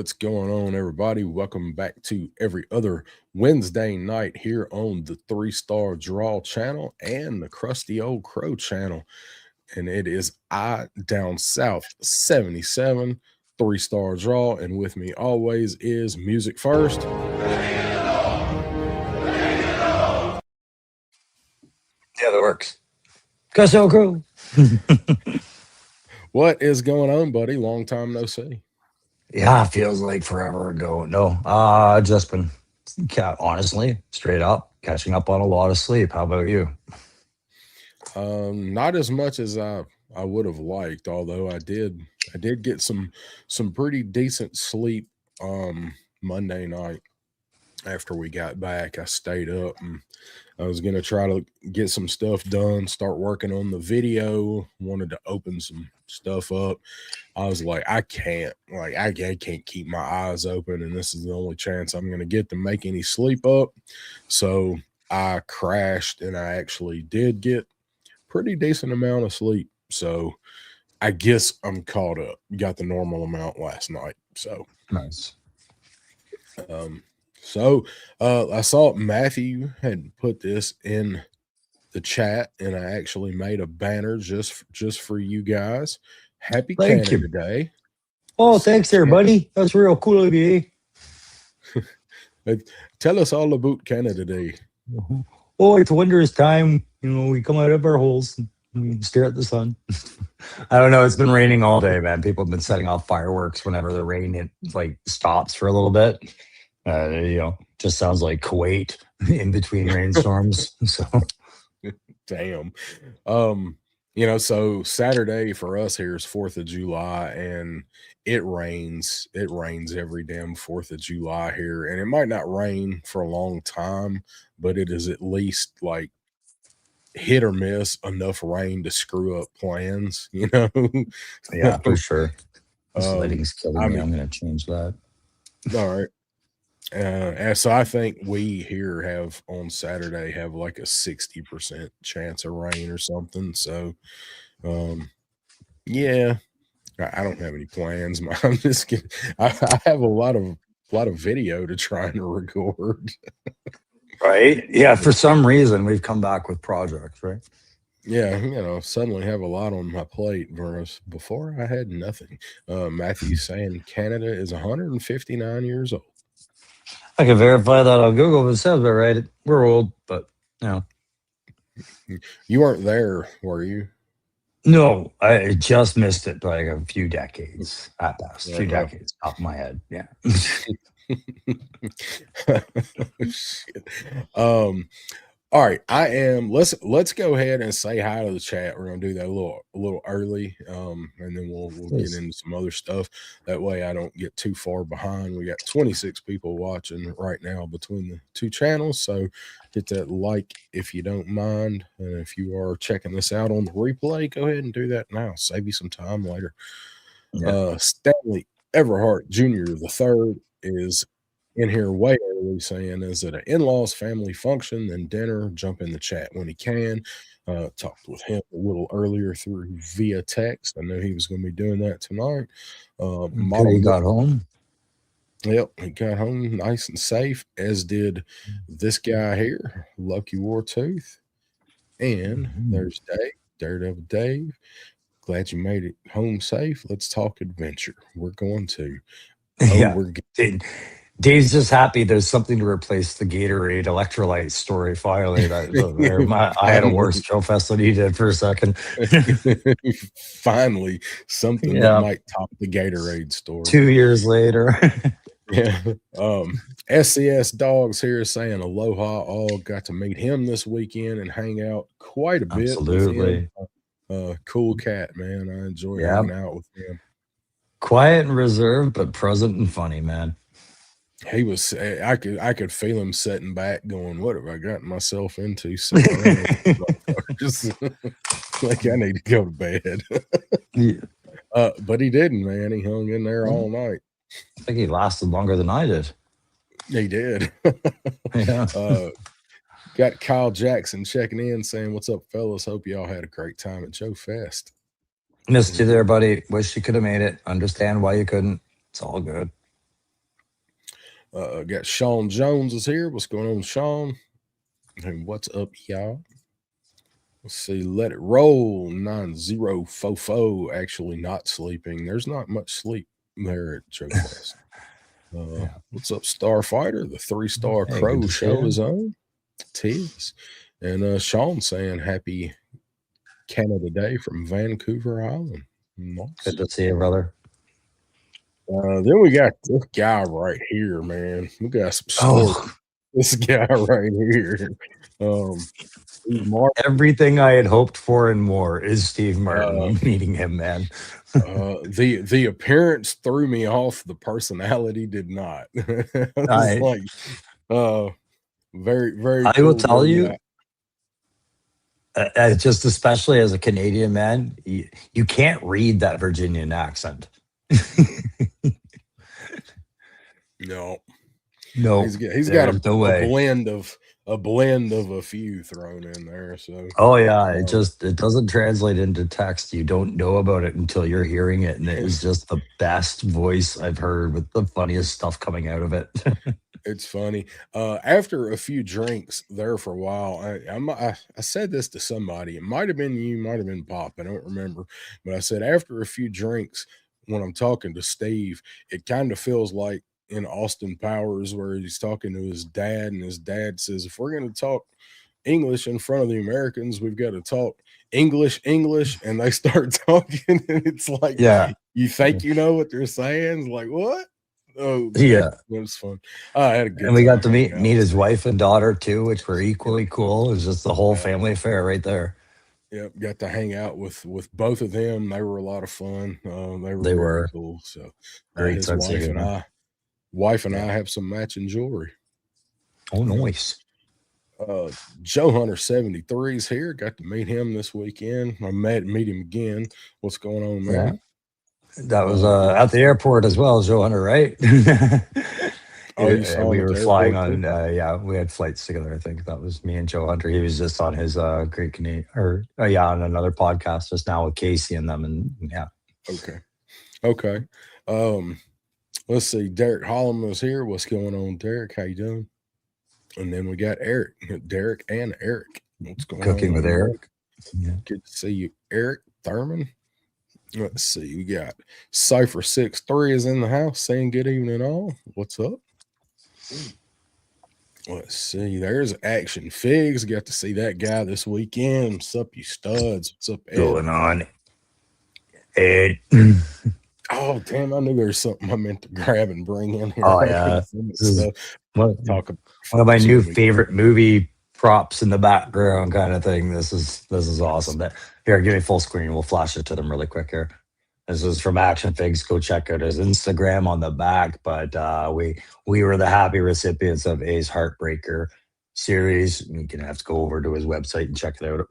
What's going on, everybody? Welcome back to every other Wednesday night here on the Three Star Draw channel and the Crusty Old Crow channel. And it is I Down South 77 Three-Star Draw. And with me always is Music First. Yeah, that works. Go Crow. What is going on, buddy? Long time no see. Yeah, feels like forever ago. No, just been, honestly, straight up, catching up on a lot of sleep. How about you? Not as much as I would have liked, although I did get some pretty decent sleep Monday night after we got back. I stayed up and I was gonna try to get some stuff done, start working on the video, wanted to open some stuff up. I was like, I can't keep my eyes open, and this is the only chance I'm gonna get to make any sleep up. So I crashed and I actually did get pretty decent amount of sleep. So I guess I'm caught up. Got the normal amount last night. So Nice. um I saw Matthew had put this in the chat, and I actually made a banner just for you guys. Happy Thank Canada you. Day. Oh, So thanks, everybody. That's real cool of you. tell us all about Canada Day. Oh, it's winter's time. You know, we come out of our holes and we stare at the sun. I don't know. It's been raining all day, man. People have been setting off fireworks whenever the rain stops for a little bit. Just sounds like Kuwait in between rainstorms. So Damn. So Saturday for us here is 4th of July, and it rains. It rains every damn 4th of July here. And it might not rain for a long time, but it is at least like hit or miss enough rain to screw up plans, yeah, for sure. This um lighting's killing I me. mean, I'm gonna change that. all right. And so I think we here have on Saturday have like a 60% chance of rain or something. So um yeah, I don't have any plans. I'm just kidding. I have a lot of video to try and record. Right? Yeah, for some reason we've come back with projects, right? Yeah, suddenly have a lot on my plate, whereas before I had nothing. Matthew saying Canada is 159 years old. I can verify that on Google, but it sounds about right. We're old, but you know. You weren't there, were you? No, I just missed it by like a few decades at best. Few Uh-huh. decades off my head. Yeah. Shit. Um, all right, let's go ahead and say hi to the chat. We're gonna do that a little early, and then we'll get Please. into some other stuff. That way I don't get too far behind. We got 26 people watching right now between the two channels, so hit that like if you don't mind. And if you are checking this out on the replay, go ahead and do that now. Save you some time later. Yeah. Stanley Everhart Jr. the third is in here way early saying, is it an in-laws family function, then dinner? Jump in the chat when he can. Talked with him a little earlier through via text. I know he was going to be doing that tonight. Okay, you got home. Yep, he got home nice and safe, as did this guy here, Lucky Wartooth. And there's Dave, Daredevil Dave. Glad you made it home safe. Let's talk adventure. We're going to. Yeah. We're Dave's just happy there's something to replace the Gatorade electrolyte story. Finally, I had a worse JoeFest than he did for a second. finally something that Yeah. might top the Gatorade story. 2 years later. Yeah. SCS Dogs here saying aloha. All got to meet him this weekend and hang out quite a bit with him. Absolutely. Cool cat, man. I enjoy Yeah. hanging out with him. Quiet and reserved, but present and funny, man. He was. I could feel him sitting back, going, "What have I gotten myself into?" So just like I need to go to bed. Yeah. But he didn't, man. He hung in there all night. I think he lasted longer than I did. He did. Yeah. Got Kyle Jackson checking in saying, "What's up, fellas? Hope y'all had a great time at JoeFest." Missed you there, buddy. Wish you could have made it. Understand why you couldn't. It's all good. Got Sean Jones is here. What's going on, Sean? And what's up, y'all? Let's see. Let it roll. 9044. Actually, not sleeping. There's not much sleep there at JoeFest. What's up, Starfighter? The 3-star Hey, Crow good to see show you. is on. Tis. And Sean saying happy Canada Day from Vancouver Island. Nice. Good to see you, brother. Then we got this guy right here, man. We got some stories. This guy right here. Everything I had hoped for and more is Steve Martin. Meeting him, man. The appearance threw me off. The personality did not. It's like very, very. I will tell you, just especially as a Canadian man, you can't read that Virginian accent. No, he's got a blend of a few thrown in there. So it doesn't translate into text. You don't know about it until you're hearing it, and it is just the best voice I've heard with the funniest stuff coming out of it. It's funny. After a few drinks there for a while, I said this to somebody. It might have been you, might have been Pop. I don't remember, but I said after a few drinks, when I'm talking to Steve, it kind of feels like in Austin Powers where he's talking to his dad, and his dad says, if we're going to talk English in front of the Americans, we've got to talk English, and they start talking, and it's like, you think you know what they're saying? It's like, what? Oh, yeah, it was fun. I had a good and we time got to meet his wife and daughter too, which were equally cool. It was just the whole family affair right there. Yep, got to hang out with both of them. They were a lot of fun. They were cool. So his wife and I have some matching jewelry. Oh, nice. Joe Hunter 73 is here. Got to meet him this weekend. I meet him again. What's going on, man? Yeah. That was at the airport as well, Joe Hunter, right? We were flying on. We had flights together. I think that was me and Joe Hunter. He was just on his Great Canadian, on another podcast just now with Casey and them, and yeah. Okay. Let's see. Derek Holland was here. What's going on, Derek? How you doing? And then we got Derek and Eric. What's going on? Cooking with Eric. Yeah. Good to see you, Eric Thurman. Let's see. We got Cypher 63 is in the house saying good evening all. What's up? Let's see. There's Action Figs. Got to see that guy this weekend. What's up, you studs? What's up, Ed? Going on, Ed? Oh, damn. I knew there was something I meant to grab and bring in here. Oh, yeah. One of my new favorite movie props in the background kind of thing. This is awesome. Here, give me full screen. We'll flash it to them really quick here. This is from Action Figs. Go check out his Instagram on the back. But we were the happy recipients of A's Heartbreaker series. You can have to go over to his website and check it out.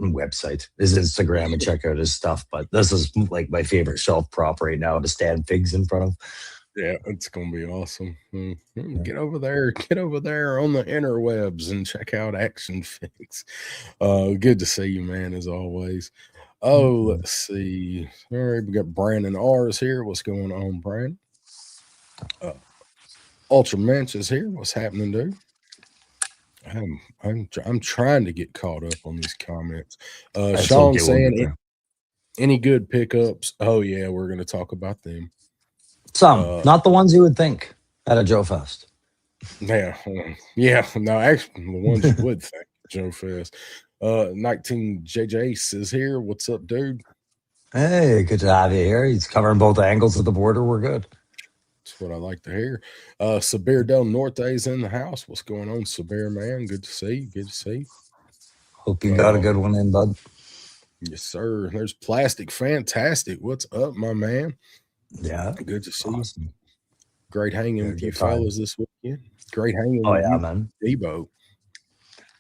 His Instagram, and check out his stuff. But this is like my favorite shelf prop right now to stand Figs in front of. Yeah, it's gonna be awesome. Get over there on the interwebs and check out Action Figs. Good to see you, man, as always. Let's see. All right, we got Brandon R's here. What's going on, Brandon? Ultra Mensch is here. What's happening, dude? I'm trying to get caught up on these comments. Sean saying any good pickups? Oh yeah, we're gonna talk about them. Some, not the ones you would think at a JoeFest. Yeah. No, actually, the ones you would think at JoeFest. 19 JJ is here. What's up, dude? Hey, good to have you here. He's covering both angles of the border. We're good. That's what I like to hear. Sabir Del Norte's in the house. What's going on, Sabir, man? Good to see you. Good to see you. Hope you got a good one in, bud. Yes, sir. There's Plastic Fantastic. What's up, my man? Yeah. Good to see you. Great hanging with you fellas this weekend. Great hanging with you, man. Debo.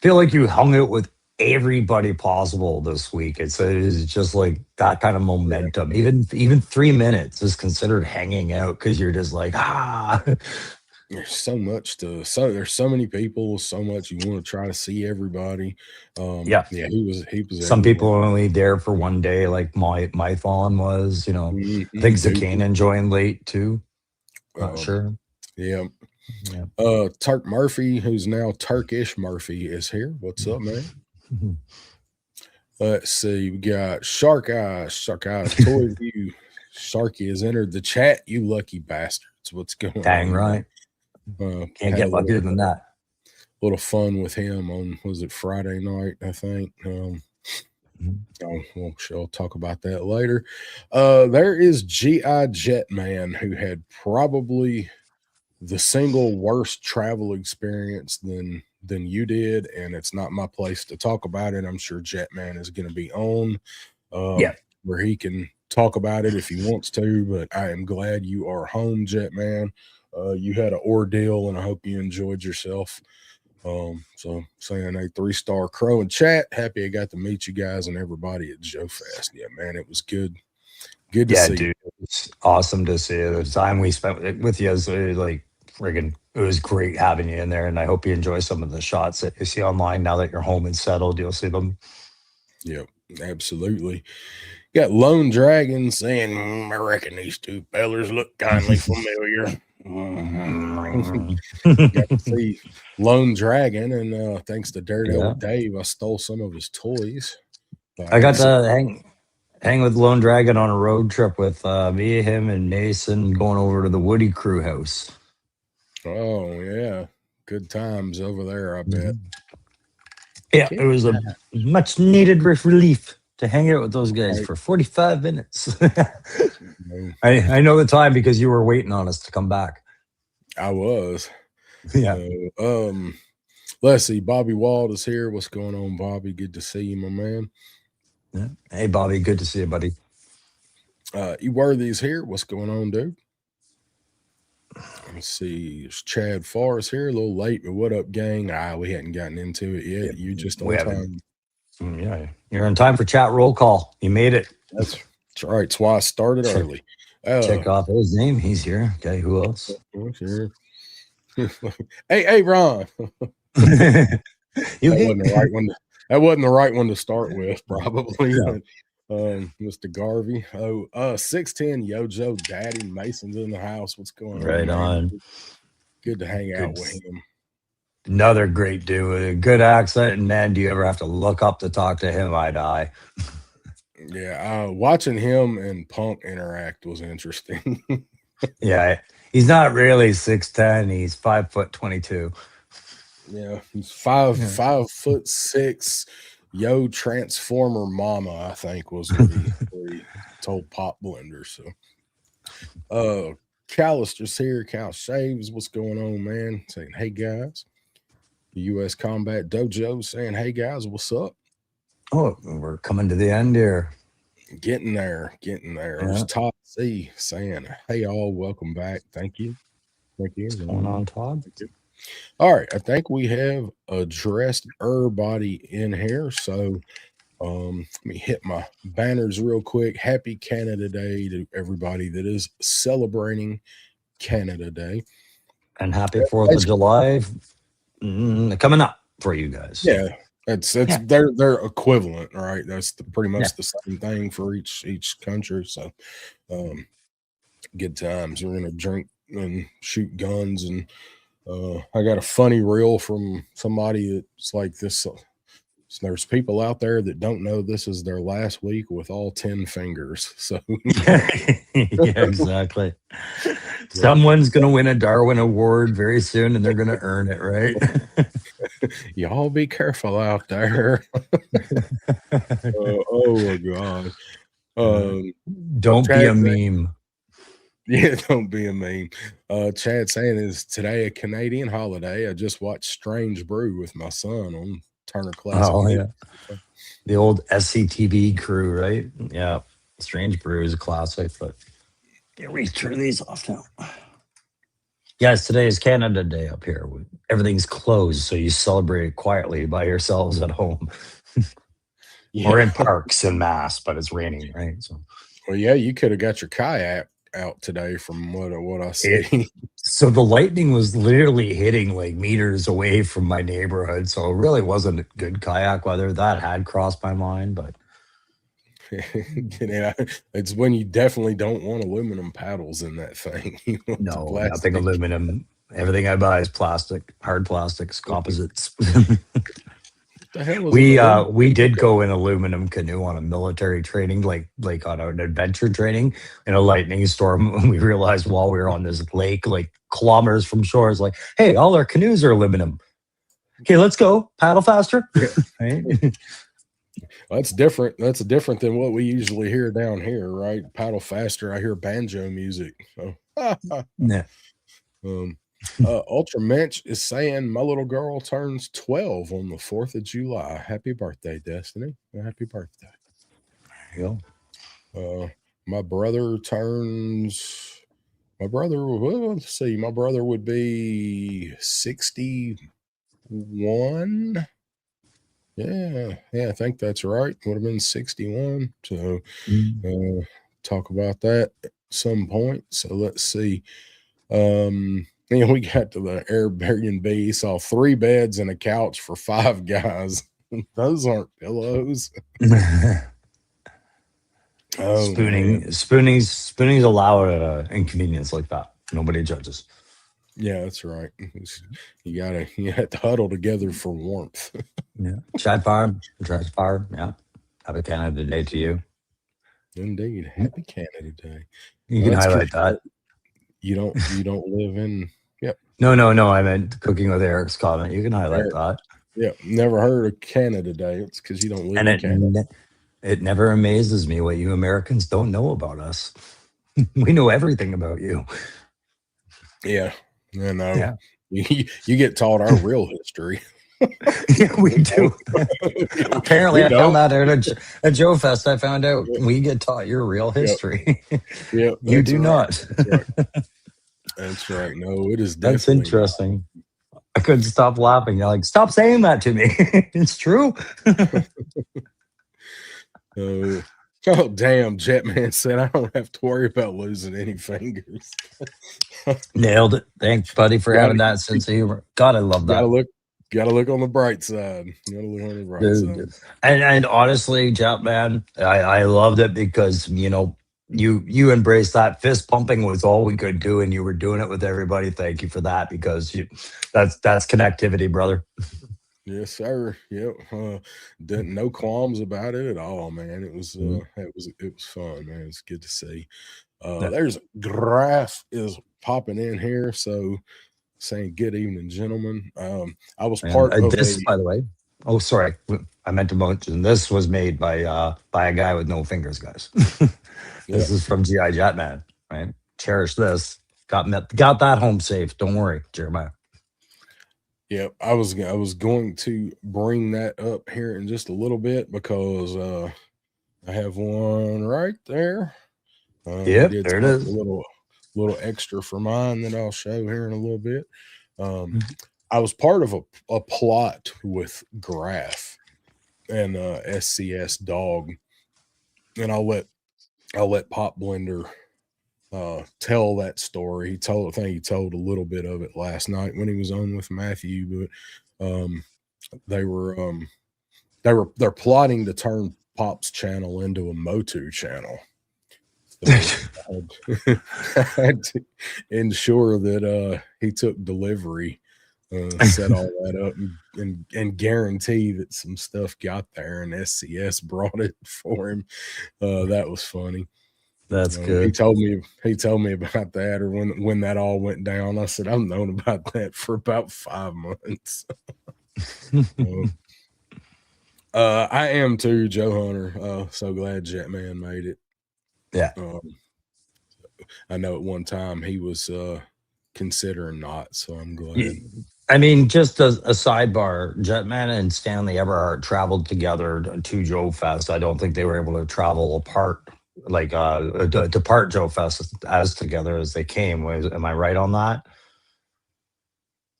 Feel like you hung out with everybody possible this week. It's just like that kind of momentum. Even 3 minutes is considered hanging out because you're just like, There's so much there's so many people, so much you want to try to see everybody. He was some people are only there for one day, like my fawn was, I think Zakane joined late too. Not sure. Yeah. Yeah. Turk Murphy, who's now Turkish Murphy, is here. What's up, man? Let's see. We got Shark Eyes Toy View. Sharky has entered the chat. You lucky bastards. What's going Dang on? right. Can't get luckier than that. Little fun with him on, was it Friday night, I think? We'll talk about that later. There is G.I. Jetman, who had probably the single worst travel experience than you did, and it's not my place to talk about it. I'm sure Jetman is going to be on where he can talk about it if he wants to, but I am glad you are home, Jetman. You had an ordeal, and I hope you enjoyed yourself. So saying a 3-star crow in chat. Happy I got to meet you guys and everybody at JoeFest. Yeah, man, it was good. Good to see dude, you. It's awesome to see you. The time we spent with you is like friggin', it was great having you in there, and I hope you enjoy some of the shots that you see online now that you're home and settled. You'll see them. Yep, absolutely. Got Lone Dragon saying, I reckon these two fellers look kindly familiar. Got to see Lone Dragon, and thanks to Daredevil Dave, I stole some of his toys. I got to hang with Lone Dragon on a road trip with me, him, and Mason going over to the Woody Crew house. Oh, yeah. Good times over there, I bet. Yeah, it was a much needed relief to hang out with those guys for 45 minutes. I know the time because you were waiting on us to come back. I was. Yeah. Let's see. Bobby Wald is here. What's going on, Bobby? Good to see you, my man. Yeah. Hey, Bobby. Good to see you, buddy. E Worthy's here. What's going on, dude? Let's see. There's Chad Forrest here. A little late, but what up, gang? We hadn't gotten into it yet. You just on time. Yeah, you're on time for chat roll call. You made it. That's right. That's why I started early. Check off his name. He's here. Okay, who else? Sure. hey, Ron. That wasn't the right one. That wasn't the right one to start with, probably. Yeah. Mr. Garvey. 610 Yojo Daddy Mason's in the house. What's going on? Right on. Good to hang out with him. Another great dude with a good accent. And man, do you ever have to look up to talk to him? I die. Yeah, watching him and Punk interact was interesting. Yeah, he's not really 6'10". He's 5'22". Yeah, he's 5'6". Yo, Transformer Mama, I think was what he told Pop Blender. So, Callister's here. Cal Shaves, what's going on, man? Saying, hey guys. The U.S. Combat Dojo saying, hey guys, what's up? Oh, we're coming to the end here. Getting there. Yeah. There's Todd C saying, hey all, welcome back. Thank you. What's going on, Todd? All right, I think we have addressed everybody in here. So let me hit my banners real quick. Happy Canada Day to everybody that is celebrating Canada Day. And happy 4th of July coming up for you guys. Yeah. It's they're equivalent, right? That's pretty much the same thing for each country. So good times. We're gonna drink and shoot guns, and I got a funny reel from somebody that's like this. So there's people out there that don't know this is their last week with all 10 fingers. So yeah, exactly. Someone's gonna win a Darwin Award very soon, and they're gonna earn it, right? Y'all be careful out there. Oh my God. Don't be a meme. Yeah, don't be a meme. Chad saying, is today a Canadian holiday? I just watched Strange Brew with my son on Turner Classic. Oh, yeah. The old SCTV crew, right? Yeah. Strange Brew is a classic, but we turn these off now. Yes, today is Canada Day up here. Everything's closed, so you celebrate it quietly by yourselves at home. Or in parks in Mass, but it's raining, right? So, well, yeah, you could have got your kayak out today from what I see. So the lightning was literally hitting like meters away from my neighborhood, so it really wasn't good kayak weather. That had crossed my mind, but it's when you definitely don't want aluminum paddles in that thing. No, nothing aluminum. Everything I buy is plastic, hard plastics, composites. The hell is an aluminum? We did go in aluminum canoe on a military training, like on an adventure training in a lightning storm. And we realized while we were on this lake, like kilometers from shore, is like, hey, all our canoes are aluminum. Okay, let's go. Paddle faster. Right? That's different. That's different than what we usually hear down here, right? Paddle faster. I hear banjo music. So, Yeah. Ultra Mensch is saying my little girl turns 12 on the 4th of July. Happy birthday, Destiny. Happy birthday. There you go. My brother turns. My brother. Well, let's see. My brother would be 61. Yeah, I think that's right. Would have been 61. So talk about that at some point. So let's see. We got to the Airbnb, saw 3 beds and a couch for 5 guys. Those aren't pillows. Spooning's allowed at an inconvenience like that. Nobody judges. Yeah, that's right. You have to huddle together for warmth. Yeah. Chat farm. Yeah. Happy Canada Day to you. Indeed. Happy Canada Day. You can highlight that. You don't live in. Yep. No. I meant cooking with Eric's comment. You can highlight that. Yeah. Never heard of Canada Day. It's because you don't live in Canada. It never amazes me what you Americans don't know about us. We know everything about you. Yeah. Yeah. You get taught our real history. Yeah, we do. Apparently, I found that out at JoeFest. I found out we get taught your real history. Yep. You do not. That's right. No, it is. That's interesting. I couldn't stop laughing. You're like, stop saying that to me. It's true. Oh, damn. Jetman said, I don't have to worry about losing any fingers. Nailed it. Thanks, buddy, for having that sense of humor. God, I love that. Gotta look on the bright side. Side. And honestly, Jetman, I loved it because, you embraced that. Fist pumping was all we could do, and you were doing it with everybody. Thank you for that, because that's connectivity, brother. Yes, sir. Yep. No qualms about it at all, man. It was fun, man. It's good to see. There's Graf is popping in here, so saying good evening, gentlemen. I was part of this, by the way. Oh, sorry. I meant to mention this was made by a guy with no fingers, guys. This is from GI Jetman, right? Cherish this. Got that home safe. Don't worry, Jeremiah. Yeah, I was going to bring that up here in just a little bit because I have one right there. Yep, there it is. A little extra for mine that I'll show here in a little bit. I was part of a plot with Graf and SCS Dog, and I'll let Pop Blender tell that story. I think he told a little bit of it last night when he was on with Matthew, but they're plotting to turn Pop's channel into a Motu channel. So I had to ensure that he took delivery, set all that up, and guarantee that some stuff got there, and SCS brought it for him. That was funny. That's good. He told me about that, or when that all went down. I said, I've known about that for about 5 months. I am too, Joe Hunter. So glad Jetman made it. Yeah. I know at one time he was considering not, so I'm glad. I mean, just a sidebar, Jetman and Stanley Everhart traveled together to JoeFest. I don't think they were able to travel apart, like depart JoeFest as together as they came. Am I right on that?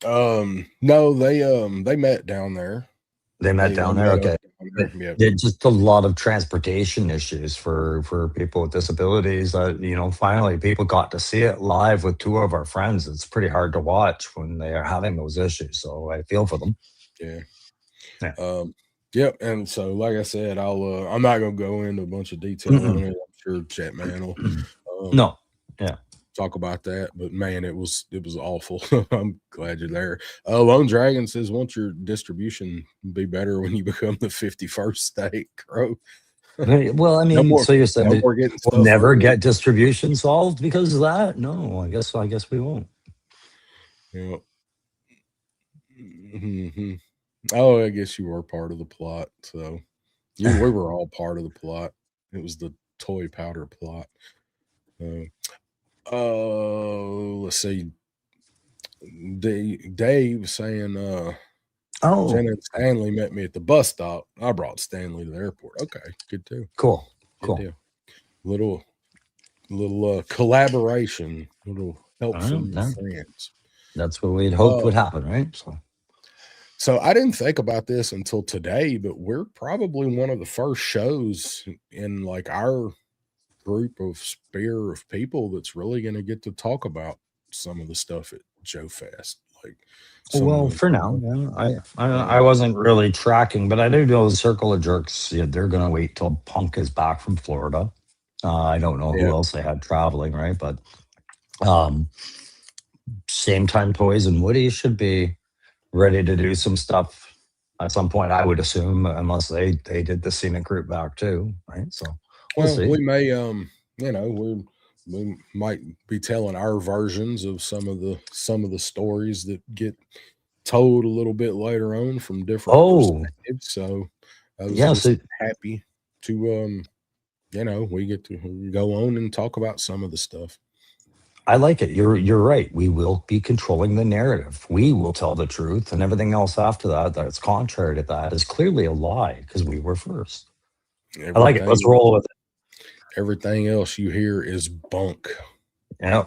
No, they met down there. They met down there. Okay. Just a lot of transportation issues for people with disabilities. Finally people got to see it live with 2 of our friends. It's pretty hard to watch when they are having those issues. So I feel for them. Yeah. Yep. And so, like I said, I'm not gonna go into a bunch of detail on it. I'm sure Jetman will. No. Yeah. talk about that. But man, it was awful. I'm glad you're there. Lone Dragon says, "Won't your distribution be better when you become the 51st state, Crow?" Well, I No mean, more, so you're saying no that more getting we'll stuff never early. get distribution solved because of that? No, I guess we won't. Yeah. Mhm. Oh, I guess you were part of the plot. So we were all part of the plot. It was the toy powder plot. Uh, let's see. Dave saying, Oh, Jenna and Stanley met me at the bus stop. I brought Stanley to the airport. Okay, good too. cool, Good cool. deal. Little collaboration. Little help from your Yeah, friends. that's what we'd hoped would happen, right? So I didn't think about this until today, but we're probably one of the first shows in like our group of sphere of people that's really going to get to talk about some of the stuff at JoeFest, like some Well, of for now, the yeah, I um, wasn't really tracking, but I do know the Circle of Jerks. Yeah, they're gonna wait till Punk is back from Florida. I don't know who yeah. else they had traveling, right? But um, same time, Toys and Woody should be ready to do some stuff at some point. I would assume, unless they did the scenic route back too, right? So we'll Well, see. we may, we might be telling our versions of some of the stories that get told a little bit later on from different Oh, perspectives. So I was yeah. just So happy to, we get to go on and talk about some of the stuff. I like it. You're right. We will be controlling the narrative. We will tell the truth, and everything else after that that's contrary to that is clearly a lie because we were first. I like it. Let's Everything, roll with everything else you hear is bunk. it. Yeah.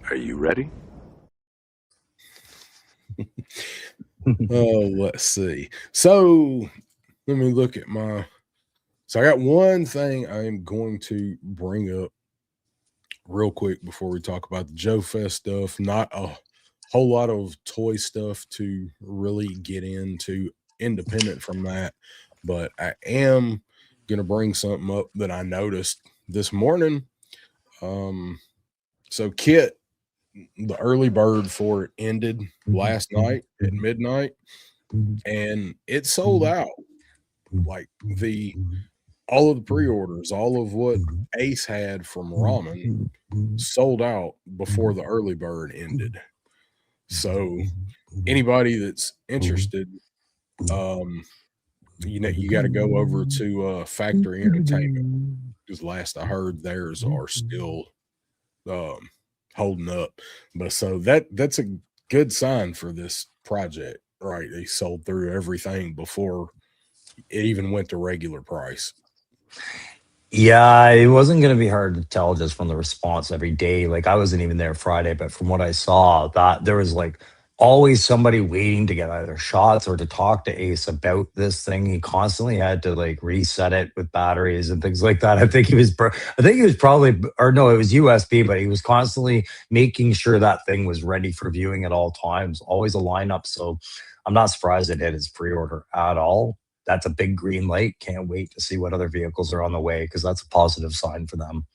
Are you ready? Oh, let's see. So let me look at my. So I got one thing I am going to bring up real quick before we talk about the Joe Fest stuff. Not a whole lot of toy stuff to really get into independent from that, but I am going to bring something up that I noticed this morning. So Kit, the early bird for it ended last night at midnight, and it sold out. Like the all of the pre-orders, all of what Ace had from Ramen sold out before the early bird ended. So anybody that's interested, um, you got to go over to Factory Entertainment because last I heard theirs are still um, holding up. But so that's a good sign for this project, right? They sold through everything before it even went to regular price. Yeah, it wasn't going to be hard to tell just from the response every day. Like I wasn't even there Friday, but from what I saw, that there was like always somebody waiting to get either shots or to talk to Ace about this thing. He constantly had to like reset it with batteries and things like that. I think he was probably, or no, it was USB, but he was constantly making sure that thing was ready for viewing at all times. Always a lineup. So I'm not surprised it hit his pre-order at all. That's a big green light. Can't wait to see what other vehicles are on the way because that's a positive sign for them.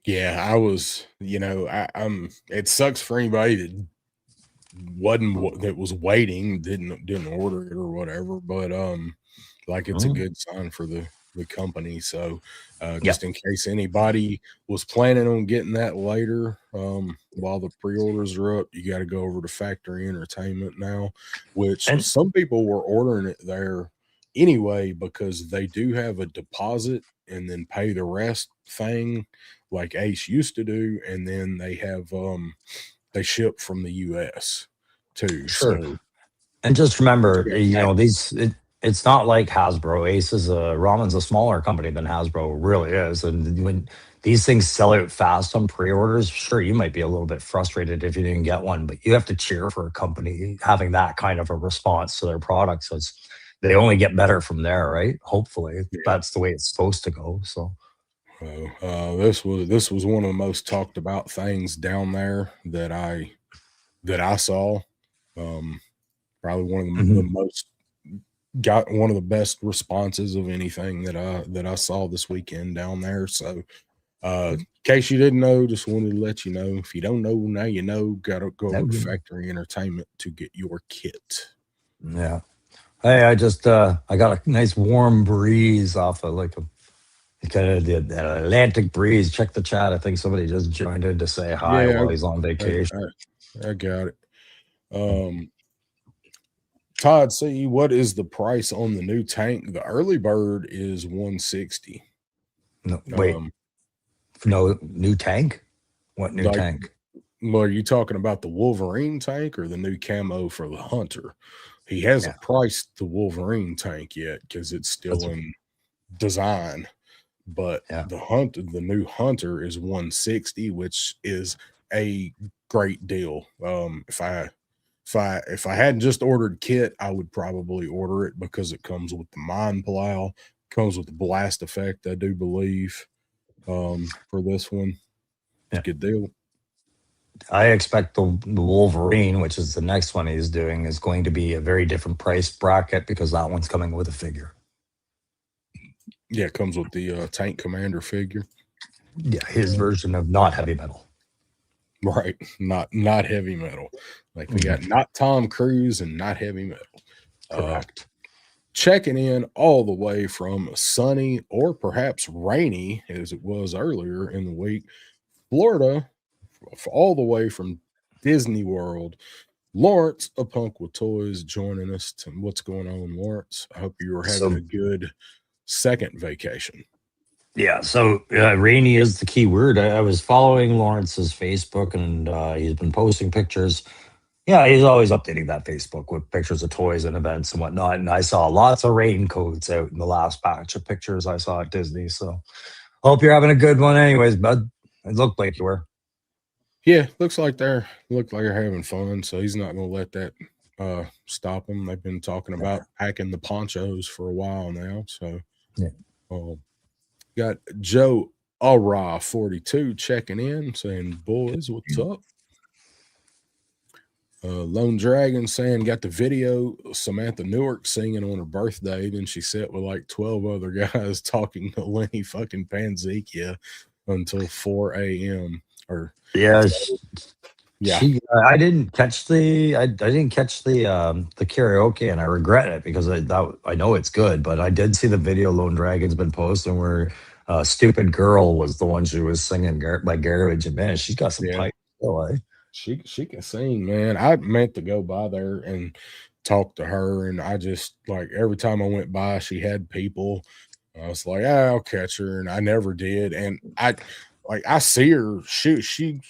Yeah, I was, it sucks for anybody that that was waiting, didn't order it or whatever, but like it's a Mm, good sign for the company. So yeah. just in case anybody was planning on getting that later, while the pre-orders are up, you got to go over to Factory Entertainment now, which And some people were ordering it there anyway because they do have a deposit and then pay the rest thing like Ace used to do, and then they ship from the US too. sure. So And just remember, yeah, it's not like Hasbro. Ace is Ramen's a smaller company than Hasbro really is. And when these things sell out fast on pre-orders, sure, you might be a little bit frustrated if you didn't get one, but you have to cheer for a company having that kind of a response to their products. So they only get better from there, right? Hopefully, yeah. that's the way it's supposed to go. So. This was one of the most talked about things down there that I saw. Um, Probably one of the Mhm. most got one of the best responses of anything that I saw this weekend down there. So In case you didn't know, just wanted to let you know. If you don't know, now you know. Gotta go over to Factory Entertainment to get your kit. Yeah. Hey, I just I got a nice warm breeze off of like a kind of the Atlantic breeze. Check the chat. I think somebody just joined in to say hi Yeah, while he's on vacation. I got it. Todd, see, what is the price on the new tank? The early bird is 160. No, wait, no new tank? What new Like, tank? well, are you talking about the Wolverine tank or the new camo for the Hunter? He hasn't priced the Wolverine tank yet because it's still in design. But the new Hunter is 160, which is a great deal. If I hadn't just ordered kit, I would probably order it because it comes with the mine plow, comes with the blast effect, I do believe. For this one, it's a good deal. I expect the Wolverine, which is the next one he's doing, is going to be a very different price bracket because that one's coming with a figure. Yeah, it comes with the Tank Commander figure. Yeah, his version of not heavy metal. Right, not heavy metal. Like we got not Tom Cruise and not heavy metal. Correct. Checking in all the way from sunny or perhaps rainy, as it was earlier in the week, Florida, all the way from Disney World. Lawrence, a punk with toys, joining us. What's going on, Lawrence? I hope you are having a good second vacation. Yeah, so rainy is the key word. I was following Lawrence's Facebook, and he's been posting pictures. Yeah, he's always updating that Facebook with pictures of toys and events and whatnot. And I saw lots of raincoats out in the last batch of pictures I saw at Disney. So hope you're having a good one anyways, bud. It looked like you were. Yeah, looks like they're having fun. So he's not going to let that stop them. They've been talking about packing the ponchos for a while now. So got Joe Alra 42 checking in saying, boys, what's up? Lone Dragon saying, got the video Samantha Newark singing on her birthday. Then she sat with like 12 other guys talking to Lenny fucking Panzekia until 4 a.m. Or I didn't catch the karaoke, and I regret it because I know it's good, but I did see the video Lone Dragon's been posting where Stupid Girl was the one she was singing by Garbage, and man, she's got some pipes still, eh? She can sing, man. I meant to go by there and talk to her, and I just like every time I went by, she had people. I was like, I'll catch her, and I never did. And I see her. She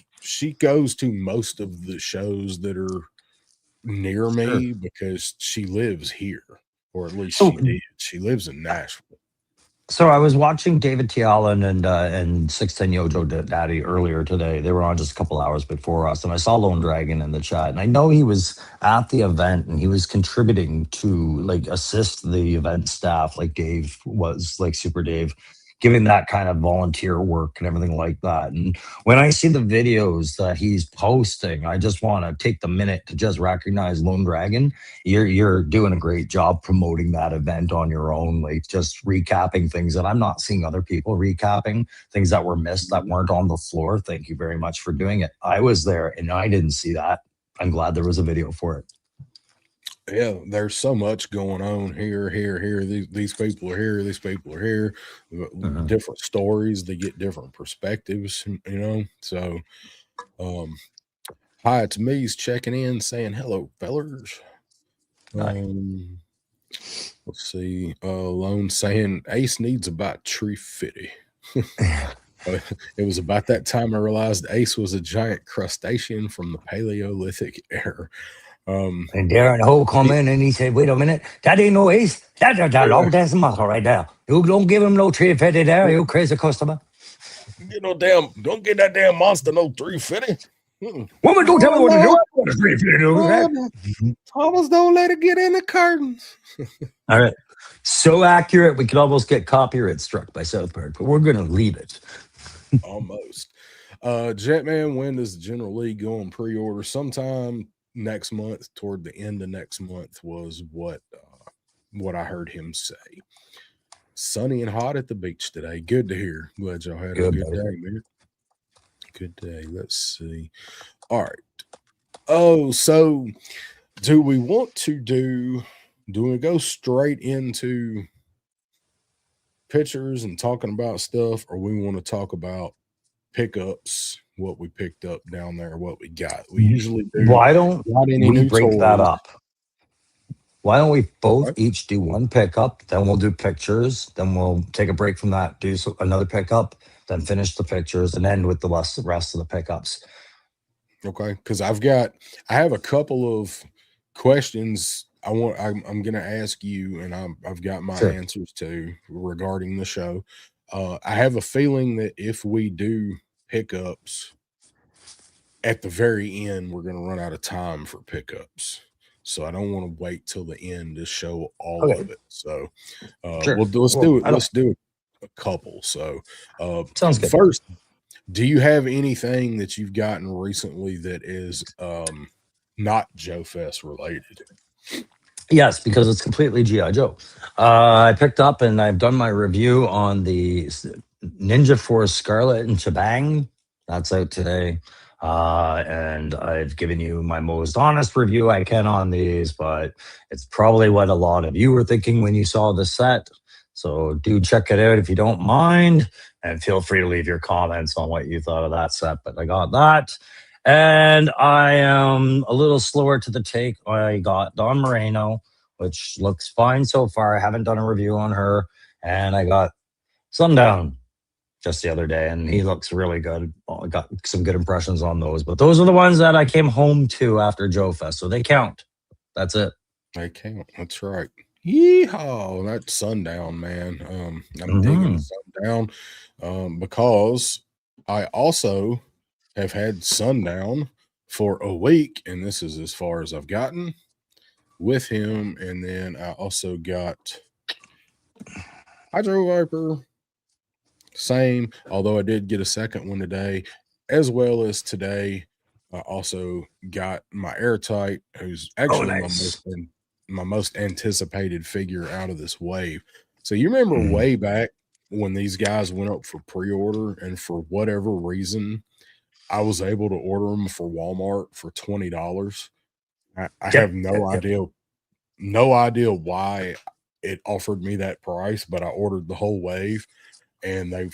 goes to most of the shows that are near me because she lives here, or at least she did. She lives in Nashville. So I was watching David T. Allen and 610 Yojo Daddy earlier today. They were on just a couple hours before us, and I saw Lone Dragon in the chat. And I know he was at the event and he was contributing to like assist the event staff, like Dave was, like Super Dave, giving that kind of volunteer work and everything like that. And when I see the videos that he's posting, I just want to take the minute to just recognize Lone Dragon. You're doing a great job promoting that event on your own, like just recapping things that I'm not seeing other people recapping, things that were missed that weren't on the floor. Thank you very much for doing it. I was there and I didn't see that. I'm glad there was a video for it. Yeah, there's so much going on here. These people are here. These people are here. Different stories. They get different perspectives, you know. So, hi, it's me's checking in, saying hello, fellers. Let's see. Lone saying Ace needs about 350. It was about that time I realized Ace was a giant crustacean from the Paleolithic era. And Darren Ho come in and he said, wait a minute, that ain't no Ace. That's muscle right there. You don't give him no 350 there, you crazy customer. Don't get that damn monster no 350. Woman, don't tell me what to do. Thomas, don't let it get in the curtains. All right. So accurate, we could almost get copyright struck by South Park, but we're going to leave it. Almost. Jetman, when does the General League go on pre-order? Sometime next month, toward the end of next month was what I heard him say. sunny and hot at the beach today. Good to hear. Glad y'all had a good day, man. Good day. Let's see. All right. Oh, so do we want to do we go straight into pictures and talking about stuff, or we want to talk about pickups, what we picked up down there, what we got? We usually do. Why don't we break that toys. up? Why don't we both each do one pickup, then we'll do pictures, then we'll take a break from that, do another pickup, then finish the pictures, and end with the rest of the pickups. Okay, because I have a couple of questions I'm going to ask you, and I've got my answers to regarding the show. I have a feeling that if we do pickups at the very end, we're going to run out of time for pickups. So I don't want to wait till the end to show all of it. So let's do a couple. So sounds good. First, do you have anything that you've gotten recently that is not JoeFest related? Yes, because it's completely G.I. Joe. I picked up and I've done my review on the Ninja Force Scarlet and Shebang. That's out today. And I've given you my most honest review I can on these, but it's probably what a lot of you were thinking when you saw the set. So do check it out if you don't mind, and feel free to leave your comments on what you thought of that set. But I got that. And I am a little slower to the take. I got Dawn Moreno, which looks fine so far. I haven't done a review on her. And I got Sundown just the other day, and he looks really good. I got some good impressions on those. But those are the ones that I came home to after JoeFest, so they count. That's it. They count. That's right. Yeehaw! That's Sundown, man. I'm digging Sundown because I also have had Sundown for a week, and this is as far as I've gotten with him. And then I also got Hydro Viper, same, although I did get a second one today, as well as today I also got my Airtight, who's actually my most anticipated figure out of this wave. So you remember way back when these guys went up for pre-order, and for whatever reason I was able to order them for Walmart for $20. I have no idea why it offered me that price, but I ordered the whole wave, and I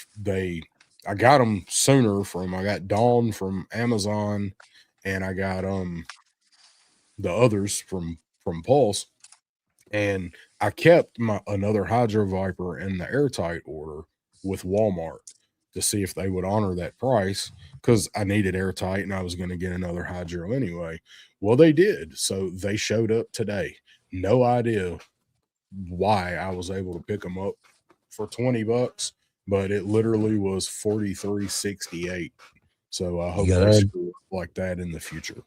got them sooner I got Dawn from Amazon, and I got the others from Pulse, and I kept another Hydro Viper in the Airtight order with Walmart to see if they would honor that price, because I needed Airtight and I was going to get another Hydro anyway. Well, they did. So they showed up today. No idea why I was able to pick them up for $20, but it literally was $43.68. So I hope they screw up like that in the future.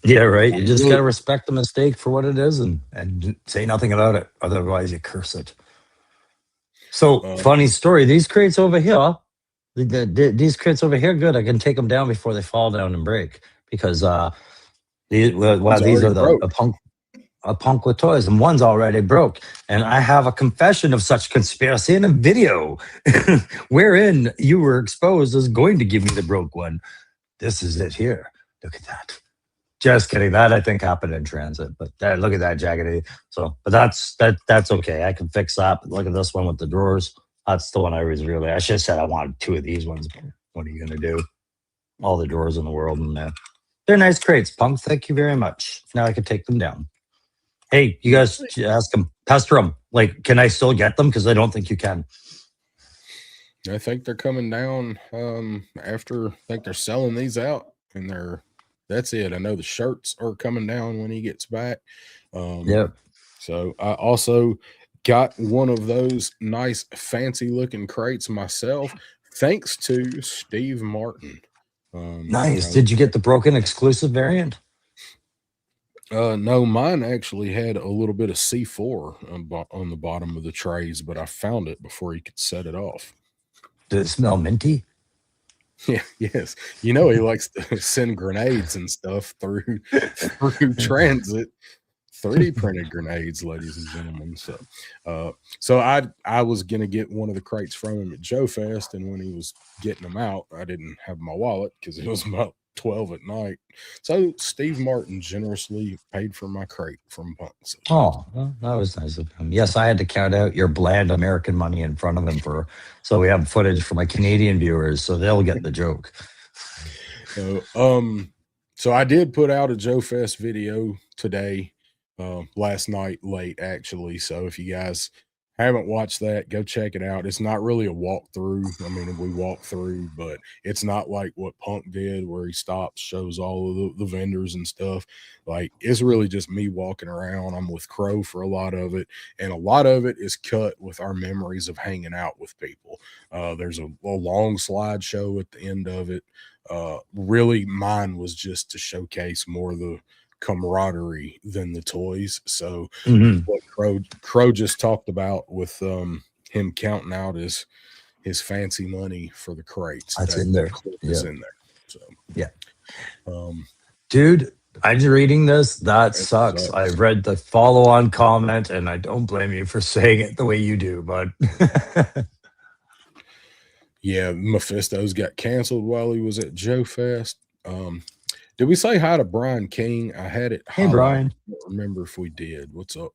Yeah, right. You just got to respect the mistake for what it is and say nothing about it. Otherwise, you curse it. So, funny story. These crates over here, these crates over here, good. I can take them down before they fall down and break, because these are a punk with toys, and one's already broke. And I have a confession of such conspiracy in a video wherein you were exposed as going to give me the broke one. This is it here. Look at that. Just kidding. That I think happened in transit, but look at that jaggedy. So, but that's okay. I can fix that. But look at this one with the drawers. That's the one I should have said I wanted two of these ones. But what are you gonna do? All the drawers in the world, and they're nice crates. Punk, thank you very much. Now I can take them down. Hey, you guys ask them, pester them. Like, can I still get them? Because I don't think you can. I think they're coming down after. I think they're selling these out, and that's it. I know the shirts are coming down when he gets back. Yep. So I also got one of those nice fancy looking crates myself, thanks to Steve Martin. Nice. Did you get the broken exclusive variant? No, mine actually had a little bit of C4 on the bottom of the trays, but I found it before he could set it off. Did it smell minty? Yeah, yes. He likes to send grenades and stuff through transit 3D printed grenades, ladies and gentlemen. So I was gonna get one of the crates from him at JoeFest, and when he was getting them out, I didn't have my wallet because it was about 12 at night. So Steve Martin generously paid for my crate from Punk. So Oh, well, that was nice of him. Yes, I had to count out your bland American money in front of him so we have footage for my Canadian viewers, so they'll get the joke. So I did put out a JoeFest video today, last night late actually. So if you guys haven't watched that, go check it out. It's not really a walkthrough. I mean, we walk through, but it's not like what Punk did where he stops, shows all of the vendors and stuff. Like, it's really just me walking around. I'm with Crow for a lot of it, and a lot of it is cut with our memories of hanging out with people. There's a long slideshow at the end of it. Really, mine was just to showcase more of the camaraderie than the toys. So what Crow just talked about with him counting out his fancy money for the crates, that's in there. Is in there. So yeah. Dude, I'm just reading this. That sucks. I read the follow-on comment, and I don't blame you for saying it the way you do, but yeah, Mephisto's got canceled while he was at JoeFest. Did we say hi to Brian King? I had it. Hey, Brian. I don't remember if we did. What's up?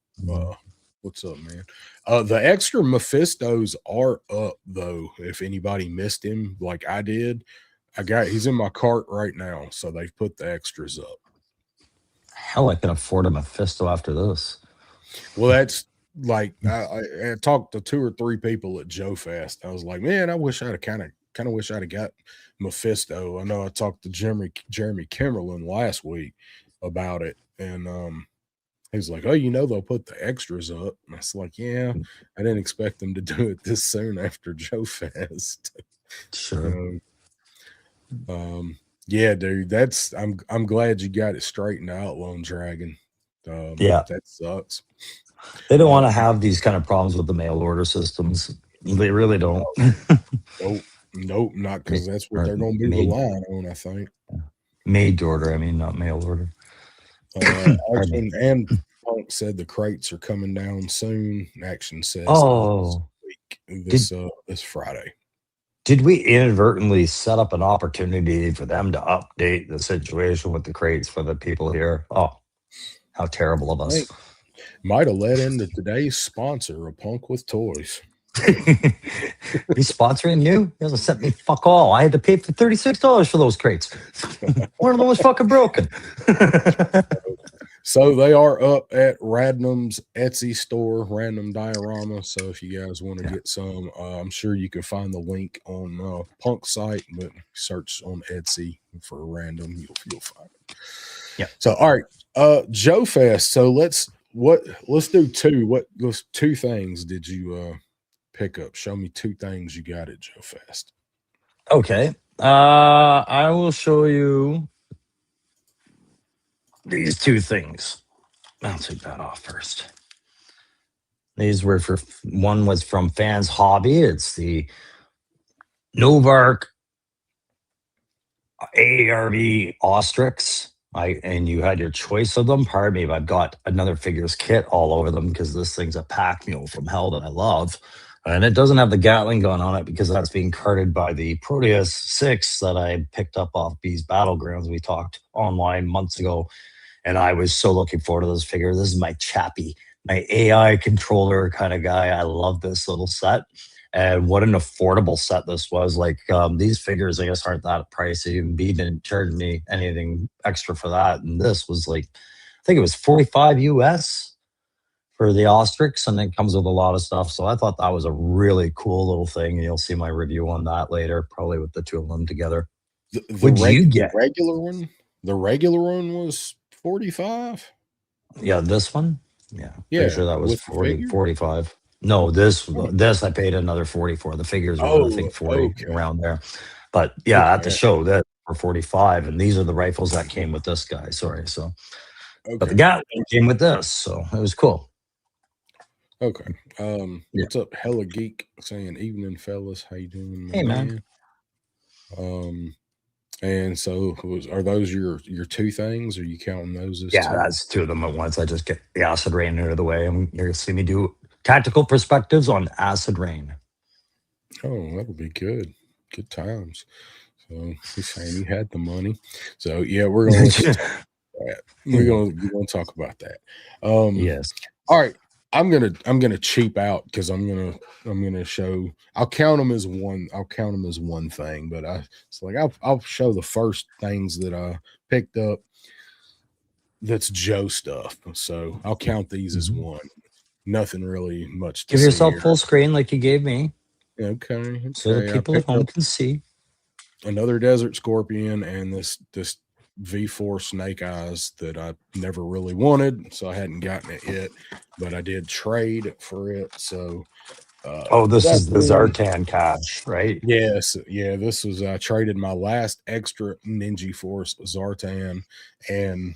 What's up, man? The extra Mephistos are up though. If anybody missed him, like I did, he's in my cart right now. So they've put the extras up. Hell, I can afford a Mephisto after this. Well, that's like I talked to 2 or 3 people at JoeFest. I was like, man, I wish I'd kind of wish I'd have got Mephisto. I know I talked to Jeremy Kimmerlin last week about it, and he's like, oh, they'll put the extras up. And I was like, yeah, I didn't expect them to do it this soon after JoeFest. Sure. Yeah, dude, I'm glad you got it straightened out, Lone Dragon. Yeah, that sucks. They don't want to have these kind of problems with the mail order systems. They really don't. Nope, not because that's what they're going to be relying on, I think. Made to order, I mean, not mail order. And Punk said the crates are coming down soon. Action says this Friday. Did we inadvertently set up an opportunity for them to update the situation with the crates for the people here? Oh, how terrible of us. Might have led into today's sponsor, A Punk with Toys. He's sponsoring you? He hasn't sent me fuck all. I had to pay for $36 for those crates. One of them was fucking broken. So they are up at Radnam's Etsy store, Random Diorama. So if you guys want to get some, I'm sure you can find the link on Punk site, but search on Etsy for Random, you'll find it. Yeah. So all right, JoeFest. So let's do 2. Those 2 things did you pick up? Show me 2 things you got at JoeFest. Okay. I will show you these 2 things. I'll take that off first. These were one was from Fans Hobby. It's the Novark ARV Ostrix. And you had your choice of them. Pardon me if I've got another figures kit all over them because this thing's a pack mule from hell that I love. And it doesn't have the Gatling gun on it because that's being carted by the Proteus 6 that I picked up off Bees Battlegrounds. We talked online months ago, and I was so looking forward to this figure. This is my Chappie, my AI controller kind of guy. I love this little set. And what an affordable set this was. Like these figures, I guess, aren't that pricey. B didn't charge me anything extra for that. And this was like, I think it was 45 US for the Ostrix, and it comes with a lot of stuff. So I thought that was a really cool little thing. And you'll see my review on that later, probably with the 2 of them together. What'd you get? The regular one was 45. Yeah, this one. Yeah, pretty sure that was 45. No, this I paid another 40 for. The figures were, I think, 40 around there. But yeah, at the show that for 45, and these are the rifles that came with this guy. Sorry, so but the Gatling came with this, so it was cool. Okay. What's up, Hella Geek? Saying evening, fellas. How you doing, man? And so, are those your two things? Are you counting those as Yeah, two? that's two of them at once. I just get the acid rain out of the way, and you're gonna see me do tactical perspectives on acid rain. Oh, that'll be good. Good times. So he's saying he had the money. So yeah, we're gonna let you talk about that. We're gonna talk about that. Yes. All right. I'm gonna cheap out because I'm gonna show. I'll count them as one. I'll count them as one thing, but it's like I'll show the first things that I picked up. That's Joe stuff. So I'll count these as one. Nothing really much to Give see yourself here. full screen like you gave me, Okay. so the I people at picked home up can see. another desert scorpion and this V4 snake eyes that I never really wanted, so I hadn't gotten it yet, but I did trade for it. So Oh, this that is the being, Zartan cache, right? yes, yeah, this was I traded my last extra Ninja Force Zartan and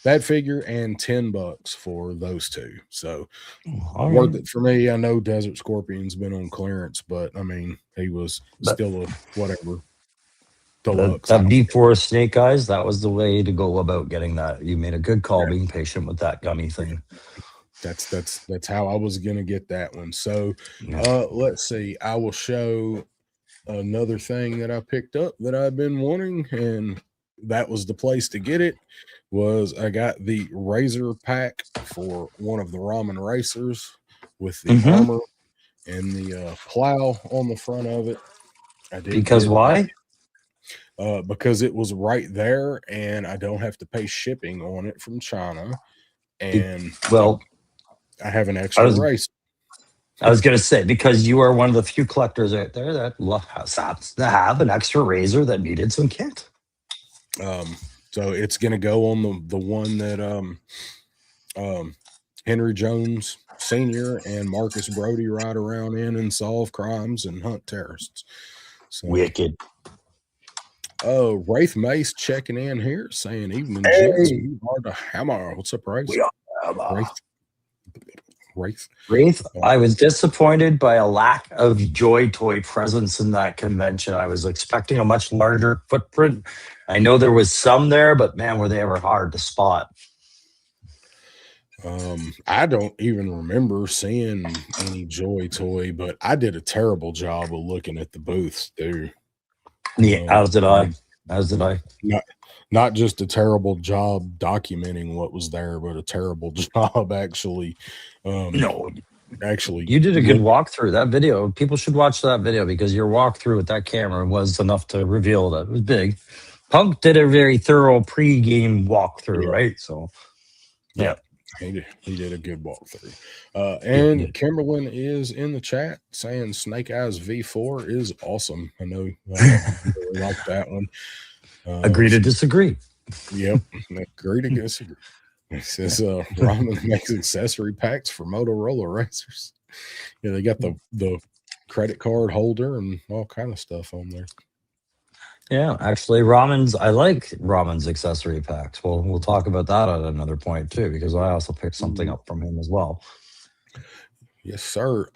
that figure and $10 for those two. So All worth right. it for me. I know Desert Scorpion's been on clearance, but I mean he was But still a whatever deluxe. that V4 Snake Eyes, that was the way to go about getting that. You made a good call Yeah, being patient with that gummy thing. that's how I was gonna get that one. So Yeah. let's see. I will show another thing that I picked up that I've been wanting, and that was the place to get it. Was I got the Razor pack for one of the ramen racers with the Mm-hmm. armor and the plow on the front of it. I did Because get why? because it was right there, and I don't have to pay shipping on it from China, and Well, I have an I extra was race. I was gonna say, because you are one of the few collectors out there that happens to have an extra razor that needed some kit. So it's gonna go on the one that Henry Jones Sr. and Marcus Brody ride around in and solve crimes and hunt terrorists. So Wicked. Wraith Mace checking in here saying evening gents. Hey, We are the hammer. What's up, Wraith? we are. Wraith. Wraith, I was disappointed by a lack of Joy Toy presence in that convention. I was expecting a much larger footprint. I know there was some there, but man, were they ever hard to spot. I don't even remember seeing any Joy Toy, but I did a terrible job of looking at the booths, dude. Yeah, as did I. As did I. Not just a terrible job documenting what was there, but a terrible job actually. No, Actually, you did a good walkthrough. That video, people should watch that video because your walkthrough with that camera was enough to reveal that it was big. Punk did a very thorough pre-game walkthrough, Yeah. right? So, yeah. He did a good walkthrough. And Kimberlyn is in the chat saying Snake Eyes V4 is awesome. I know you really like that one. Agree to disagree. Yep. Agree to disagree. It says Ramen makes accessory packs for Motorola racers. Yeah, they got the credit card holder and all kind of stuff on there. Yeah, actually, I like Ramen's accessory packs. Well, we'll talk about that at another point too, because I also picked something up from him as well. Yes, sir.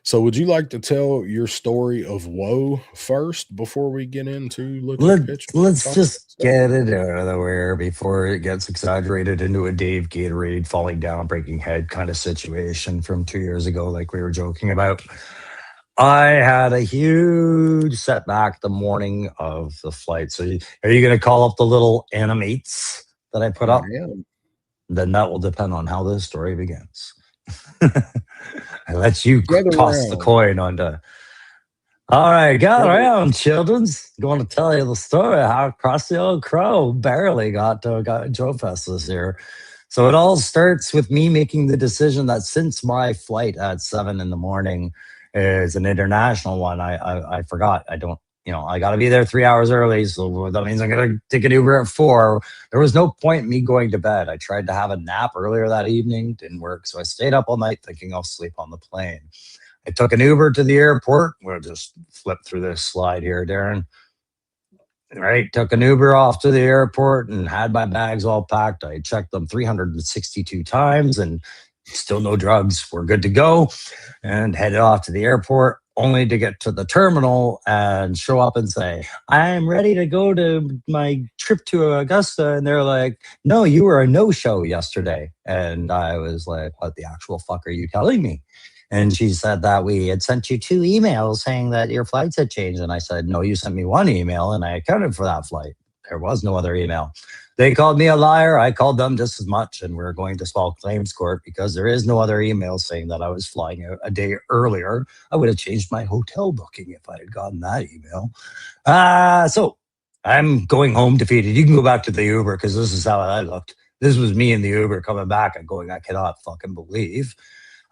So would you like to tell your story of woe first before we get into looking at pictures? Let's just get it out of the way before it gets exaggerated into a Dave Gatorade falling down, breaking head kind of situation from 2 years ago, like we were joking about. I had a huge setback the morning of the flight. So are you going to call up the little animates that I put up? Then that will depend on how this story begins. I let you toss the coin onto. All right, got around, children's. Going to tell you the story of how Cross the Old Crow barely got JoeFest this year. So it all starts with me making the decision that since my flight at 7 a.m. is an international one, I forgot. I don't, I got to be there 3 hours early. So that means I'm going to take an Uber at 4. There was no point in me going to bed. I tried to have a nap earlier that evening. Didn't work. So I stayed up all night thinking I'll sleep on the plane. I took an Uber to the airport. We'll just flip through this slide here, Darren. Right. Took an Uber off to the airport and had my bags all packed. I checked them 362 times and still no drugs. We're good to go. And headed off to the airport. only to get to the terminal and show up and say, I'm ready to go to my trip to Augusta. And they're like, no, you were a no-show yesterday. And I was like, what the actual fuck are you telling me? And she said that we had sent you 2 emails saying that your flights had changed. And I said, no, you sent me 1 email and I accounted for that flight. There was no other email. They called me a liar. I called them just as much. And we're going to small claims court because there is no other email saying that I was flying out a day earlier. I would have changed my hotel booking if I had gotten that email. So I'm going home defeated. You can go back to the Uber because this is how I looked. This was me in the Uber coming back and going, I cannot fucking believe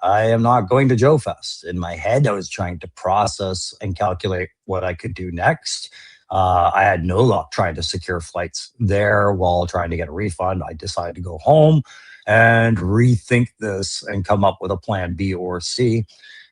I am not going to JoeFest. In my head, I was trying to process and calculate what I could do next. I had no luck trying to secure flights there while trying to get a refund. I decided to go home and rethink this and come up with a plan B or C.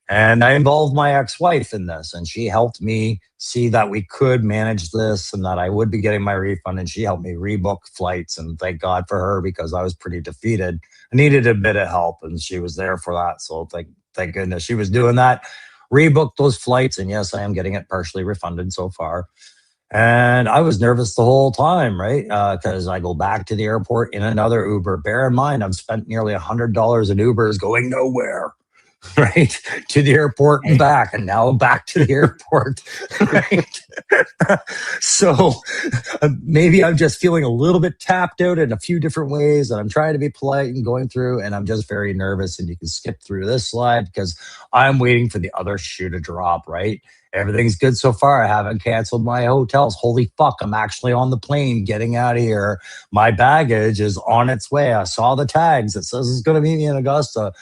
And I involved my ex-wife in this, and she helped me see that we could manage this and that I would be getting my refund. And she helped me rebook flights. And thank God for her because I was pretty defeated. I needed a bit of help, and she was there for that. So thank goodness she was doing that. Rebooked those flights, and yes, I am getting it partially refunded so far. And I was nervous the whole time, right? Because I go back to the airport in another Uber. Bear in mind, I've spent nearly $100 in Ubers going nowhere, right? To the airport and back, and now back to the airport, right? So maybe I'm just feeling a little bit tapped out in a few different ways, and I'm trying to be polite and going through, and I'm just very nervous. And you can skip through this slide because I'm waiting for the other shoe to drop, right? Everything's good so far. I haven't canceled my hotels. Holy fuck, I'm actually on the plane getting out of here. My baggage is on its way. I saw the tags. It says it's going to meet me in Augusta.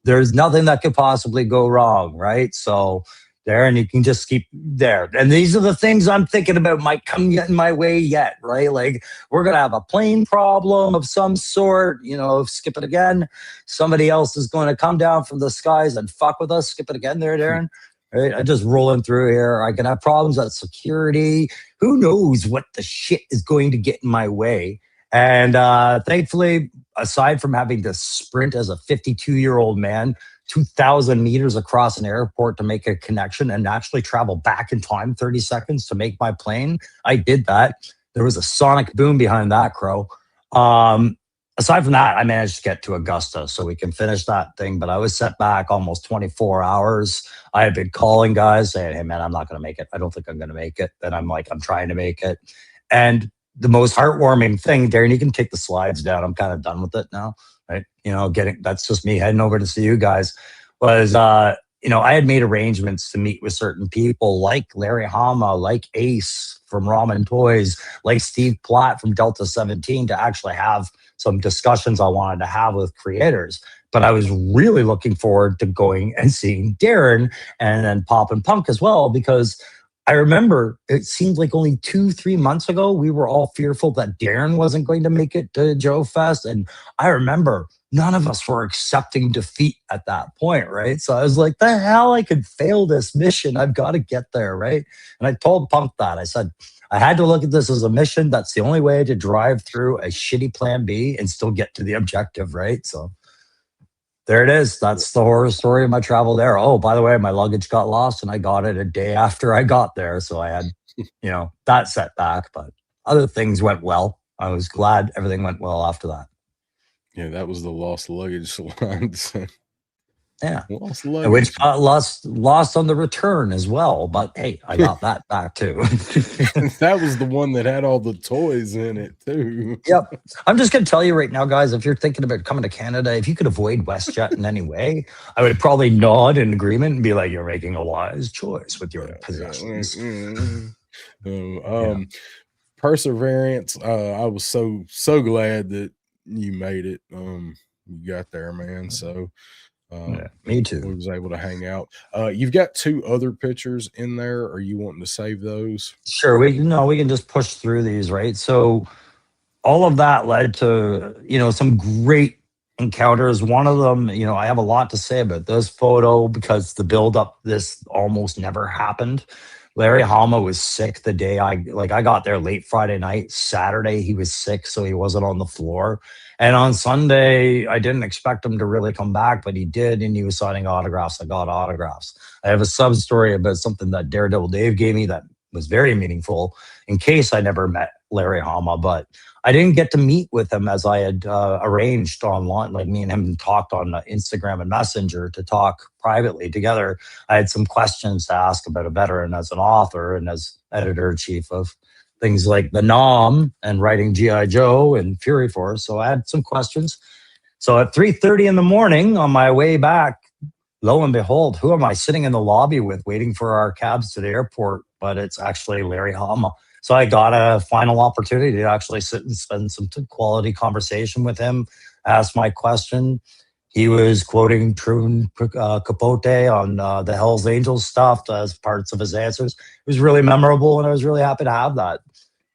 There's nothing that could possibly go wrong, right? So there, and you can just keep there. And these are the things I'm thinking about might come in my way yet, right? Like we're going to have a plane problem of some sort, skip it again. Somebody else is going to come down from the skies and fuck with us. Skip it again there, Darren. Right? I'm just rolling through here. I can have problems at security. Who knows what the shit is going to get in my way? And thankfully, aside from having to sprint as a 52-year-old man, 2,000 meters across an airport to make a connection and actually travel back in time 30 seconds to make my plane, I did that. There was a sonic boom behind that, crow. Aside from that, I managed to get to Augusta so we can finish that thing. But I was set back almost 24 hours. I had been calling guys saying, hey, man, I'm not going to make it. I don't think I'm going to make it. And I'm like, I'm trying to make it. And the most heartwarming thing, Darren, you can take the slides down. I'm kind of done with it now, right? That's just me heading over to see you guys. Was, I had made arrangements to meet with certain people like Larry Hama, like Ace from Ramen Toys, like Steve Platt from Delta 17 to actually have some discussions I wanted to have with creators. But I was really looking forward to going and seeing Darren and then Pop and Punk as well, because I remember it seemed like only 2-3 months ago, we were all fearful that Darren wasn't going to make it to JoeFest. And I remember none of us were accepting defeat at that point, right? So I was like, the hell, I could fail this mission. I've got to get there, right? And I told Punk that. I said, I had to look at this as a mission. That's the only way to drive through a shitty plan B and still get to the objective, right? So there it is. That's the horror story of my travel there. Oh, by the way, my luggage got lost and I got it a day after I got there. So I had, that setback, but other things went well. I was glad everything went well after that. Yeah, that was the lost luggage line. Yeah. Lost luggage. Which got lost on the return as well. But hey, I got that back too. That was the one that had all the toys in it too. Yep. I'm just going to tell you right now, guys, if you're thinking about coming to Canada, if you could avoid WestJet in any way, I would probably nod in agreement and be like, you're making a wise choice with your possessions. Perseverance. I was so glad that you made it. You got there, man. So yeah, me too. We was able to hang out. You've got 2 other pictures in there. Are you wanting to save those? Sure. We can just push through these, right? So all of that led to, some great encounters. One of them, I have a lot to say about this photo because the build up, this almost never happened. Larry Hama was sick the day I got there late Friday night. Saturday, he was sick, so he wasn't on the floor. And on Sunday, I didn't expect him to really come back, but he did, and he was signing autographs. I got autographs. I have a sub story about something that Daredevil Dave gave me that was very meaningful in case I never met Larry Hama, but I didn't get to meet with him as I had arranged online. Like me and him talked on Instagram and Messenger to talk privately together. I had some questions to ask about a veteran as an author and as editor-in-chief of things like the Nom and writing G.I. Joe and Fury Force. So I had some questions. So at 3:30 in the morning on my way back, lo and behold, who am I sitting in the lobby with waiting for our cabs to the airport? But it's actually Larry Hama. So I got a final opportunity to actually sit and spend some quality conversation with him, ask my question. He was quoting Truman Capote on the Hells Angels stuff as parts of his answers. It was really memorable, and I was really happy to have that.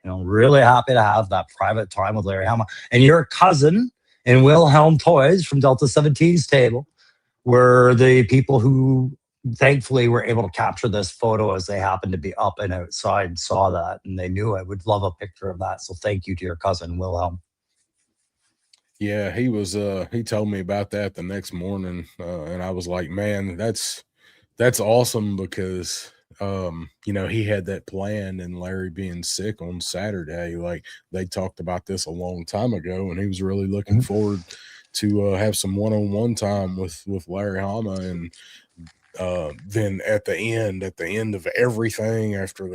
Really happy to have that private time with Larry Hama. And your cousin and Wilhelm Toys from Delta 17's table were the people who thankfully were able to capture this photo as they happened to be up and outside, saw that, and they knew I would love a picture of that. So thank you to your cousin, Wilhelm. Yeah, he was he told me about that the next morning, and I was like, man, that's awesome, because he had that plan, and Larry being sick on Saturday, like they talked about this a long time ago, and he was really looking forward to have some one-on-one time with Larry Hama. And then at the end of everything, after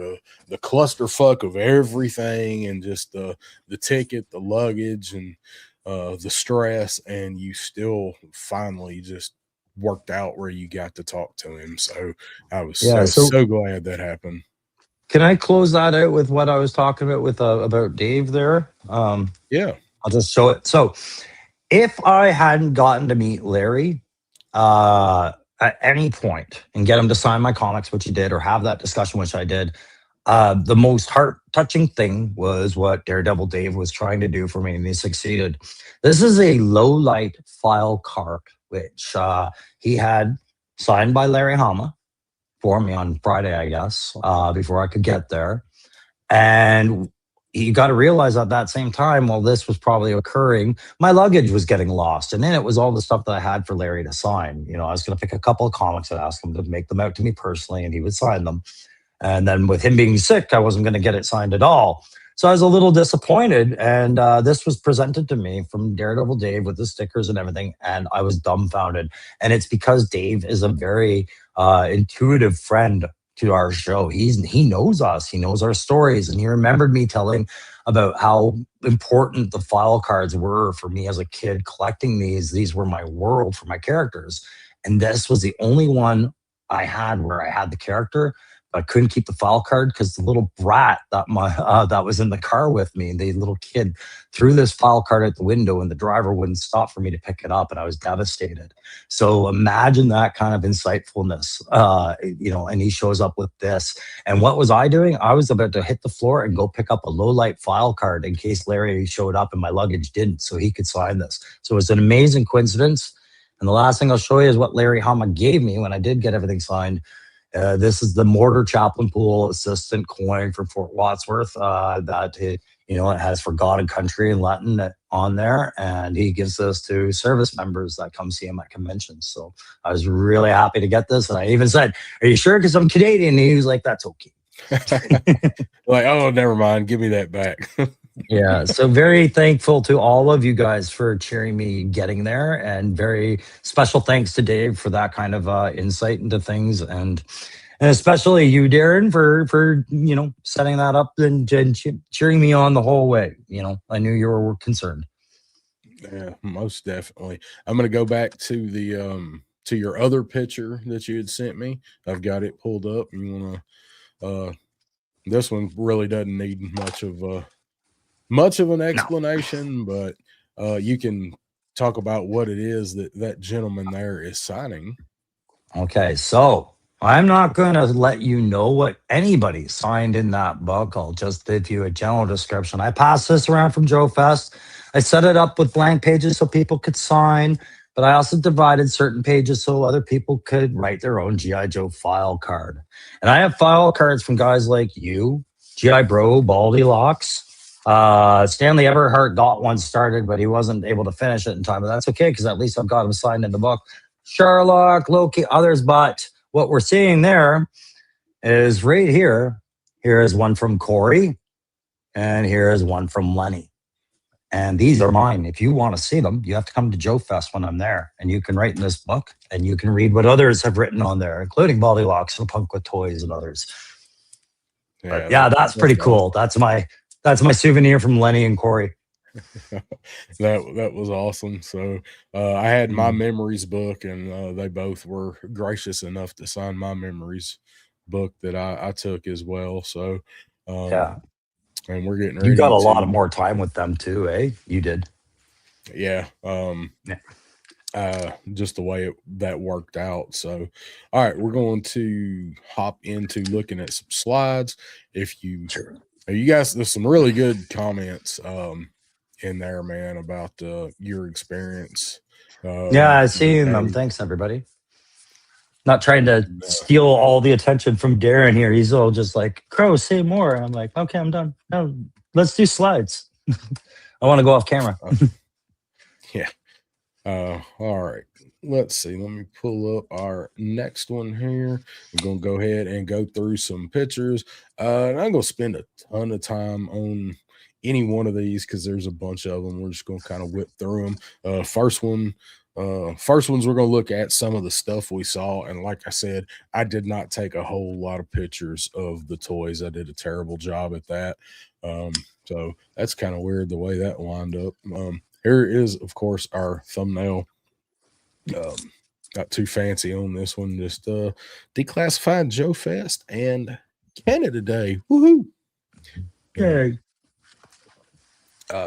the clusterfuck of everything, and just the ticket, the luggage, and the stress, and you still finally just worked out where you got to talk to him. So I was so glad that happened. Can I close that out with what I was talking about with about Dave there? Yeah, I'll just show it. So if I hadn't gotten to meet Larry at any point and get him to sign my comics, which he did, or have that discussion, which I did, the most heart-touching thing was what Daredevil Dave was trying to do for me, and he succeeded. This is a low-light file card, which he had signed by Larry Hama for me on Friday, I guess, before I could get there. And you got to realize at that same time, while this was probably occurring, my luggage was getting lost. And then it was all the stuff that I had for Larry to sign. I was going to pick a couple of comics and ask him to make them out to me personally, and he would sign them. And then with him being sick, I wasn't going to get it signed at all. So I was a little disappointed. And this was presented to me from Daredevil Dave with the stickers and everything. And I was dumbfounded. And it's because Dave is a very intuitive friend to our show. He knows us. He knows our stories. And he remembered me telling about how important the file cards were for me as a kid collecting these. These were my world for my characters. And this was the only one I had where I had the character. I couldn't keep the file card because the little brat that that was in the car with me, the little kid, threw this file card out the window, and the driver wouldn't stop for me to pick it up, and I was devastated. So imagine that kind of insightfulness, and he shows up with this. And what was I doing? I was about to hit the floor and go pick up a low light file card in case Larry showed up and my luggage didn't, so he could sign this. So it was an amazing coincidence. And the last thing I'll show you is what Larry Hama gave me when I did get everything signed. This is the Mortar Chaplain Pool Assistant coin from Fort Wadsworth that it has for God and Country in Latin on there, and he gives this to service members that come see him at conventions. So I was really happy to get this, and I even said, "Are you sure? Because I'm Canadian." And he was like, "That's okay." Like, oh, never mind. Give me that back. Yeah, so very thankful to all of you guys for cheering me getting there, and very special thanks to Dave for that kind of insight into things, and especially you, Darren, for setting that up and cheering me on the whole way. I knew you were concerned. Yeah, most definitely. I'm gonna go back to the to your other picture that you had sent me. I've got it pulled up. You wanna this one really doesn't need much of an explanation, but you can talk about what it is that gentleman there is signing. Okay, so I'm not going to let you know what anybody signed in that book. I'll just give you a general description. I passed this around from JoeFest. I set it up with blank pages so people could sign, but I also divided certain pages so other people could write their own G.I. Joe file card. And I have file cards from guys like you, G.I. Bro, Baldy Locks, Stanley Everhart got one started, but he wasn't able to finish it in time. But that's okay because at least I've got him signed in the book. Sherlock, Loki, others. But what we're seeing there is right here. Here is one from Corey, and here is one from Lenny. And these are mine. If you want to see them, you have to come to JoeFest when I'm there. And you can write in this book and you can read what others have written on there, including Bollylocks and Punk with Toys and others. But yeah, that's pretty cool. That's my souvenir from Lenny and Corey. That was awesome. So I had my memories book, and they both were gracious enough to sign my memories book that I took as well. So yeah. And we're getting ready. You got a lot of more time with them too, eh? You did. Yeah. Just the way that worked out. So, all right, we're going to hop into looking at some slides. If you guys, there's some really good comments in there, man, about your experience. Yeah, I see them. Thanks, everybody. Not trying to steal all the attention from Darren here. He's all just like, Crow, say more. And I'm like, okay, I'm done. No, let's do slides. I want to go off camera. Yeah. All right. Let's see. Let me pull up our next one here. I'm going to go ahead and go through some pictures. And I'm going to spend a ton of time on any one of these because there's a bunch of them. We're just going to kind of whip through them. First ones we're going to look at some of the stuff we saw. And like I said, I did not take a whole lot of pictures of the toys. I did a terrible job at that. So that's kind of weird the way that lined up. Here is, of course, our thumbnail. Not too fancy on this one. Just declassified JoeFest and Canada Day. Woohoo! Yay.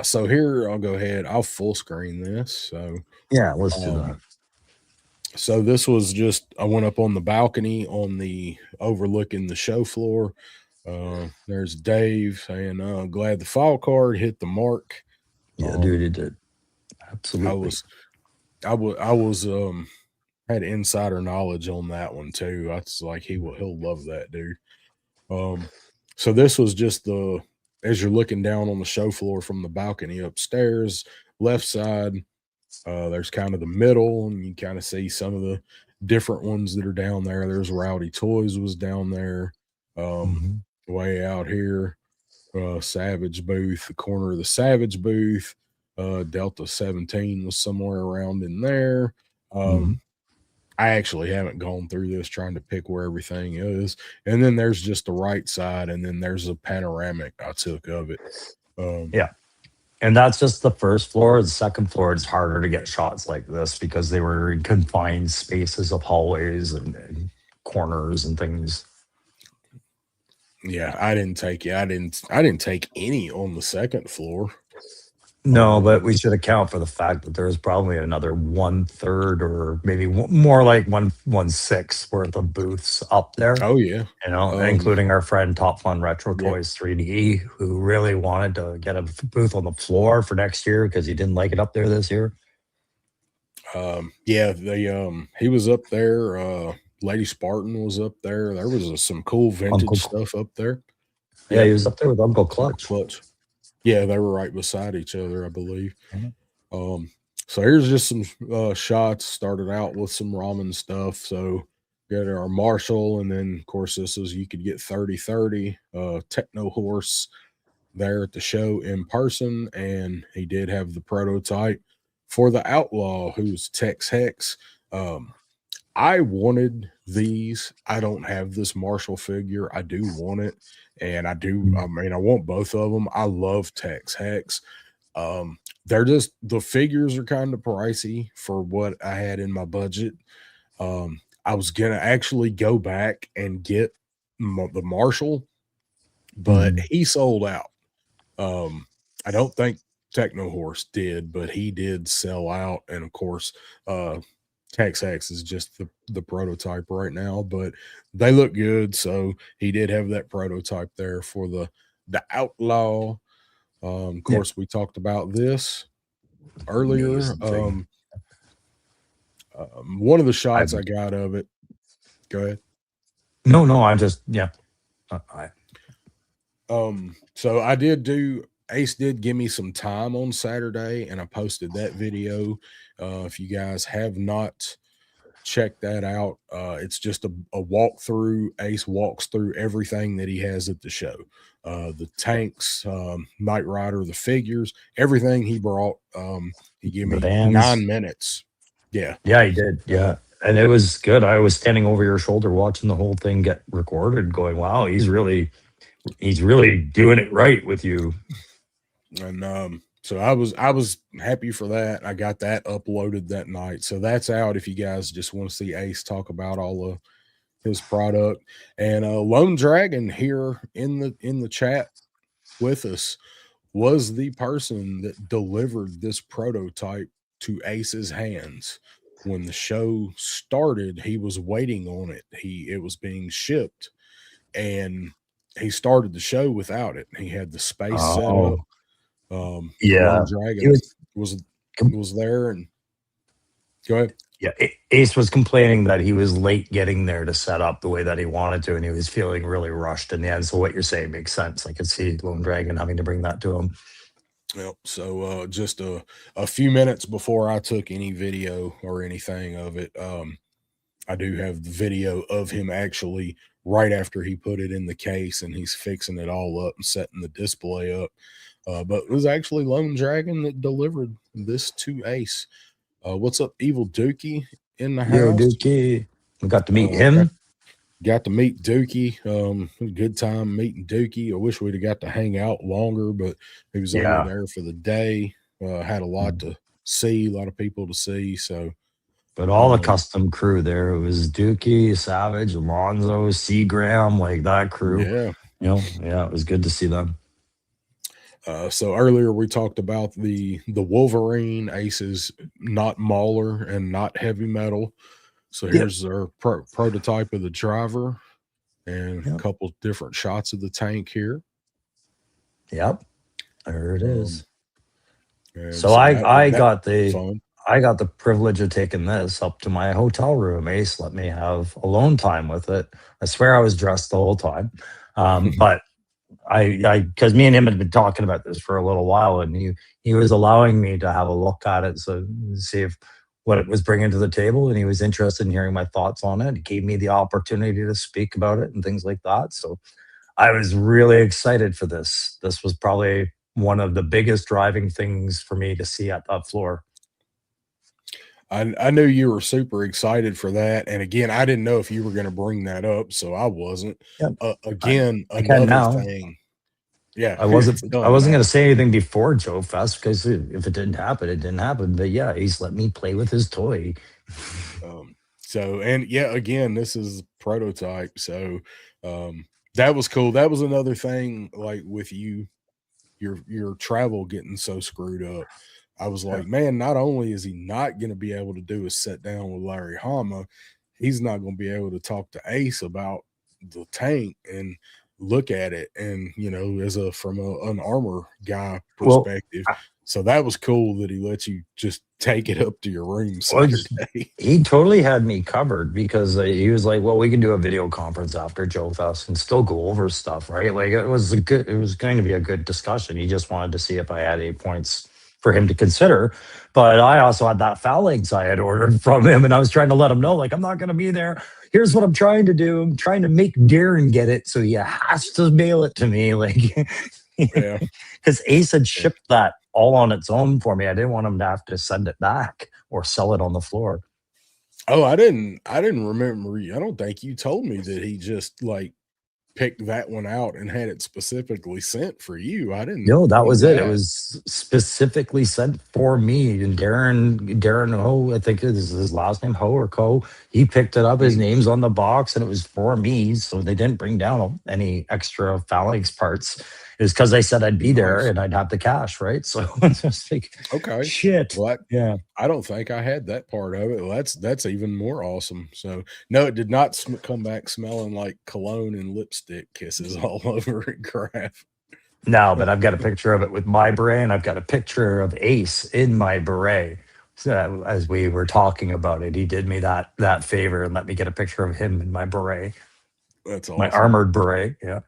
So here, I'll go ahead. I'll full screen this. So yeah, let's do that. So this was just, I went up on the balcony on the overlooking the show floor. There's Dave saying, glad the file card hit the mark. Yeah, dude, it did. Absolutely. I was had insider knowledge on that one too. I was like, he'll love that, dude. So this was just as you're looking down on the show floor from the balcony upstairs, left side, there's kind of the middle, and you kind of see some of the different ones that are down there. There's Rowdy Toys was down there, way out here, Savage booth, the corner of the Savage booth, Delta 17 was somewhere around in there. I actually haven't gone through this trying to pick where everything is. And then there's just the right side, and then there's a panoramic I took of it. Yeah. And that's just the first floor. The second floor, it's harder to get shots like this because they were in confined spaces of hallways and corners and things. Yeah, I didn't take any on the second floor. No, but we should account for the fact that there's probably another 1/3 or maybe more like 1/6 worth of booths up there. Oh yeah, including our friend Top Fun Retro Toys 3D, who really wanted to get a booth on the floor for next year because he didn't like it up there this year. He was up there. Lady Spartan was up there. There was some cool vintage stuff up there. Yeah, he was up there with Uncle Clutch. Yeah, they were right beside each other, I believe. So here's just some shots. Started out with some ramen stuff. So got our Marshall, and then of course this is, you could get 3030 Techno Horse there at the show in person, and he did have the prototype for the Outlaw, who's Tex Hex. I wanted these. I don't have this Marshall figure. I do want it. And I want both of them. I love Tex Hex. They're just, the figures are kind of pricey for what I had in my budget. I was going to actually go back and get the Marshall, but he sold out. I don't think Techno Horse did, but he did sell out. And of course, Tex Hex is just the prototype right now, but they look good. So he did have that prototype there for the Outlaw. Of course, we talked about this earlier. One of the shots I got of it. Go ahead. No, I'm just So I did do Ace did give me some time on Saturday, and I posted that video. If you guys have not checked that out, it's just a walkthrough. Ace walks through everything that he has at the show. The tanks, Knight Rider, the figures, everything he brought. He gave The me bands. 9 minutes. Yeah. Yeah, he did. Yeah. And it was good. I was standing over your shoulder watching the whole thing get recorded, going, wow, he's really doing it right with you. And so I was happy for that. I got that uploaded that night. So that's out if you guys just want to see Ace talk about all of his product. And Lone Dragon here in the chat with us was the person that delivered this prototype to Ace's hands. When the show started, he was waiting on it. It was being shipped, and he started the show without it. He had the space set up. Yeah. Lone Dragon was there, and go ahead. Yeah, Ace was complaining that he was late getting there to set up the way that he wanted to, and he was feeling really rushed in the end. So what you're saying makes sense. I could see Lone Dragon having to bring that to him. Yep. So just a few minutes before I took any video or anything of it, I do have the video of him actually right after he put it in the case and he's fixing it all up and setting the display up. But it was actually Lone Dragon that delivered this to Ace. What's up, Evil Dookie in the house? Yo, Dookie. We got to meet him. Got to meet Dookie. Good time meeting Dookie. I wish we'd have got to hang out longer, but he was only there for the day. Had a lot to see, a lot of people to see. So, but all the custom crew there, it was Dookie, Savage, Alonzo, Seagram, like that crew. Yeah. It was good to see them. So earlier we talked about the Wolverine Aces, not Mauler and not heavy metal. So here's our prototype of the driver and a couple different shots of the tank here. Yep, there it is. So I got the privilege of taking this up to my hotel room. Ace let me have alone time with it. I swear I was dressed the whole time, but because me and him had been talking about this for a little while, and he was allowing me to have a look at it, so see what it was bringing to the table, and he was interested in hearing my thoughts on it. He gave me the opportunity to speak about it and things like that. So I was really excited for this. This was probably one of the biggest driving things for me to see at that floor. I knew you were super excited for that. And again, I didn't know if you were going to bring that up, so I wasn't. Again, another thing. Yeah, I wasn't going to say anything before JoeFest because if it didn't happen, it didn't happen. But yeah, he's let me play with his toy. Again, this is prototype. So that was cool. That was another thing, like with you, your travel getting so screwed up. I was like, man, not only is he not going to be able to do a sit down with Larry Hama, he's not going to be able to talk to Ace about the tank and look at it, and from an armor guy perspective. So that was cool that he let you just take it up to your room Saturday. He totally had me covered because he was like, well, we can do a video conference after JoeFest and still go over stuff, right? Like it was going to be a good discussion. He just wanted to see if I had any points for him to consider. But I also had that phalanx I had ordered from him, and I was trying to let him know, like, I'm not going to be there. Here's what I'm trying to do. I'm trying to make Darren get it, so he has to mail it to me. Like, because Ace had shipped that all on its own for me. I didn't want him to have to send it back or sell it on the floor. Oh, I didn't remember. I don't think you told me that he just like picked that one out and had it specifically sent for you. I didn't know that was it. It was specifically sent for me. And Darren Ho, I think is his last name, Ho or Co. He picked it up. His name's on the box, and it was for me. So they didn't bring down any extra phalanx parts. It was because I said I'd be there and I'd have the cash, right? So it's just like, okay, shit. Well, I don't think I had that part of it. Well, that's even more awesome. So no, it did not come back smelling like cologne and lipstick kisses all over it, crap. No, but I've got a picture of it with my beret, and I've got a picture of Ace in my beret. So as we were talking about it, he did me that favor and let me get a picture of him in my beret. That's awesome. My armored beret, yeah.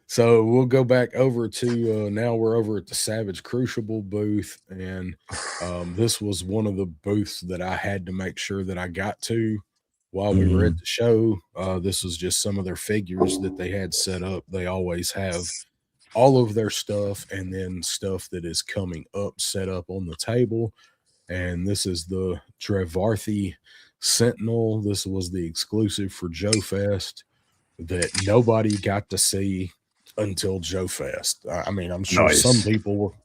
So we'll go back over to now we're over at the Savage Crucible booth, and this was one of the booths that I had to make sure that I got to while we were at the show. This was just some of their figures that they had set up. They always have all of their stuff and then stuff that is coming up set up on the table. And this is the Drevarthi Sentinel. This was the exclusive for JoeFest that nobody got to see until JoeFest. I mean, I'm sure some people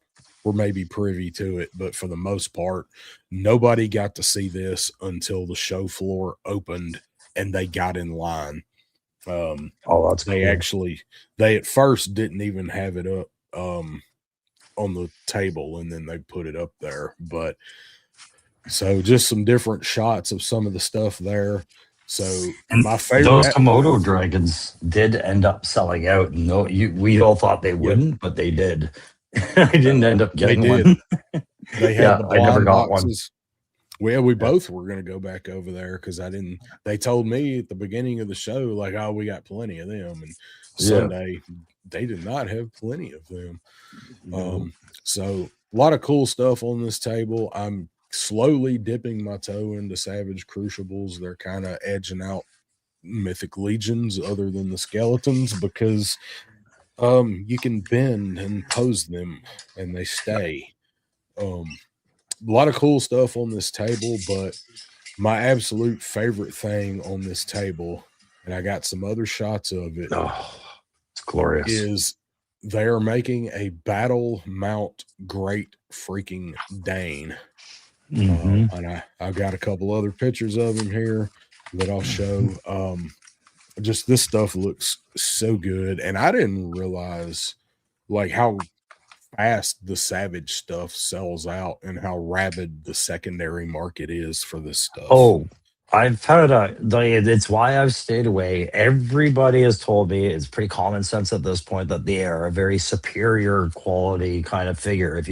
were maybe privy to it, but for the most part, nobody got to see this until the show floor opened and they got in line. That's cool. They at first didn't even have it up on the table, and then they put it up there. But so just some different shots of some of the stuff there. So and my favorite, those Komodo dragons did end up selling out. No, we all thought they wouldn't, but they did. I didn't end up getting one. They had the blind I never got boxes. Well, we both were going to go back over there because I didn't. They told me at the beginning of the show, like, "Oh, we got plenty of them." And Sunday, they did not have plenty of them. So a lot of cool stuff on this table. I'm slowly dipping my toe into Savage Crucibles. They're kind of edging out Mythic Legions other than the skeletons because you can bend and pose them and they stay. A lot of cool stuff on this table, but my absolute favorite thing on this table, and I got some other shots of it. It's glorious. Is they are making a battle mount Great Freaking Dane. And I've got a couple other pictures of him here that I'll show. Just this stuff looks so good, and I didn't realize like how fast the Savage stuff sells out and how rabid the secondary market is for this stuff. I've found out. It's why I've stayed away. Everybody has told me it's pretty common sense at this point that they are a very superior quality kind of figure. If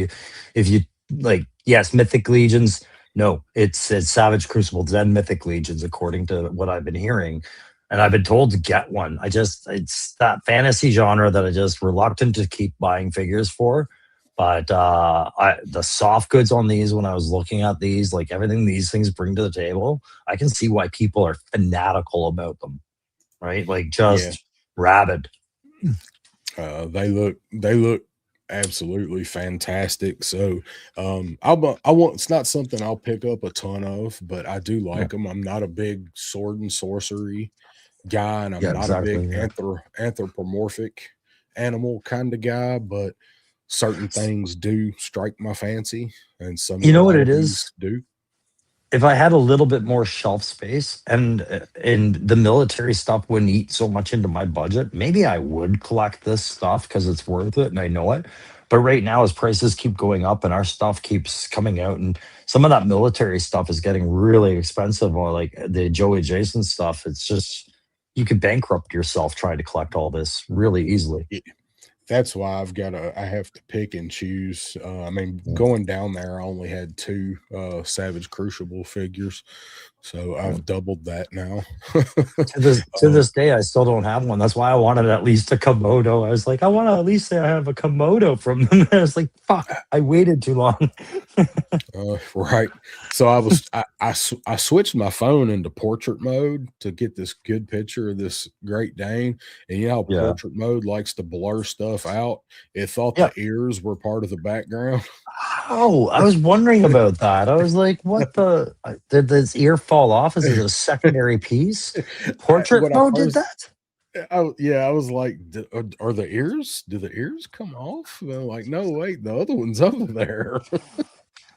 you like, yes, Mythic Legions. No, it's Savage Crucibles and Mythic Legions, according to what I've been hearing. And I've been told to get one. It's that fantasy genre that I just reluctant to keep buying figures for. But the soft goods on these, when I was looking at these, like everything these things bring to the table, I can see why people are fanatical about them, right? Like just rabid. They look absolutely fantastic. So it's not something I'll pick up a ton of, but I do like them. I'm not a big sword and sorcery guy, and I'm not a big anthropomorphic animal kind of guy, but certain things do strike my fancy, and some you know what it is do. If I had a little bit more shelf space and the military stuff wouldn't eat so much into my budget, maybe I would collect this stuff because it's worth it and I know it. But right now, as prices keep going up and our stuff keeps coming out, and some of that military stuff is getting really expensive, or like the Joe adjacent stuff, it's just you could bankrupt yourself trying to collect all this really easily. That's why I have to pick and choose. I mean, going down there, I only had 2 Savage Crucible figures, so I've doubled that now. to this day, I still don't have one. That's why I wanted at least a Komodo. I was like, I want to at least say I have a Komodo from them. I was like, fuck, I waited too long. Right. So I switched my phone into portrait mode to get this good picture of this Great Dane. And you know how portrait mode likes to blur stuff out? It thought the ears were part of the background. Oh, I was wondering about that. I was like, what the? Did this ear fall off? Is it a secondary piece? Portrait mode did that? I was like, are the ears? Do the ears come off? And I'm like, no, wait, the other one's over there.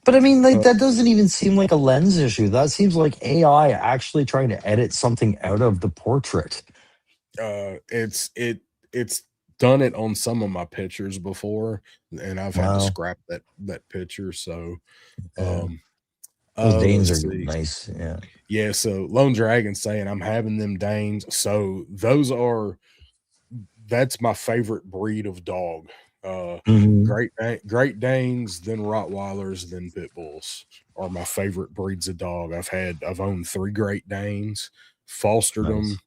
But I mean, like that doesn't even seem like a lens issue. That seems like AI actually trying to edit something out of the portrait. It's done it on some of my pictures before, and I've had to scrap that picture. So, those Danes are nice. Yeah. So Lone Dragon's saying I'm having them Danes. So that's my favorite breed of dog. Great Danes, then Rottweilers, then Pit Bulls are my favorite breeds of dog. I've owned 3 Great Danes, fostered them,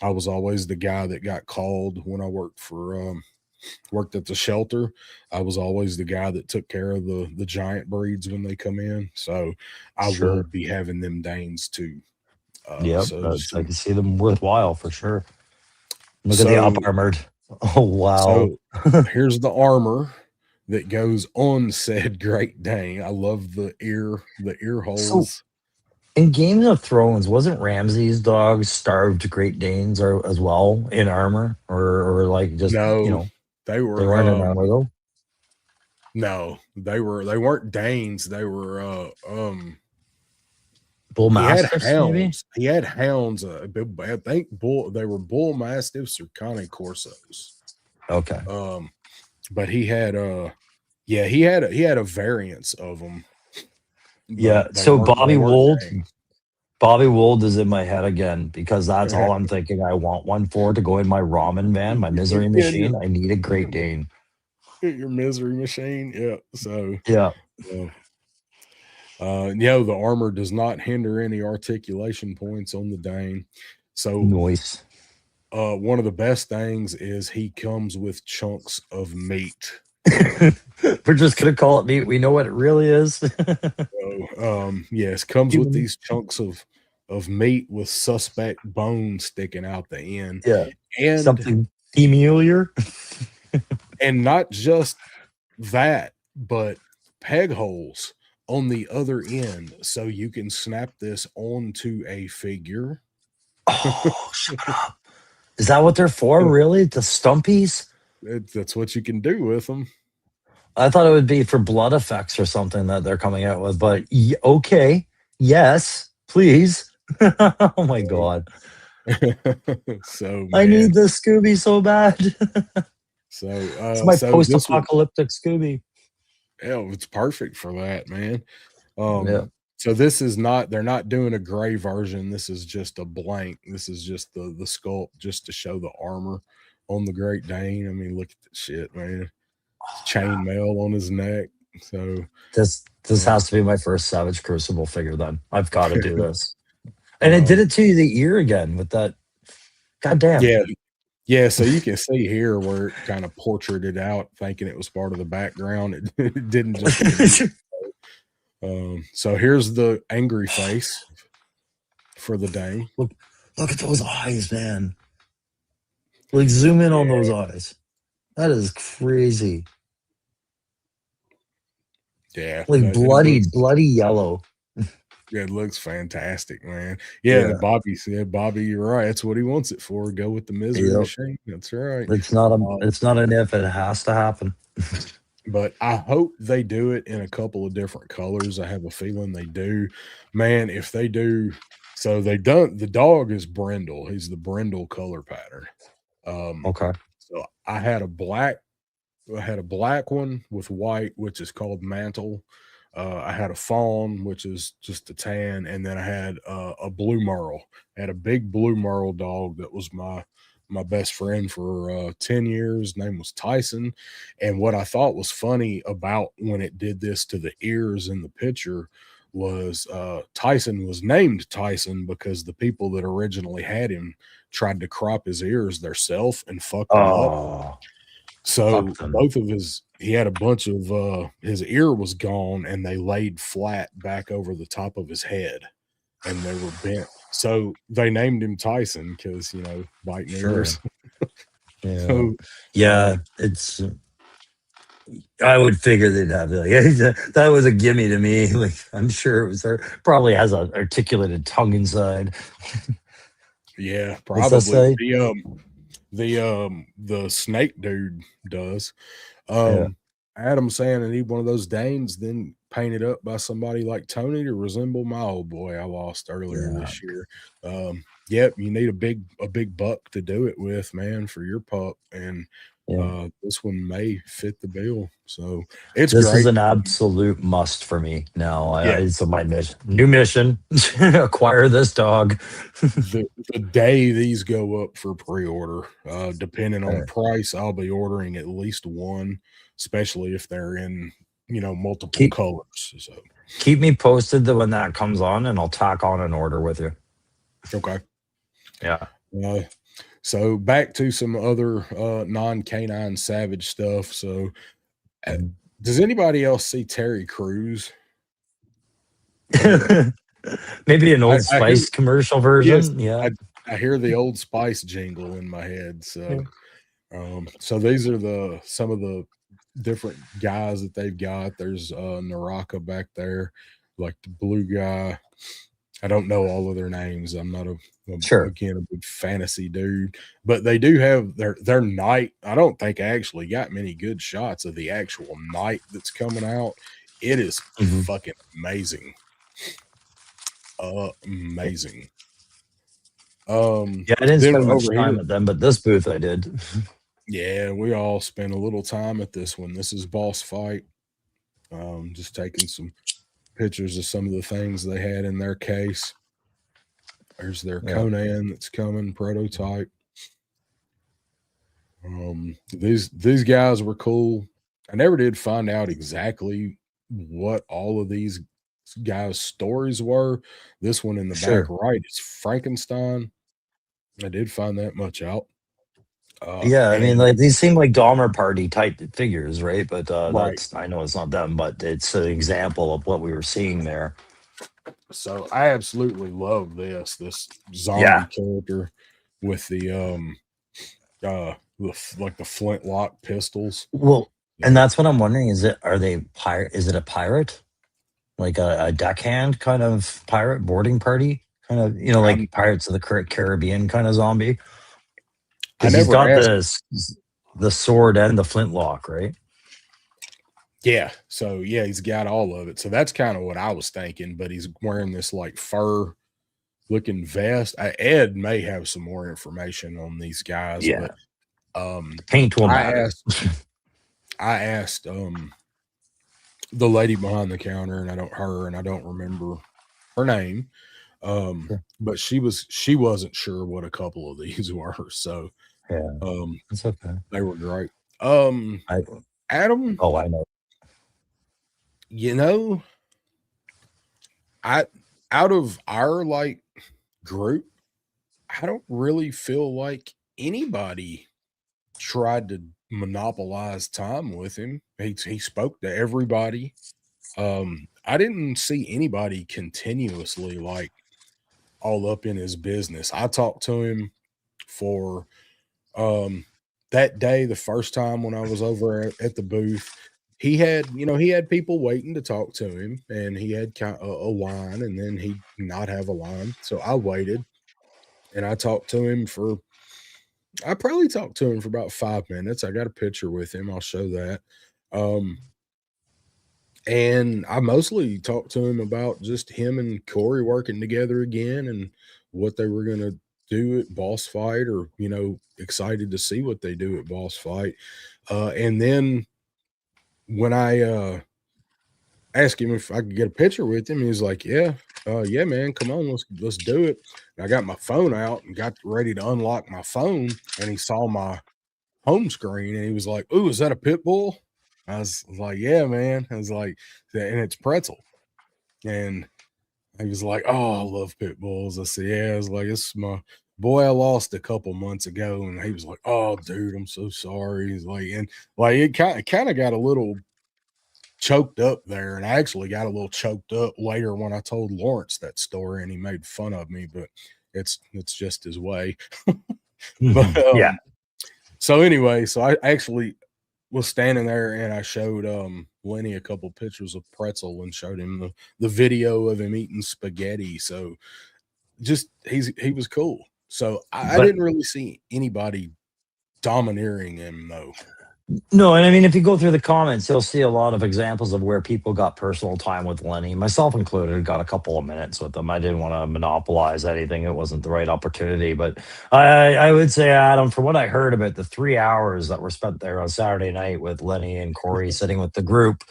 I was always the guy that got called when I worked at the shelter. I was always the guy that took care of the giant breeds when they come in. So I will Sure. be having them Danes too. Yep. So That's, I can see them worthwhile for sure. Look at the up so armored. Oh wow. so here's the armor that goes on said Great Dane. I love the ear So holes. in Game of Thrones, wasn't Ramsay's dogs starved Great Danes or as well in armor, or like just No, they they were weren't in armor though? no, they weren't Danes. They were Bull he had mastiffs maybe. hounds. He had hounds. I think they were bull mastiffs or Cane Corsos. Okay. But he had yeah, he had a variance of them, Yeah. but So they weren't Danes. Bobby Wold is in my head again because that's all Okay. I'm thinking. I want one for to go in my ramen van, my misery Yeah, machine. I need a Great Dane. your misery machine. Yeah. So Yeah. the armor does not hinder any articulation points on the Dane. So Noise. one of the best things is he comes with chunks of meat. We're just gonna call it meat. We know what it really is. So, yes, comes with these chunks of meat with suspect bone sticking out the end, Yeah. and Something familiar. and not just that, but peg holes on the other end, so you can snap this onto a figure. Oh, shut up. Is that what they're for, really? The stumpies? That's what you can do with them. I thought it would be for blood effects or something that they're coming out with, but okay. Yes, please. Oh my God. So I man, need this Scooby so bad. so It's my so this was post-apocalyptic Scooby. it's perfect for that, man. Yeah. So this is not they're not doing a gray version. This is just a blank. This is just the sculpt just to show the armor on the Great Dane. I mean, look at the shit, man. Chainmail on his neck. So This uh, has to be my first Savage Crucible figure then. I've got to do this. And it did it to the ear again with that. God damn. yeah, yeah. So you can see here where it kind of portraited out, thinking it was part of the background. It didn't just. So here's the angry face for the Dane. Look at those eyes, man. Like zoom in on those eyes. That is crazy. Yeah, Like it looks, bloody yellow. it looks fantastic, man. Yeah, Bobby said, Bobby, you're right. That's what he wants it for. Go with the misery Yep. machine. That's right. It's not an if, it has to happen. But I hope they do it in a couple of different colors. I have a feeling they do. Man, if they do, so they done the dog is Brindle. He's the Brindle color pattern. Okay. So I had a black one with white, which is called Mantle. I had a fawn, which is just a tan, and then I had a blue merle. I had a big blue merle dog that was my best friend for 10 years. Name was Tyson. And what I thought was funny about when it did this to the ears in the picture was Tyson was named Tyson because the people that originally had him tried to crop his ears theirself and fucked him up. Oh, So them. both of he had a bunch of his ear was gone and they laid flat back over the top of his head and they were bent. So they named him Tyson because, biting ears. Yeah. So, yeah, it's I would figure they'd have that was a gimme to me. Like I'm sure it was there. Probably has an articulated tongue inside. yeah, What's that probably say? the snake dude does. Yeah. Adam saying I need one of those Danes, then painted up by somebody like Tony to resemble my old boy I lost earlier Yeah. this year. Yep, you need a big buck to do it with, man, for your pup, and this one may fit the bill. So it's This great. is an absolute must for me now. It's my new mission: acquire this dog. the day these go up for pre-order, depending on price, I'll be ordering at least one, especially if they're in multiple colors. So keep me posted when that comes on, and I'll tack on an order with you. Okay. Yeah. So back to some other non-canine savage stuff. So uh, does anybody else see Terry Crews? Maybe an Old I hear, Spice commercial yes, version. Yeah. I hear the Old Spice jingle in my head. So these are some of the different guys that they've got. There's Naraka back there, like the blue guy. I don't know all of their names. I'm not Sure. again a big fantasy dude, but they do have their night. I don't think I actually got many good shots of the actual night that's coming out. It is fucking amazing. Amazing. Yeah, I didn't Then spend much over time here, at them, but this booth I did. yeah, we all spent a little time at this one. This is Boss Fight. Just taking some pictures of some of the things they had in their case. There's their Yeah. Conan that's coming prototype. These guys were cool. I never did find out exactly what all of these guys' stories were. This one in the back Sure. right is Frankenstein. I did find that much out. Yeah, I mean, And like these seem like Dahmer party type figures, right? But right. that's I know it's not them, but it's an example of what we were seeing there. So I absolutely love this zombie Yeah, character with like the flintlock pistols. well, and Yeah. that's what I'm wondering: is it a pirate, like a deckhand kind of pirate boarding party, kind of like Pirates of the Caribbean kind of zombie? I Because he's never got asked. the sword and the flintlock, right? Yeah. So yeah, he's got all of it. So that's kind of what I was thinking, but he's wearing this like fur looking vest. Ed may have some more information on these guys, Yeah, but paint will I matter. asked the lady behind the counter, and I don't remember her name. Sure. But she wasn't sure what a couple of these were. So Yeah, it's okay. they were great. I Adam, I know. you know, I out of our like group, I don't really feel like anybody tried to monopolize time with him. He spoke to everybody. I didn't see anybody continuously like all up in his business. I talked to him for that day, the first time when I was over at the booth. He had people waiting to talk to him, and he had kind of a line, and then he'd not have a line. So I waited, and I probably talked to him for about 5 minutes. I got a picture with him. I'll show that. Um, and I mostly talked to him about just him and Corey working together again and what they were going to do at Boss Fight, or, excited to see what they do at Boss Fight. And then when I asked him if I could get a picture with him, he was like, yeah, man, come on, let's do it. And I got my phone out and got ready to unlock my phone, and he saw my home screen, and he was like, "Ooh, is that a pit bull?" I was like, "Yeah, man." I was like, and it's Pretzel. And he was like, "Oh, I love pit bulls." I said, "Yeah." I was like, "It's my boy I lost a couple months ago." And he was like, "Oh, dude, I'm so sorry." He's like, and like it kind of got a little choked up there, and I actually got a little choked up later when I told Lawrence that story, and he made fun of me, but it's just his way. But Yeah. so anyway, so I actually was standing there, and I showed Lenny a couple pictures of Pretzel and showed him the video of him eating spaghetti. So just he was cool. So I But didn't really see anybody domineering him though. no, and I mean, if you go through the comments, you'll see a lot of examples of where people got personal time with Lenny, myself included, got a couple of minutes with them. I didn't want to monopolize anything. It wasn't the right opportunity. But I would say, Adam, from what I heard about the 3 hours that were spent there on Saturday night with Lenny and Corey sitting with the group,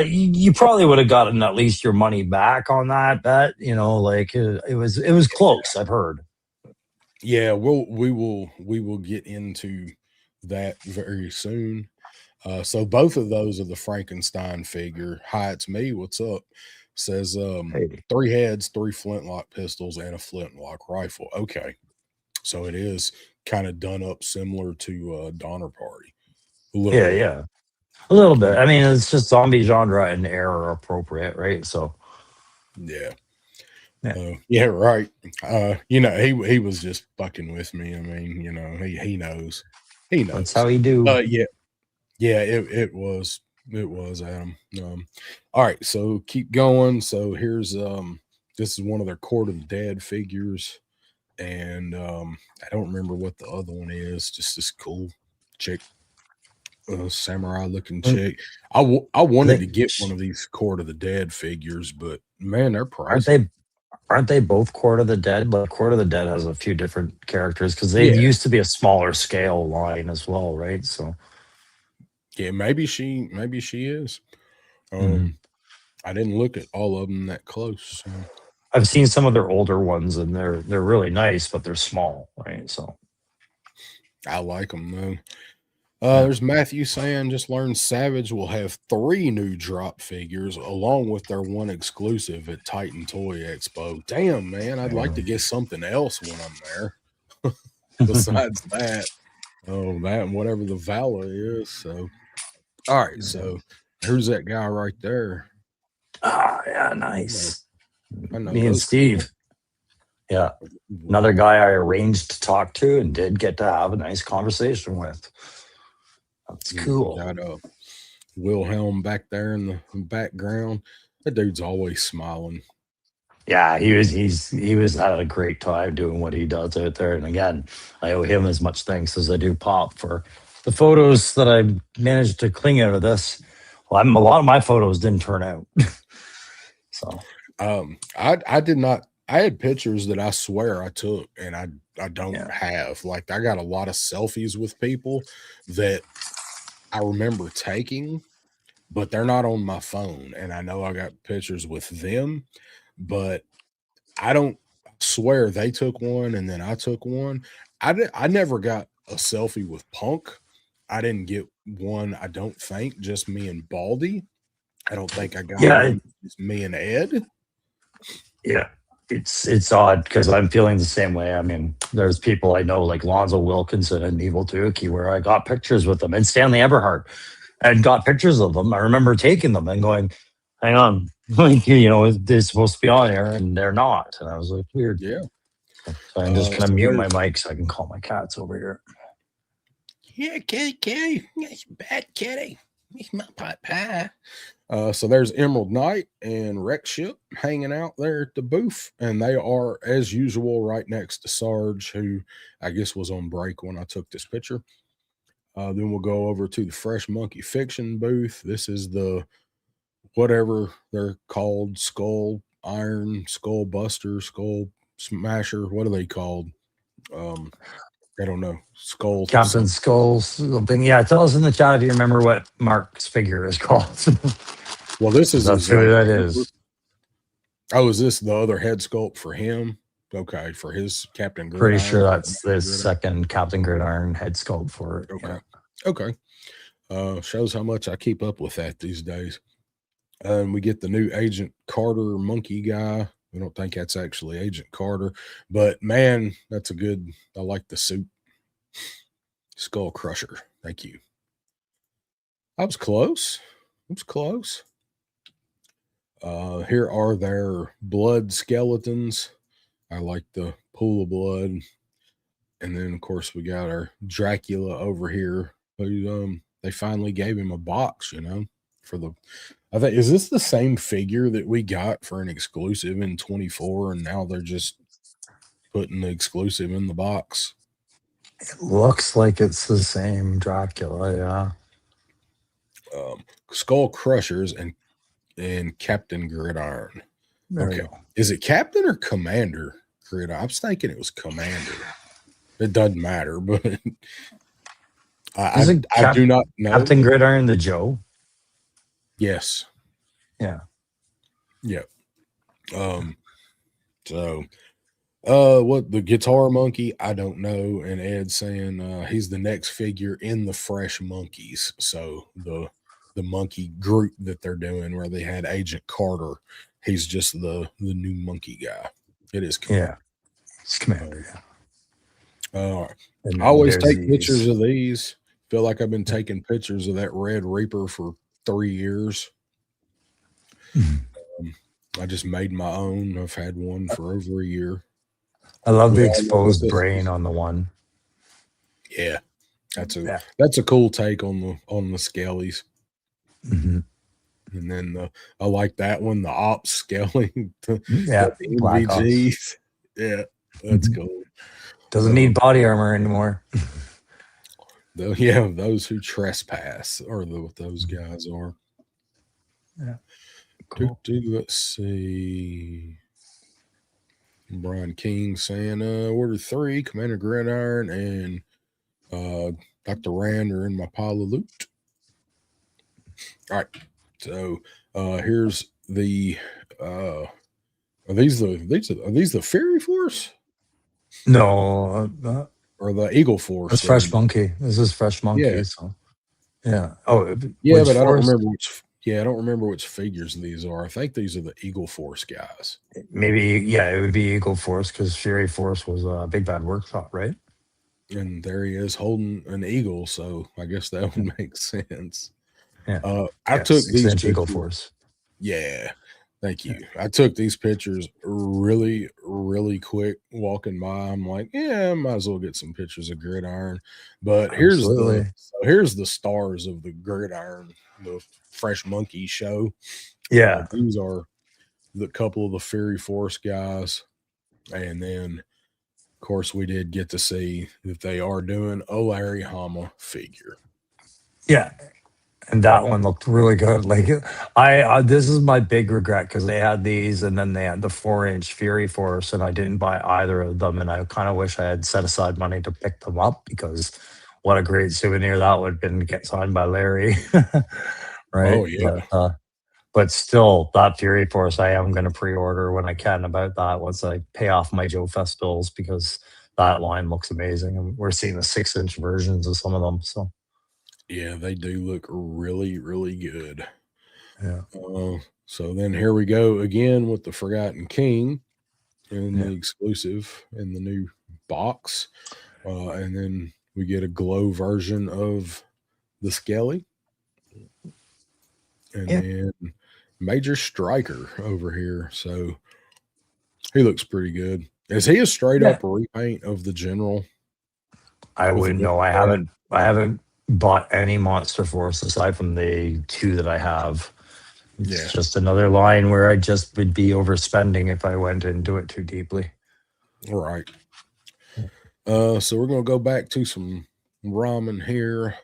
you probably would have gotten at least your money back on that bet. Like it was close, I've heard. Yeah, we will get into that very soon. So both of those are the Frankenstein figure. Hi, it's me. What's up? Says Hey. 3 heads, 3 flintlock pistols, and a flintlock rifle. Okay. So it is kind of done up similar to Donner Party. A little Yeah, bit. yeah. A little bit. I mean, it's just zombie genre and era appropriate, right? So Yeah. yeah. Yeah, right. He was just fucking with me. I mean, he knows. He knows. That's how he do. Yeah. Yeah, it was Adam. All right, so keep going. So here's this is one of their Court of the Dead figures, and I don't remember what the other one is. Just this cool chick, samurai looking chick. I wanted to get one of these Court of the Dead figures, but man, they're pricey. Aren't they both Court of the Dead? Like Court of the Dead has a few different characters because they Yeah. used to be a smaller scale line as well, right? So Yeah, maybe she is. Mhm. I didn't look at all of them that close. So. I've seen some of their older ones and they're really nice, but they're small, right? So I like them though. There's Matthew saying just learned Savage will have 3 new drop figures along with their one exclusive at Titan Toy Expo. Damn, man, I'd like to get something else when I'm there. Besides that, that and whatever the Vala is. So, all right. So, who's that guy right there? yeah, nice. I know Me and Steve. People. Yeah. Another guy I arranged to talk to and did get to have a nice conversation with. That's cool. Got Wilhelm back there in the background. That dude's always smiling. Yeah, he was having a great time doing what he does out there. And again, I owe him as much thanks as I do Pop for the photos that I managed to cling out of this. Well, a lot of my photos didn't turn out. So I did not. I had pictures that I swear I took and I don't have. Like I got a lot of selfies with people that I remember taking, but they're not on my phone. And I know I got pictures with them, but I don't swear they took one and then I took one. I never got a selfie with Punk. I didn't get one, I don't think, just me and Baldy. I don't think I got one, just me and Ed. Yeah. It's odd because I'm feeling the same way. I mean, there's people I know like Lonzo Wilkinson and Evil Tuki where I got pictures with them and Stanley Eberhardt and got pictures of them. I remember taking them and going, hang on, like, they're supposed to be on here and they're not. And I was like, weird. Yeah. So I'm just going to mute my mic so I can call my cats over here. Yeah, kitty. It's bad kitty. It's my pot pie. So there's Emerald Knight and Wreck Ship hanging out there at the booth, and they are, as usual, right next to Sarge, who I guess was on break when I took this picture. Then we'll go over to the Fresh Monkey Fiction booth. This is the whatever they're called, Skull Iron, Skull Buster, Skull Smasher. What are they called? I don't know. Skull. Captain Skull's thing. Yeah, tell us in the chat if you remember what Mark's figure is called. Well, this is that's who that is. Oh, is this the other head sculpt for him? Okay, for his Captain Gridiron. Pretty sure that's the second Captain Gridiron head sculpt for it. Okay. Yeah. Okay. Shows how much I keep up with that these days. We get the new Agent Carter monkey guy. We don't think that's actually Agent Carter, but man, that's a good. I like the suit. Skull Crusher. Thank you. I was close. Here are their blood skeletons. I like the pool of blood. And then, of course, we got our Dracula over here. Who, they finally gave him a box, for the. I think, is this the same figure that we got for an exclusive in 24, and now they're just putting the exclusive in the box? It looks like it's the same Dracula, yeah. Skull Crushers and Captain Gridiron. Okay. Is it Captain or Commander Gridiron? I was thinking it was Commander. It doesn't matter, but I do not know. Captain Gridiron the Joe? Yes. Yeah. Yeah. So what the Guitar Monkey, I don't know. And Ed saying he's the next figure in the Fresh Monkeys. So the monkey group that they're doing where they had Agent Carter, he's just the new monkey guy. It is Commander. Yeah. It's Commander, yeah. I And then always there's take pictures these. of these. Feel like I've been taking pictures of that Red Reaper for 3 years. I just made my own. I've had one for over a year. I love We the all know what exposed this brain is. on the one. Yeah, that's Yeah. a cool take on the Skellies. Hmm. And then I like that one, the Ops Skelly, the Yeah. Black Ops. NVGs. Yeah, that's cool. Doesn't need body armor anymore. Yeah, those who trespass are what those guys are. Yeah. Cool. Let's see. Brian King saying, Order 3, Commander Gridiron, and Dr. Rand are in my pile of loot. All right. So here's the are these the Fairy Force? No, Or the Eagle Force? that's Fresh Monkey. This is Fresh Monkey. Yeah. So yeah. Oh, Yeah, which but I don't force? remember which. Yeah, I don't remember which figures these are. I think these are the Eagle Force guys. Maybe, yeah, it would be Eagle Force because Fury Force was a Big Bad Workshop, right? And there he is holding an eagle, so I guess that would make sense. Yeah. I Yeah, took these 6-inch Eagle pictures. Force. Yeah, thank you. I took these pictures really, really quick walking by. I'm like, yeah, I might as well get some pictures of Gridiron. But here's Absolutely. the stars of the Gridiron, the Fresh Monkey show. Yeah. These are the couple of the Fury Force guys, and then of course we did get to see that they are doing a Larry Hama figure. Yeah. And that one looked really good. Like I this is my big regret because they had these and then they had the 4-inch Fury Force and I didn't buy either of them. And I kind of wish I had set aside money to pick them up because what a great souvenir that would have been to get signed by Larry. Right. Oh yeah. But still, that Fury Force, I am going to pre-order when I can about that once I pay off my JoeFest bills because that line looks amazing. And we're seeing the 6-inch versions of some of them. So Yeah, they do look really, really good. yeah. So then here we go again with the Forgotten King and Yeah. the exclusive in the new box. And then we get a glow version of the Skelly. And then Major Striker over here. So he looks pretty good. Is he a straight up repaint of the General? I wouldn't know. I haven't bought any Monster Force aside from the 2 that I have. It's just another line where I just would be overspending if I went into it too deeply. All right. So we're gonna go back to some ramen here.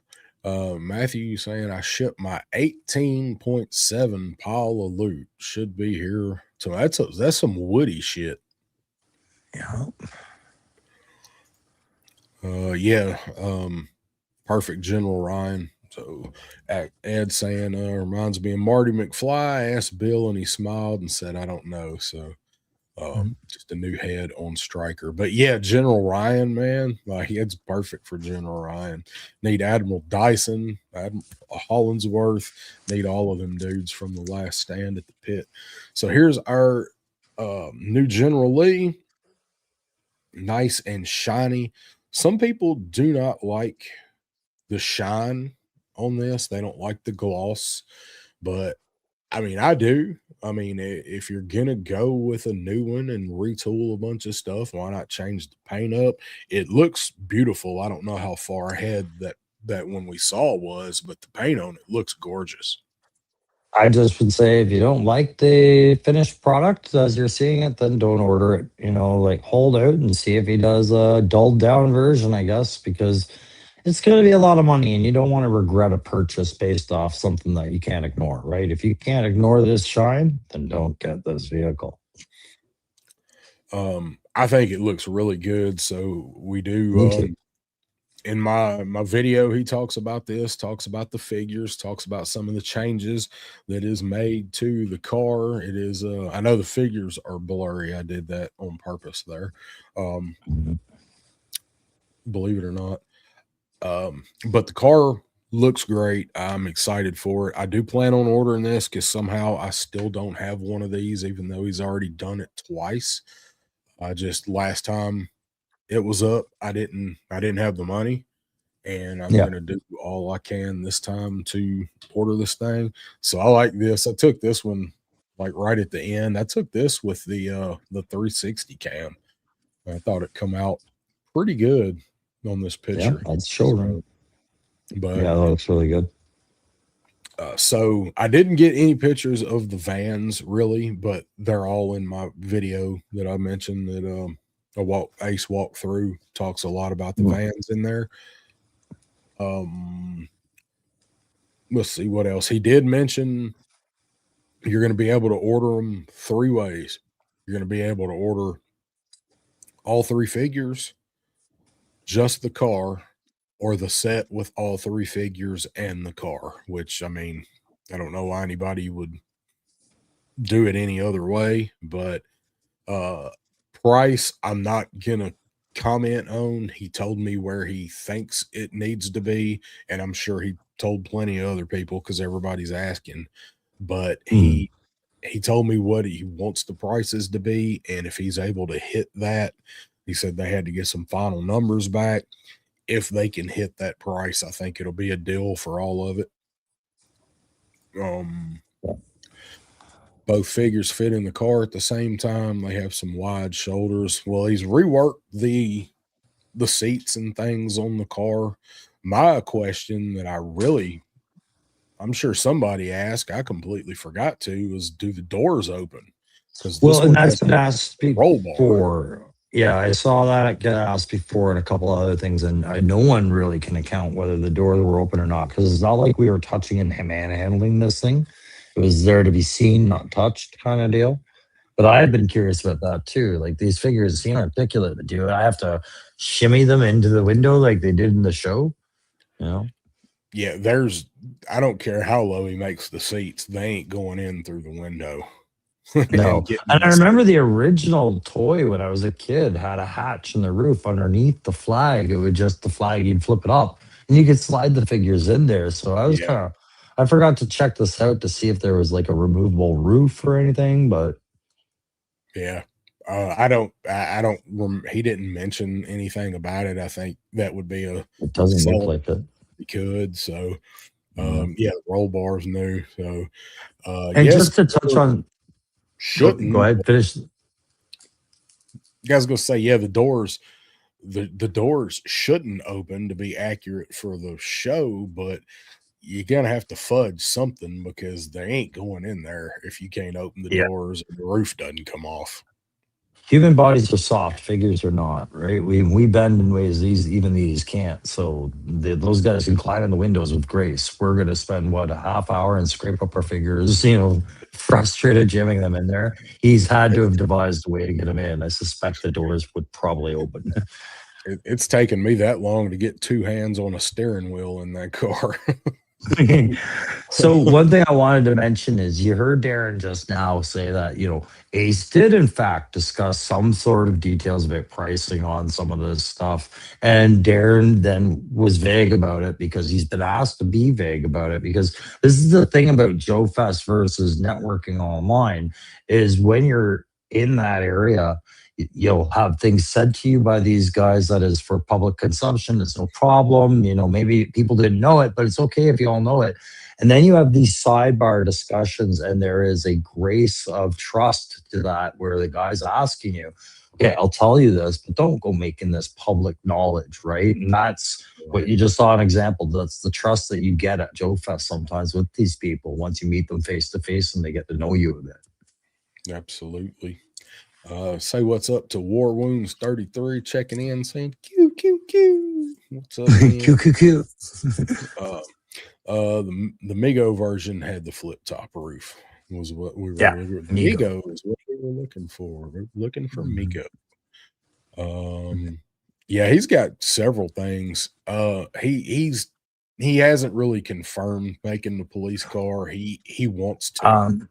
Matthew saying I shipped my 18.7 pile of loot. Should be here. So that's some woody shit. Yeah. Perfect General Ryan. So Ed saying reminds me of Marty McFly. I asked Bill and he smiled and said, I don't know. So just a new head on Striker. But yeah, General Ryan, man, it's perfect for General Ryan. Need Admiral Dyson, Admiral Hollingsworth, need all of them dudes from the Last Stand at the pit. So here's our new General Lee. Nice and shiny. Some people do not like the shine on this. They don't like the gloss, but I mean, I do. I mean, if you're gonna go with a new one and retool a bunch of stuff, why not change the paint up? It looks beautiful. I don't know how far ahead that one we saw was, but the paint on it looks gorgeous. I just would say if you don't like the finished product as you're seeing it, then don't order it. Like hold out and see if he does a dulled down version, I guess, because it's going to be a lot of money and you don't want to regret a purchase based off something that you can't ignore, right? If you can't ignore this shine, then don't get this vehicle. I think it looks really good. So we do in my video, he talks about this, talks about the figures, talks about some of the changes that is made to the car. It is I know the figures are blurry. I did that on purpose there. Believe it or not. But the car looks great. I'm excited for it. I do plan on ordering this because somehow I still don't have one of these, even though he's already done it twice. I just last time it was up. I didn't have the money, and I'm Yeah. gonna do all I can this time to order this thing. So I like this. I took this one like right at the end. I took this with the 360 cam. I thought it come out pretty good on this Yeah, picture. that's showroom. But Yeah, that looks really good. so I didn't get any pictures of the vans really, but they're all in my video that I mentioned that Ace walked through, talks a lot about the vans in there. Let's see what else. He did mention you're going to be able to order them 3 ways. You're going to be able to order all 3 figures, just the car, or the set with all 3 figures and the car, which I mean, I don't know why anybody would do it any other way, but price I'm not gonna comment on. He told me where he thinks it needs to be, and I'm sure he told plenty of other people because everybody's asking. But he told me what he wants the prices to be, and if he's able to hit that, he said they had to get some final numbers back. If they can hit that price, I think it'll be a deal for all of it. Both figures fit in the car at the same time. They have some wide shoulders. Well, he's reworked the seats and things on the car. My question that I'm sure somebody asked, I completely forgot to, was do the doors open? Because well, and that's been asked before. Yeah, I saw that get asked before and a couple of other things, and no one really can account whether the doors were open or not, because it's not like we were touching and manhandling this thing. It was there to be seen, not touched kind of deal. But I had been curious about that too. Like, these figures seem articulate, but do I have to shimmy them into the window like they did in the show? You know? Yeah, I don't care how low he makes the seats, they ain't going in through the window. No. And I remember the original toy when I was a kid had a hatch in the roof underneath the flag. It would just, the flag, you'd flip it up and you could slide the figures in there. So I was I forgot to check this out to see if there was like a removable roof or anything, but yeah. He didn't mention anything about it. I think that would be it doesn't look like it. He could. So, the roll bar's new. So, and just to touch on, shouldn't go ahead, finish. You guys gonna say, yeah, the doors shouldn't open to be accurate for the show, but you're gonna have to fudge something because they ain't going in there if you can't open the doors and the roof doesn't come off. Human bodies are soft, figures are not, right? We bend in ways these can't. So those guys can climb in the windows with grace. We're gonna spend a half hour and scrape up our figures, frustrated jamming them in there. He's had to have devised a way to get them in. I suspect the doors would probably open. It's taken me that long to get 2 hands on a steering wheel in that car. So one thing I wanted to mention is you heard Darren just now say that, Ace did in fact discuss some sort of details about pricing on some of this stuff. And Darren then was vague about it because he's been asked to be vague about it, because this is the thing about JoeFest versus networking online is when you're in that area, you'll have things said to you by these guys that is for public consumption. It's no problem. Maybe people didn't know it, but it's okay if you all know it. And then you have these sidebar discussions, and there is a grace of trust to that where the guy's asking you, okay, I'll tell you this, but don't go making this public knowledge, right? And that's what you just saw an example. That's the trust that you get at JoeFest sometimes with these people once you meet them face to face and they get to know you a bit. Absolutely. Say what's up to War Wounds 33 checking in, saying Q Q Q. What's up, man? Q Q Q. The Migo version had the flip top roof. Was what we were. Migo is what we were looking for. We're looking for Migo. Yeah, he's got several things. He hasn't really confirmed making the police car. He wants to.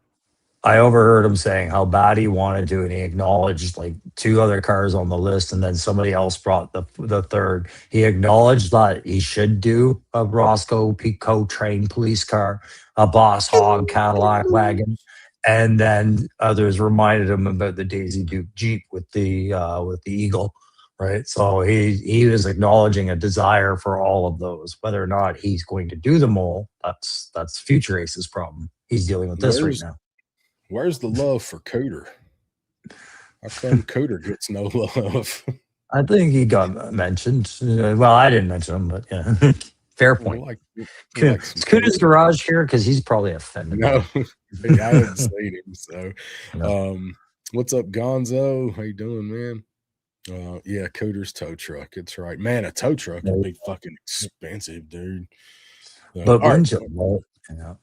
I overheard him saying how bad he wanted to, and he acknowledged like 2 other cars on the list, and then somebody else brought the third. He acknowledged that he should do a Roscoe Pico trained police car, a Boss Hog Cadillac wagon, and then others reminded him about the Daisy Duke Jeep with the Eagle, right? So he was acknowledging a desire for all of those. Whether or not he's going to do them all, that's Future Ace's problem. He's dealing with this right now. Where's the love for Cooter? How come Cooter gets no love? I think he got mentioned. Well, I didn't mention him, but yeah. Fair point. Cooter's garage here because he's probably offended. No, I haven't seen him. So, No. What's up, Gonzo? How you doing, man? Yeah, Cooter's tow truck. It's right, man. A tow truck would be fucking expensive, dude. But wouldn't you? Yeah.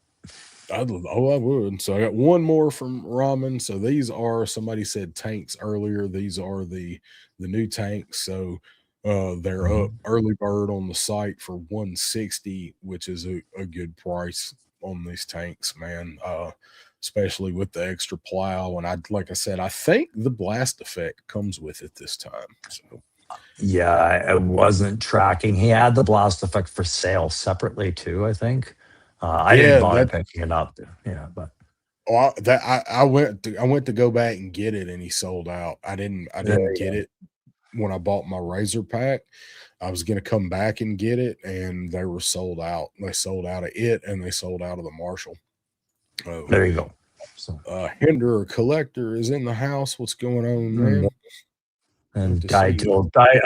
I would. So I got one more from Ramen. So these are, somebody said tanks earlier. These are the new tanks. So they're up early bird on the site for 160, which is a good price on these tanks, man. Especially with the extra plow. And like I said, I think the blast effect comes with it this time. So yeah, I wasn't tracking. He had the blast effect for sale separately too, I think. I didn't bother picking it up. Yeah, but I went to go back and get it, and he sold out. I didn't get it when I bought my Razor pack. I was gonna come back and get it, and they were sold out. They sold out of it, and they sold out of the Marshall. There you go. So Hinder Collector is in the house. What's going on, man? And I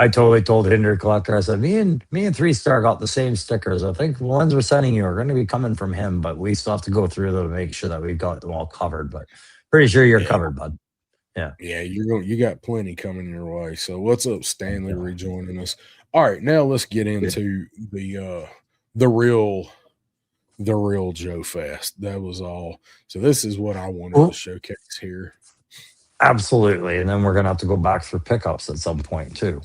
totally told Hinder Collector, I said, me and 3-Star got the same stickers. I think the ones we're sending you are going to be coming from him, but we still have to go through them to make sure that we've got them all covered. But pretty sure you're covered, bud. Yeah. Yeah, you got plenty coming your way. So what's up, Stanley, rejoining us? All right, now let's get into the real JoeFest. That was all. So this is what I wanted to showcase here. Absolutely. And then we're gonna have to go back through pickups at some point too.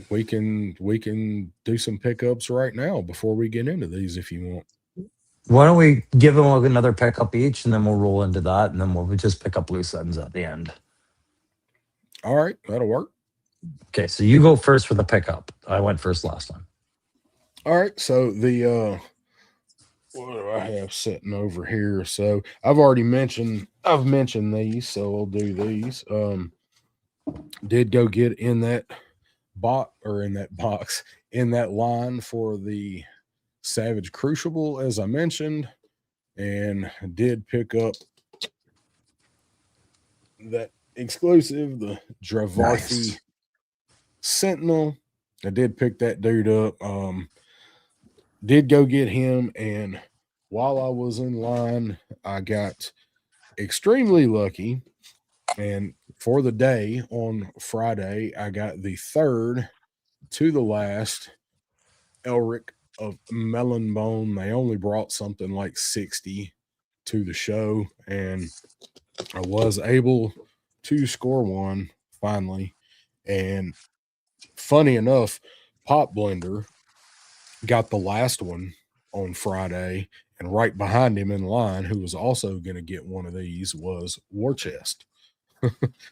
We can do some pickups right now before we get into these if you want. Why don't we give them another pickup each, and then we'll roll into that, and then we'll just pick up loose ends at the end. All right, that'll work. Okay, so you go first for the pickup. I went first last time. All right, so the what do I have sitting over here? So I've mentioned these, so I'll do these. Did go get in that in that line for the Savage Crucible, as I mentioned, and did pick up that exclusive, the Dravarthi Sentinel. I did pick that dude up. Did go get him, and while I was in line, I got extremely lucky, and for the day on Friday, I got the third to the last Elric of Melon Bone. They only brought something like 60 to the show, and I was able to score one finally. And funny enough, Pop Blender got the last one on Friday, and right behind him in line, who was also going to get one of these, was War Chest.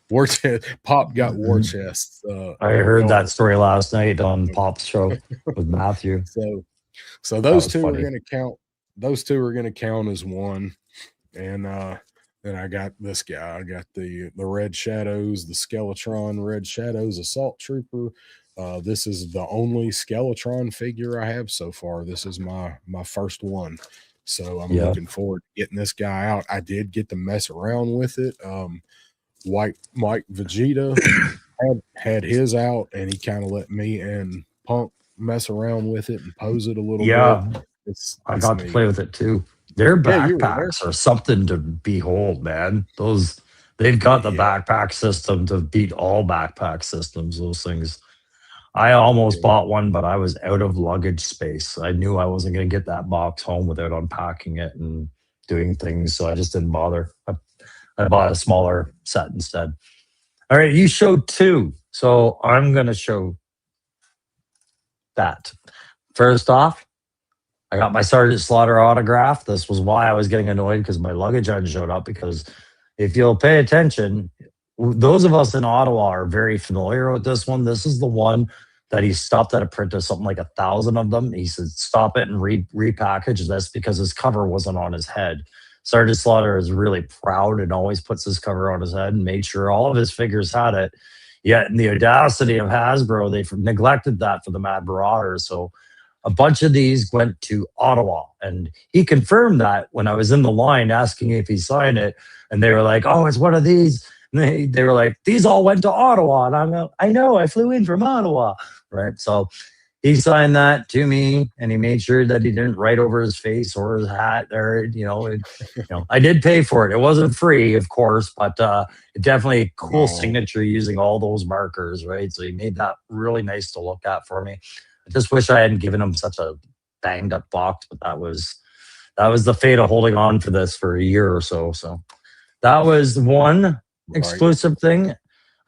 War Chest. Pop got War Chest. I heard that story last night on Pop's show with Matthew. So those two are going to count. Those two are going to count as one. And then I got this guy. I got the Red Shadows, the Skeletron Red Shadows Assault Trooper. This is the only Skeletron figure I have so far. This is my first one. So I'm looking forward to getting this guy out. I did get to mess around with it. White Mike Vegeta had his out, and he kind of let me and Punk mess around with it and pose it a little bit. I got to play with it too. Their backpacks are something to behold, man. They've got the backpack system to beat all backpack systems. Those things. I almost bought one, but I was out of luggage space. I knew I wasn't going to get that box home without unpacking it and doing things, so I just didn't bother. I bought a smaller set instead. All right, you showed two, so I'm going to show that. First off, I got my Sergeant Slaughter autograph. This was why I was getting annoyed, because my luggage hadn't showed up. Because if you'll pay attention, those of us in Ottawa are very familiar with this one. This is the one that he stopped at a print of something like 1,000 of them. He said, stop it and repackage this, because his cover wasn't on his head. Sergeant Slaughter is really proud and always puts his cover on his head, and made sure all of his figures had it. Yet in the audacity of Hasbro, they neglected that for the Mad Marauders. So a bunch of these went to Ottawa. And he confirmed that when I was in the line asking if he signed it. And they were like, oh, it's one of these. And they were like, these all went to Ottawa. And I'm like, I know, I flew in from Ottawa. Right. So he signed that to me, and he made sure that he didn't write over his face or his hat. Or I did pay for it. It wasn't free, of course, but definitely a cool signature using all those markers, right? So he made that really nice to look at for me. I just wish I hadn't given him such a banged up box, but that was the fate of holding on for this for a year or so. So that was one exclusive thing.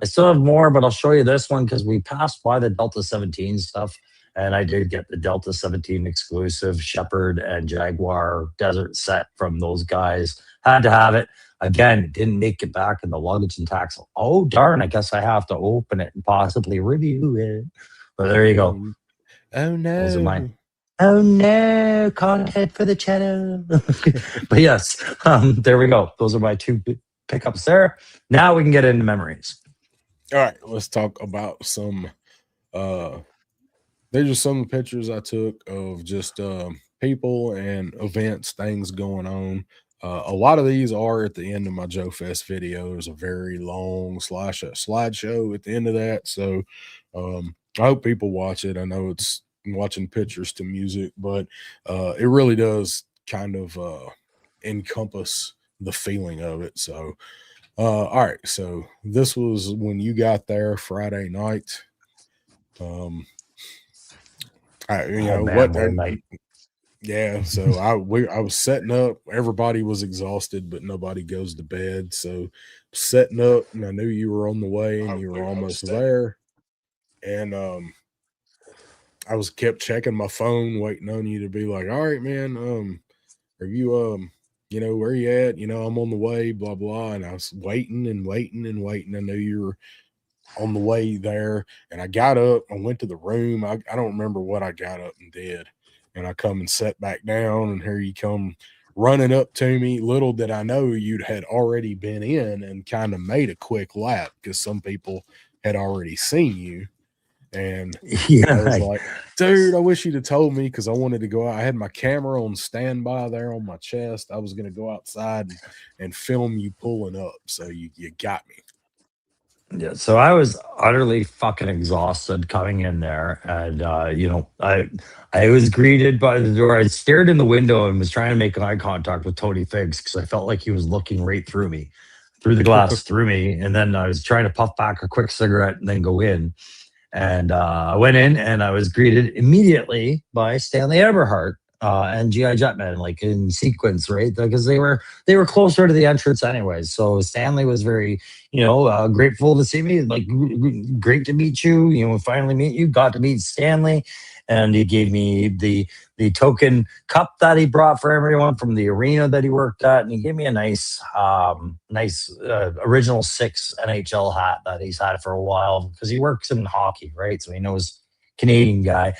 I still have more, but I'll show you this one because we passed by the Delta 17 stuff. And I did get the Delta 17 exclusive Shepherd and Jaguar Desert set from those guys. Had to have it. Again, didn't make it back in the luggage and tax. Oh, darn. I guess I have to open it and possibly review it. But there you go. Oh, no. Those are mine. Oh, no. Content for the channel. But yes, there we go. Those are my two pickups there. Now we can get into memories. All right. Let's talk about some... These are some of the pictures I took of just people and events, things going on. A lot of these are at the end of my JoeFest video. There's a very long slideshow at the end of that. So I hope people watch it. I know it's watching pictures to music, but it really does kind of encompass the feeling of it. So, all right. So this was when you got there Friday night. Yeah, so I was setting up. Everybody was exhausted, but nobody goes to bed. So setting up, and I knew you were on the way, and you were almost there. And I was kept checking my phone, waiting on you to be like, "All right, man, are you where you at? I'm on the way." Blah blah. And I was waiting and waiting and waiting. I knew you were on the way there, and I got up. I went to the room. I don't remember what I got up and did. And I come and sat back down, and here you come running up to me. Little did I know you had already been in and kind of made a quick lap because some people had already seen you. And I was like, dude, I wish you'd have told me because I wanted to go out. I had my camera on standby there on my chest. I was going to go outside and film you pulling up. So you got me. Yeah, so I was utterly fucking exhausted coming in there, and I was greeted by the door. I stared in the window and was trying to make eye contact with Tony Figs because I felt like he was looking right through me, through the glass, through me. And then I was trying to puff back a quick cigarette and then go in. And I went in and I was greeted immediately by Stanley Eberhardt and GI Jetman, like in sequence, right? Because they were closer to the entrance anyways. So Stanley was very, grateful to see me. Like, great to meet you. Finally meet you. Got to meet Stanley, and he gave me the token cup that he brought for everyone from the arena that he worked at, and he gave me a nice original 6 NHL hat that he's had for a while because he works in hockey, right? So he knows Canadian guy.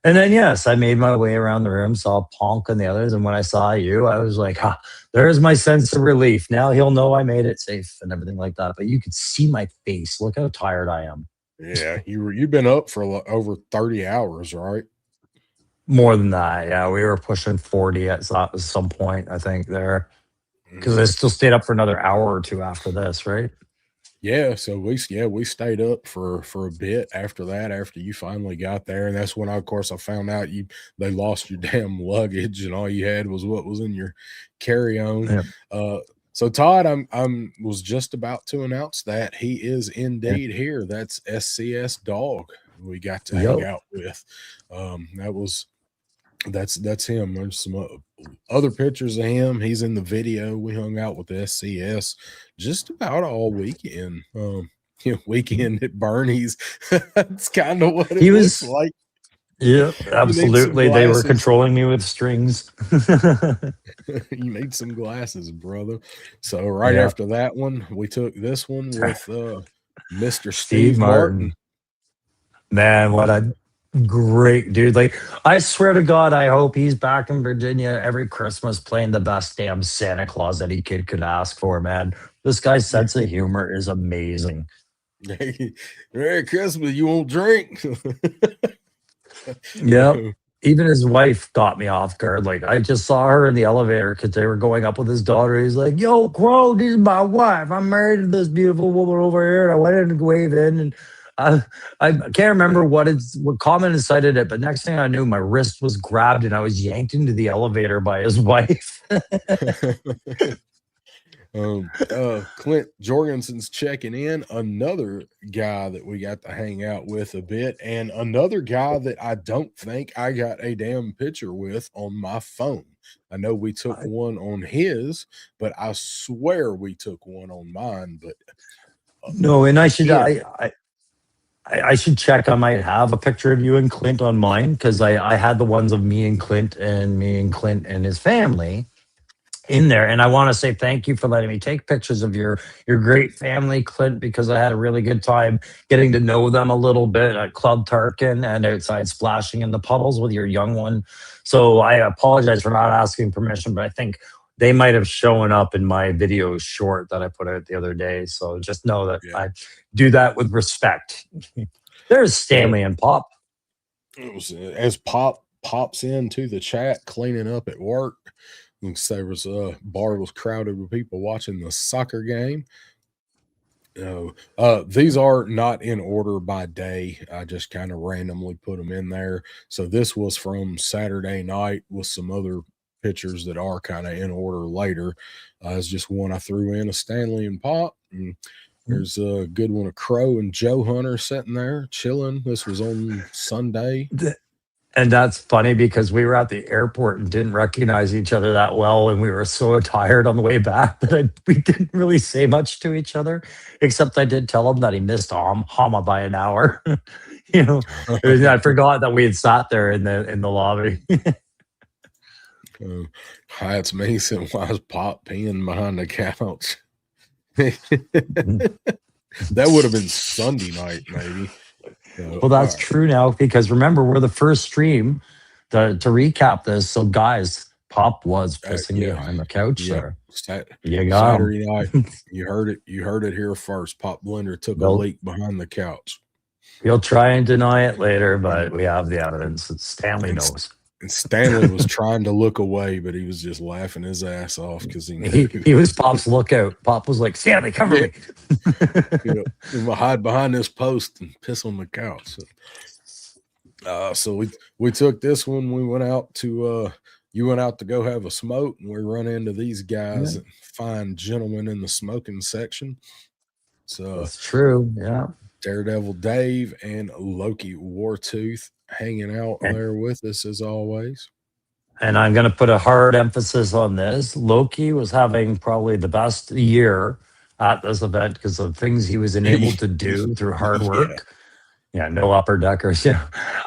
And then, yes, I made my way around the room, saw Ponk and the others. And when I saw you, I was like, there's my sense of relief. Now he'll know I made it safe and everything like that. But you could see my face. Look how tired I am. Yeah, you've been up for over 30 hours, right? More than that. Yeah, we were pushing 40 at some point, I think, there. Because I still stayed up for another hour or two after this, right? Yeah, so we stayed up for a bit after that, after you finally got there, and that's when I found out they lost your damn luggage, and all you had was what was in your carry-on. Yeah. So Todd, I'm was just about to announce that he is indeed here. That's SCS Dog we got to hang out with. That's him. There's some other pictures of him. He's in the video. We hung out with SCS just about all weekend. Weekend at Bernie's. That's kind of what it was like. Yeah, absolutely. They were controlling me with strings. You need some glasses, brother. So after that one, we took this one with Mr. Steve Martin. Man, what a great dude. Like, I swear to God, I hope he's back in Virginia every Christmas playing the best damn Santa Claus any kid could ask for, man. This guy's sense of humor is amazing. Merry Christmas, you won't drink. Yep. Even his wife got me off guard. Like I just saw her in the elevator because they were going up with his daughter. He's like, "Yo, Crow, this is my wife. I'm married to this beautiful woman over here." And I went in and waved in, and I, I can't remember what comment incited it, but next thing I knew, my wrist was grabbed and I was yanked into the elevator by his wife. Clint Jorgensen's checking in, another guy that we got to hang out with a bit, and another guy that I don't think I got a damn picture with on my phone. I know we took one on his, but I swear we took one on mine. But no, and I should check. I might have a picture of you and Clint on mine because I had the ones of me and Clint and his family in there. And I want to say thank you for letting me take pictures of your great family, Clint, because I had a really good time getting to know them a little bit at Club Tarkin and outside splashing in the puddles with your young one. So I apologize for not asking permission, but I think they might have shown up in my video short that I put out the other day. So just know that I do that with respect. There's Stanley and Pop. As Pop pops into the chat, cleaning up at work. There was a bar was crowded with people watching the soccer game. These are not in order by day. I just kind of randomly put them in there. So this was from Saturday night with some other pictures that are kind of in order later. It's just one I threw in, a Stanley and Pop. And there's a good one of Crow and Joe Hunter sitting there chilling. This was on Sunday. And that's funny because we were at the airport and didn't recognize each other that well. And we were so tired on the way back that we didn't really say much to each other, except I did tell him that he missed Hama by an hour. I forgot that we had sat there in the lobby. Hi, it's Mason. Why is Pop peeing behind the couch? That would have been Sunday night, maybe. Well, that's true now because remember, we're the first stream to recap this. So, guys, Pop was pissing behind the couch there. Saturday night, you heard it. You heard it here first. Pop Blender took a leak behind the couch. He'll try and deny it later, but we have the evidence. Stanley knows. And Stanley was trying to look away, but he was just laughing his ass off because he was Pop's lookout. Pop was like, "Stanley, cover me." Hide behind this post and piss on the couch. So we took this one. We went out to you went out to go have a smoke, and we run into these guys, fine gentlemen in the smoking section. So that's true. Yeah. Daredevil Dave and Loki Wartooth hanging out there with us as always. And I'm going to put a hard emphasis on this. Loki was having probably the best year at this event because of things he was enabled to do through hard work. No upper deckers. So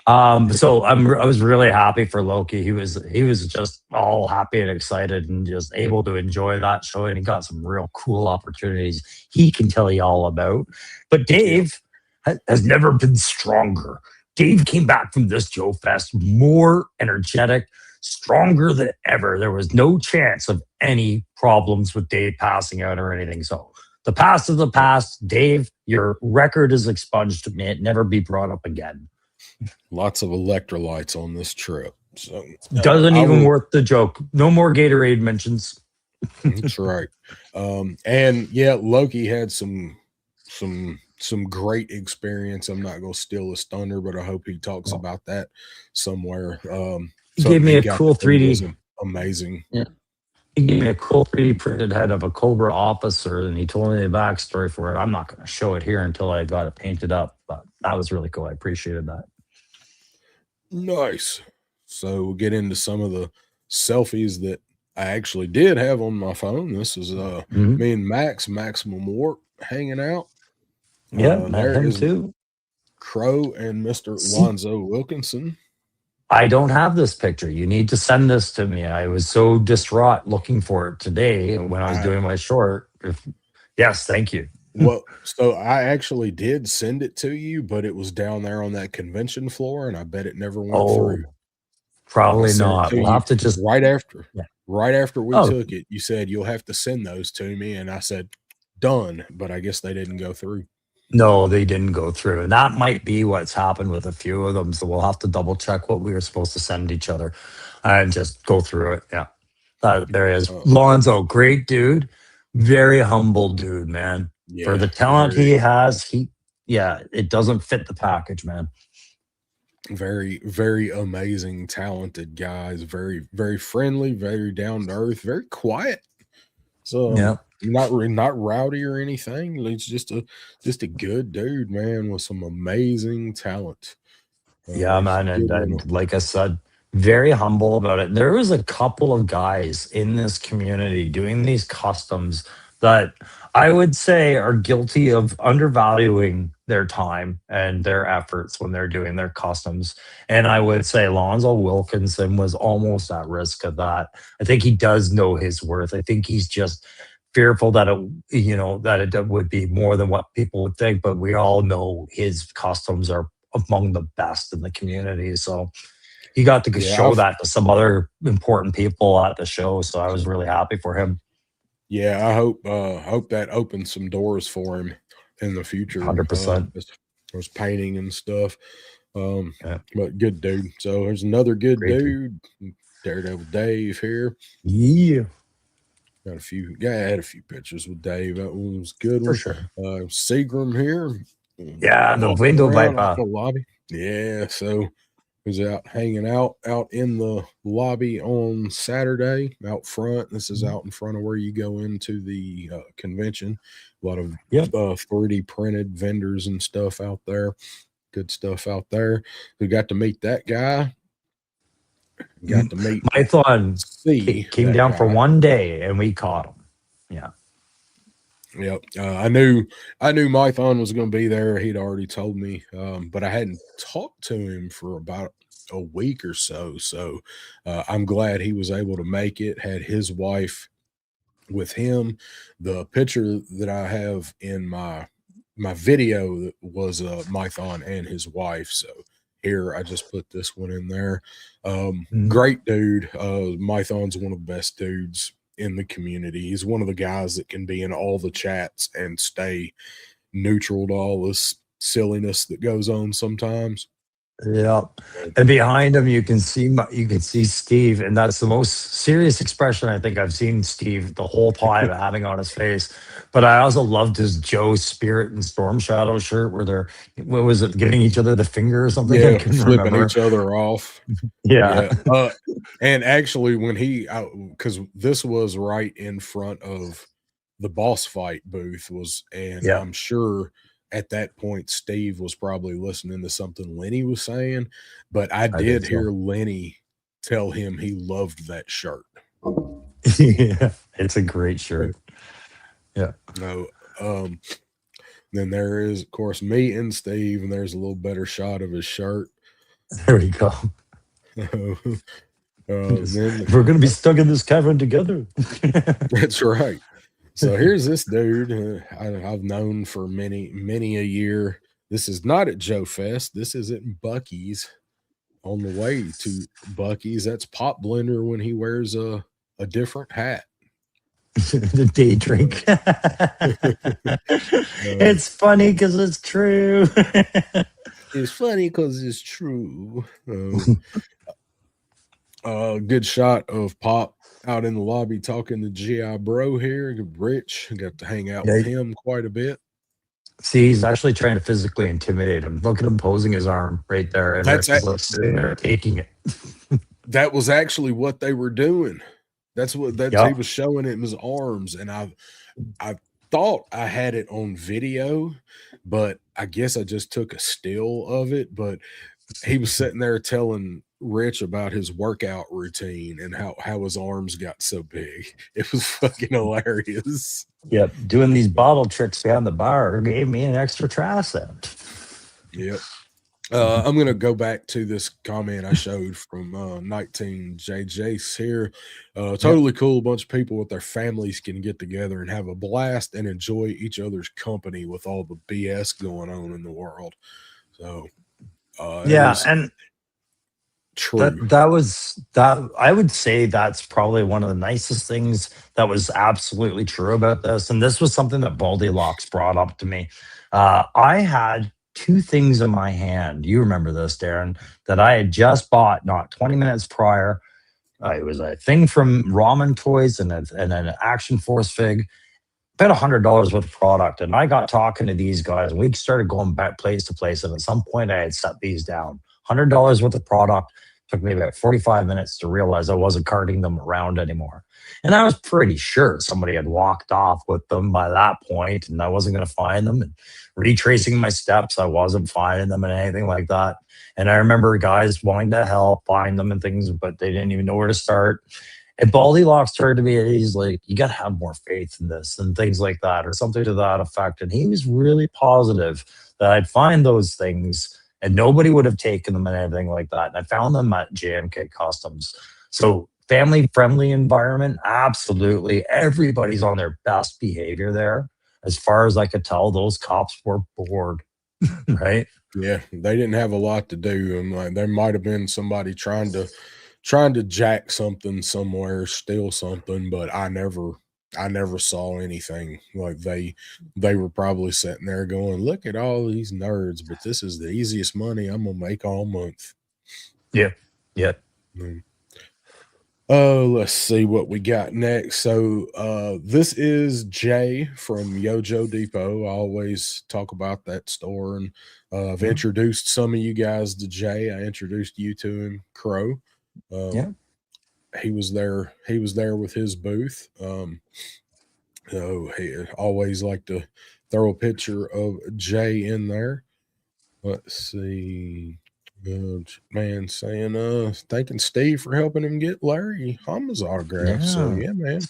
I was really happy for Loki. He was just all happy and excited and just able to enjoy that show. And he got some real cool opportunities he can tell you all about. But Dave has never been stronger. Dave came back from this JoeFest more energetic, stronger than ever. There was no chance of any problems with Dave passing out or anything. So the past is the past. Dave, your record is expunged. May it never be brought up again. Lots of electrolytes on this trip. So doesn't even worth the joke. No more Gatorade mentions. That's right. And Loki had some great experience. I'm not going to steal his thunder, but I hope he talks about that somewhere. He gave me a cool 3D. Amazing. Yeah. He gave me a cool 3D printed head of a Cobra officer, and he told me the backstory for it. I'm not going to show it here until I got it painted up, but that was really cool. I appreciated that. Nice. So we'll get into some of the selfies that I actually did have on my phone. This is me and Maximum Warp hanging out. There him too. Crow and Mr. Lonzo Wilkinson. I don't have this picture. You need to send this to me. I was so distraught looking for it today when I was doing my short. Yes, thank you. Well, so I actually did send it to you, but it was down there on that convention floor, and I bet it never went through. Probably not. We'll have to just right after we took it, you said you'll have to send those to me, and I said done, but I guess they didn't go through. No, they didn't go through. And that might be what's happened with a few of them. So we'll have to double check what we were supposed to send each other and just go through it. Yeah. There he is. Uh, Lonzo, great dude. Very humble dude, man. For yeah, the talent he has, it doesn't fit the package, man. very, very amazing, talented guys. Very, very friendly, very down to earth, very quiet. So Yeah. not rowdy or anything. He's just a good dude, man, with some amazing talent. Yeah, He's a man. good one. And like I said, very humble about it. There was a couple of guys in this community doing these customs that I would say are guilty of undervaluing their time and their efforts when they're doing their customs. And I would say Lonzo Wilkinson was almost at risk of that. I think he does know his worth. I think he's just fearful that it would be more than what people would think, but we all know his customs are among the best in the community. So he got to Yeah, show that to some other important people at the show. So I was really happy for him. yeah, I hope that opens some doors for him in the future. 100%. As far as painting and stuff. Yeah. But good dude. So there's another good Great dude. dude, Daredevil Dave here. Yeah, I had a few pictures with Dave. That one was a good for one. sure. Seagram here. Yeah, the Walking window around viper. the lobby. Yeah, so was out hanging out in the lobby on Saturday out front. This is out in front of where you go into the convention. A lot of Yep. 3D printed vendors and stuff out there. Good stuff out there. We got to meet that guy. Got to meet Python see came that down for guy. one day and we caught him. Yeah. Yep. I knew Mython was going to be there. He'd already told me, but I hadn't talked to him for about a week or so. So I'm glad he was able to make it. Had his wife with him. The picture that I have in my video was Mython and his wife. So here I just put this one in there. Great dude. Mython's one of the best dudes in the community. He's one of the guys that can be in all the chats and stay neutral to all this silliness that goes on sometimes. Yeah, and behind him you can see Steve, and that's the most serious expression I think I've seen Steve the whole time having on his face. But I also loved his Joe Spirit and Storm Shadow shirt where they're what was it, giving each other the finger or something? I Yeah, couldn't flipping remember. each other off. Yeah. And actually, when because this was right in front of the boss fight booth and Yeah. I'm sure at that point Steve was probably listening to something Lenny was saying, but I did hear Lenny tell him he loved that shirt. Yeah, it's a great shirt. Yeah. No, then there is, of course, me and Steve, and there's a little better shot of his shirt. There we go. Then we're gonna be stuck in this cavern together. That's right. So here's this dude I've known for many a year. This is not at JoeFest. This is at Buc-ee's. On the way to Buc-ee's, that's Pop Blender when he wears a different hat. The day drink. It's funny because it's true. It's funny because it's true. Good shot of Pop out in the lobby talking to GI Bro here. Rich, got to hang out with him quite a bit. See, he's actually trying to physically intimidate him. Look at him posing his arm right there, and Rich is sitting there taking it. That was actually what they were doing. He was showing him his arms, and I thought I had it on video, but I guess I just took a still of it. But he was sitting there telling Rich about his workout routine and how his arms got so big. It was fucking hilarious. Yep, doing these bottle tricks behind the bar gave me an extra tricep. Yep. I'm going to go back to this comment I showed from 19JJ's here. Totally cool. A bunch of people with their families can get together and have a blast and enjoy each other's company with all the BS going on in the world. So, and true. That I would say that's probably one of the nicest things that was absolutely true about this. And this was something that Baldy Locks brought up to me. I had two things in my hand. You remember this, Darren, that I had just bought not 20 minutes prior. It was a thing from Ramen Toys and an Action Force fig. About $100 worth of product. And I got talking to these guys and we started going back place to place. And at some point I had set these down. $100 worth of product. Took me about 45 minutes to realize I wasn't carting them around anymore. And I was pretty sure somebody had walked off with them by that point and I wasn't going to find them. And retracing my steps, I wasn't finding them and anything like that. And I remember guys wanting to help find them and things, but they didn't even know where to start. And Baldy Locks turned to me and he's like, you got to have more faith in this and things like that, or something to that effect. And he was really positive that I'd find those things and nobody would have taken them and anything like that. And I found them at JMK Customs. So family friendly environment, absolutely. Everybody's on their best behavior there. As far as I could tell, those cops were bored, right? Yeah, they didn't have a lot to do, and like there might have been somebody trying to jack something somewhere, steal something, but I never saw anything. Like they were probably sitting there going, "Look at all these nerds, but this is the easiest money I'm gonna make all month." Yeah, yeah. Let's see what we got next. So this is Jay from Yojo Depot. I always talk about that store, and I've introduced some of you guys to Jay. I introduced you to him, Crow. Yeah. He was there with his booth. So he always like to throw a picture of Jay in there. Let's see. Man saying thanking Steve for helping him get Larry Hama's autograph. So yeah, man.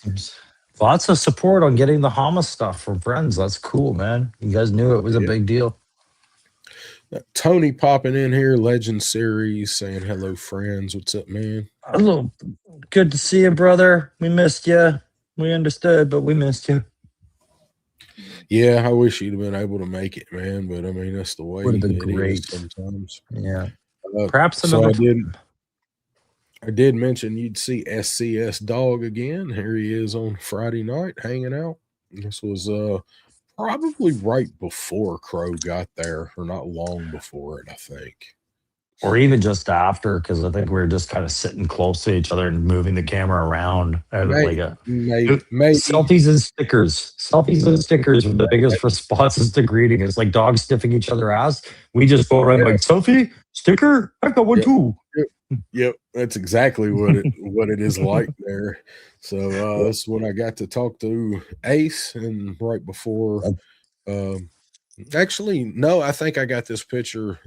Lots of support on getting the Hama stuff from friends. That's cool, man. You guys knew it was a big deal. Tony popping in here, Legend Series, saying hello, friends. What's up, man? Hello. Good to see you, brother. We missed you. We understood, but we missed you. Yeah, I wish you'd have been able to make it, man. But I mean, that's the way Would have been it great is sometimes. Yeah. Perhaps so another. I did mention you'd see SCS Dog again. Here he is on Friday night hanging out. This was probably right before Crow got there, or not long before it, I think. Or even just after, because I think we were just kind of sitting close to each other and moving the camera around. Maybe. Selfies and stickers. Selfies and stickers were the biggest responses to greeting. It's like dogs sniffing each other ass. We just go around like, selfie, sticker, I got one too. Yep, that's exactly what it is like there. So that's when I got to talk to Ace, and right before actually, no, I think I got this picture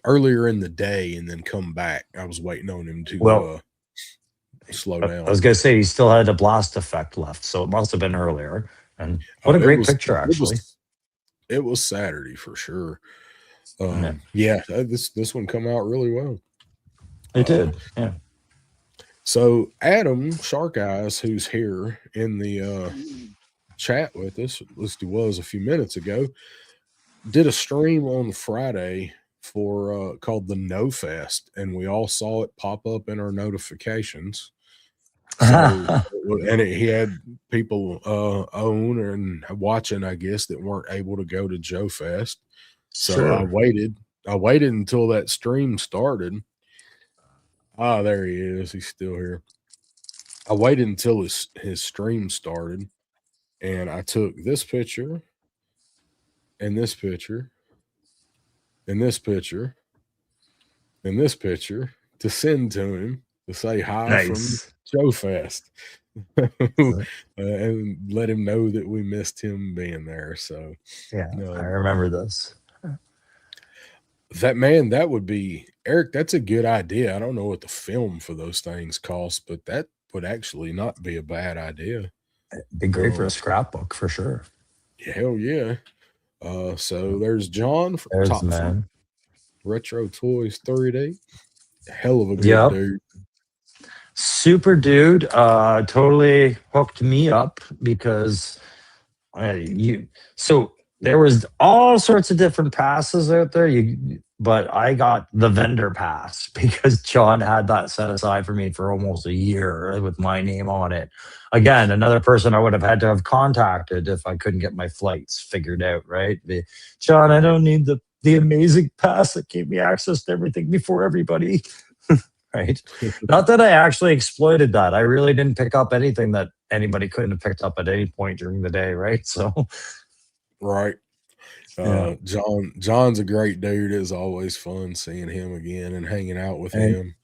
earlier in the day and then come back. I was waiting on him to slow down. I was gonna say he still had a blast effect left, so it must have been earlier. And what a great picture, actually. It was Saturday for sure. Yeah, this one come out really well. It did, yeah. So Adam Shark Eyes, who's here in the chat with us, at least he was a few minutes ago, did a stream on Friday for called the No Fest, and we all saw it pop up in our notifications. So, and he had people own and watching, I guess, that weren't able to go to JoeFest. So Sure. I waited until that stream started. Ah, there he is. He's still here. I waited until his stream started, and I took this picture and this picture and this picture and this picture to send to him to say hi from JoeFest and let him know that we missed him being there. So yeah, I remember this. That would be, Eric, that's a good idea. I don't know what the film for those things costs, but that would actually not be a bad idea. It'd be great for a scrapbook for sure. Hell yeah. So there's John from Top Man. Retro Toys 3D. Hell of a good dude. Super dude. Totally hooked me up because so there was all sorts of different passes out there. but I got the vendor pass because John had that set aside for me for almost a year with my name on it. Again, another person I would have had to have contacted if I couldn't get my flights figured out, right? John, I don't need the amazing pass that gave me access to everything before everybody. Right. Not that I actually exploited that. I really didn't pick up anything that anybody couldn't have picked up at any point during the day, right? So Right. yeah. John's a great dude. It's always fun seeing him again and hanging out with And him.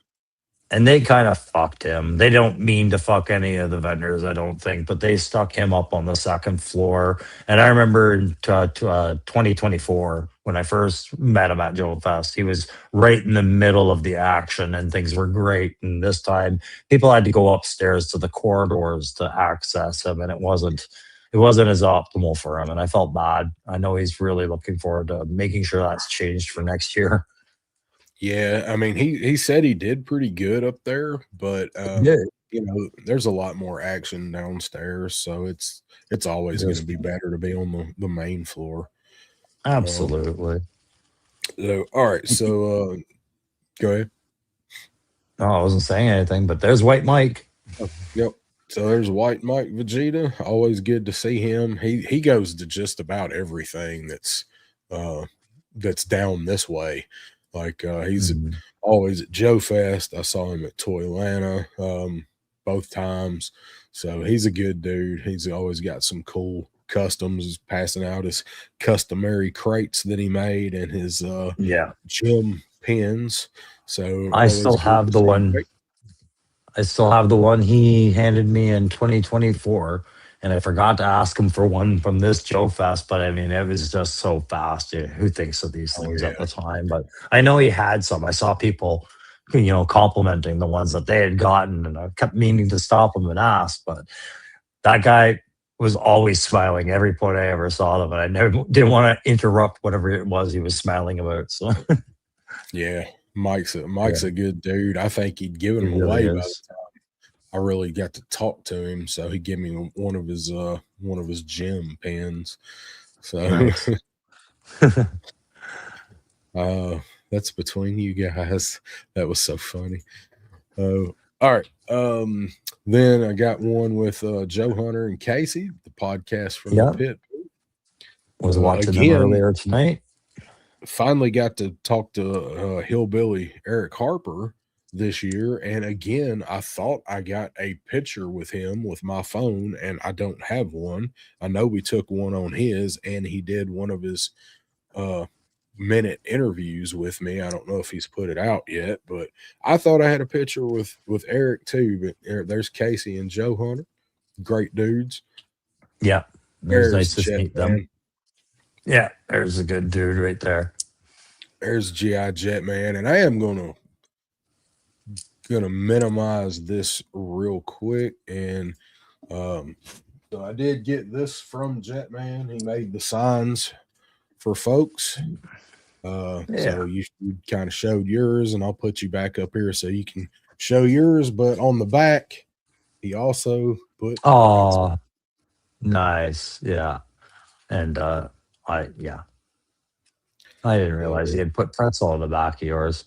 and they kind of fucked him. They don't mean to fuck any of the vendors, I don't think, but they stuck him up on the second floor. And I remember in 2024, when I first met him at JoeFest, he was right in the middle of the action and things were great. And this time, people had to go upstairs to the corridors to access him, and it wasn't as optimal for him. And I felt bad. I know he's really looking forward to making sure that's changed for next year. Yeah, I mean, he said he did pretty good up there, but Yeah. there's a lot more action downstairs, so it's always going to be better to be on the main floor. Absolutely. So, all right, so go ahead. No, I wasn't saying anything, but there's White Mike. Yep. So there's White Mike Vegeta. Always good to see him. He goes to just about everything that's down this way. Like he's always at JoeFest. I saw him at Toylanta both times. So he's a good dude. He's always got some cool customs. He's passing out his customary crates that he made and his gym pins. So I still have the one. I still have the one he handed me in 2024, and I forgot to ask him for one from this JoeFest. But I mean, it was just so fast. Who thinks of these things at the time? But I know he had some. I saw people, complimenting the ones that they had gotten, and I kept meaning to stop him and ask. But that guy was always smiling every point I ever saw him, and I never didn't want to interrupt whatever it was he was smiling about. So yeah. Mike's a good dude. I think he'd given him away by the time I really got to talk to him. So he gave me one of his gym pins. So nice. That's between you guys. That was so funny. All right. Then I got one with Joe Hunter and Casey, the podcast from the pit. Was watching them earlier tonight. Finally got to talk to Hillbilly Eric Harper this year. And again, I thought I got a picture with him with my phone, and I don't have one. I know we took one on his, and he did one of his minute interviews with me. I don't know if he's put it out yet, but I thought I had a picture with Eric too. But there's Casey and Joe Hunter. Great dudes. Yeah. It's nice to meet them. Yeah, there's a good dude right there. There's G.I. Jetman, and I am gonna minimize this real quick. And so I did get this from Jetman. He made the signs for folks. So you kind of showed yours, and I'll put you back up here so you can show yours. But on the back, he also put. Oh, nice. Yeah, and I didn't realize he had put pretzel on the back of yours.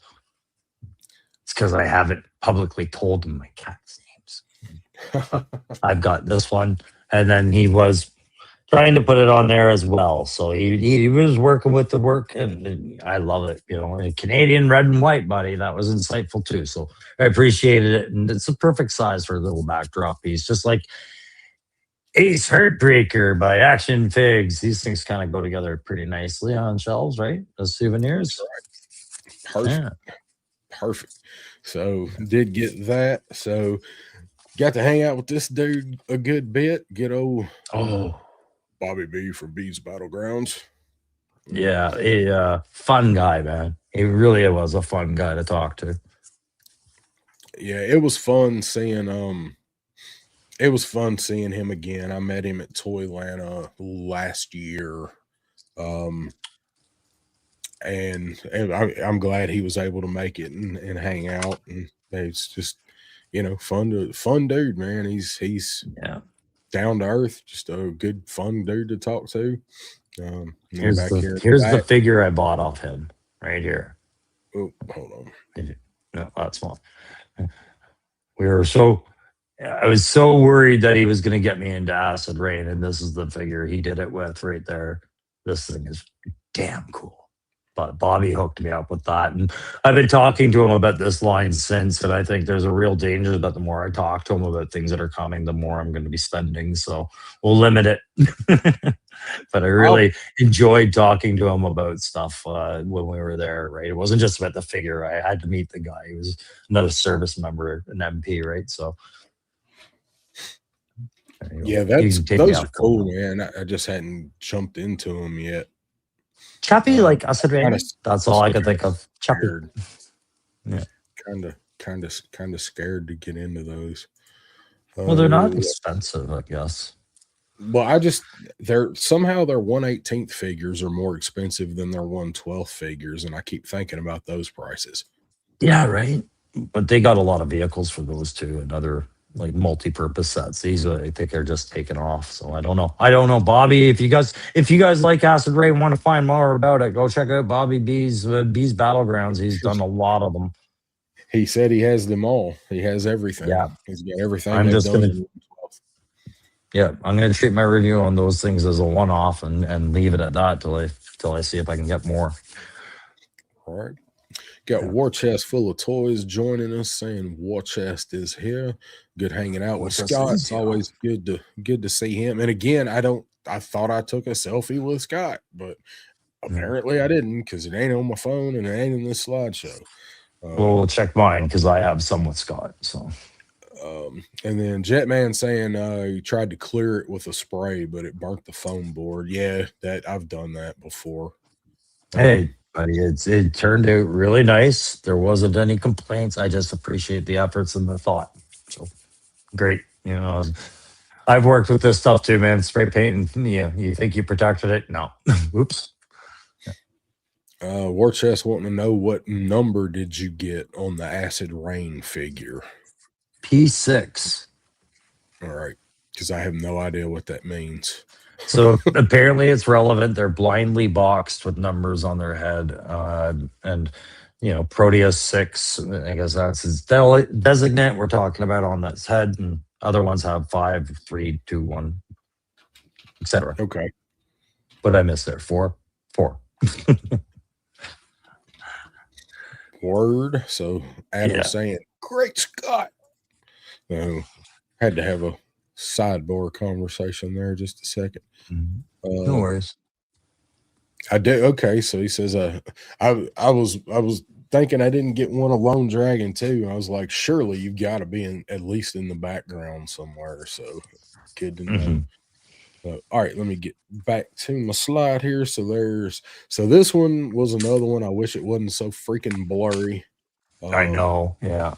It's because I haven't publicly told him my cat's names. I've got this one, and then he was trying to put it on there as well. So he was working with the work, and I love it. Canadian red and white, buddy. That was insightful too. So I appreciated it, and it's a perfect size for a little backdrop piece, just like Ace Heartbreaker by Action Figs. These things kind of go together pretty nicely on shelves, right? As souvenirs. Perfect. Yeah. Perfect. So did get that. So got to hang out with this dude a good bit. Get old Bobby B from B's Battlegrounds. Yeah, a fun guy, man. He really was a fun guy to talk to. Yeah, it was fun seeing him again. I met him at Toylanta last year. And I'm glad he was able to make it and hang out. And it's just, fun dude, man. He's down to earth, just a good, fun dude to talk to. Here's the figure I bought off him. right here. Oh, hold on. No, that's one. We were so. I was so worried that he was going to get me into acid rain, and this is the figure he did it with right there. This thing is damn cool. But Bobby hooked me up with that, and I've been talking to him about this line since. And I think there's a real danger that the more I talk to him about things that are coming, the more I'm going to be spending. So we'll limit it. But I really enjoyed talking to him about stuff when we were there. Right, it wasn't just about the figure. I had to meet the guy. He was another service member, an MP. Right, so. Yeah, those are cool, man. I just hadn't jumped into them yet. Chappie, like I said, that's all I could think of. Chappie. Yeah, kind of scared to get into those. Well, they're not expensive, I guess. Well, they're 1/18 figures are more expensive than their 1/12 figures, and I keep thinking about those prices. Yeah, right. But they got a lot of vehicles for those too, and other like multi-purpose sets. These I think are just taken off. So I don't know, Bobby. If you guys like Acid Ray and want to find more about it, go check out Bobby B's Battlegrounds. He's done a lot of them. He said he has them all. He has everything. Yeah, he's got everything. I'm gonna treat my review on those things as a one-off and leave it at that till I see if I can get more. All right. Got War Chest full of toys joining us, saying War Chest is here. Good hanging out with Scott. It's always good to see him. And again, I thought I took a selfie with Scott, but apparently I didn't, because it ain't on my phone and it ain't in this slideshow. Well, we'll check mine because I have some with Scott. So and then Jetman saying he tried to clear it with a spray, but it burnt the foam board. Yeah, that I've done that before. Hey, buddy, it turned out really nice. There wasn't any complaints. I just appreciate the efforts and the thought. So great. I've worked with this stuff too, man. Spray paint, and you think you protected it? No. Oops. War Chest wanting to know what number did you get on the Acid Rain figure? P6. All right, because I have no idea what that means. So apparently it's relevant. They're blindly boxed with numbers on their head. And, Proteus 6, I guess that's his designate we're talking about on his head. And other ones have 5, 3, 2, 1, etc. Okay. What I missed there? 4. Word. So Adam saying, great Scott. Had to have a sidebar conversation there just a second. No worries. I did. Okay, so he says I was thinking I didn't get one of Lone Dragon too. I was like, surely you've got to be at least in the background somewhere. So good to know. All right, let me get back to my slide here. So this one was another one. I wish it wasn't so freaking blurry. I know. Yeah.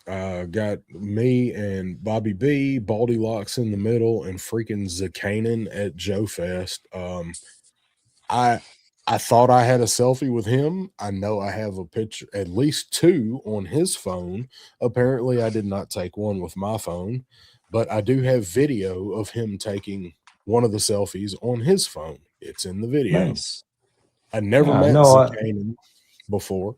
Got me and Bobby B, Baldy Locks in the middle, and freaking Zakanen at JoeFest. I thought I had a selfie with him. I know I have a picture, at least 2 on his phone. Apparently, I did not take one with my phone, but I do have video of him taking one of the selfies on his phone. It's in the video. Nice. I never met Zakanen before.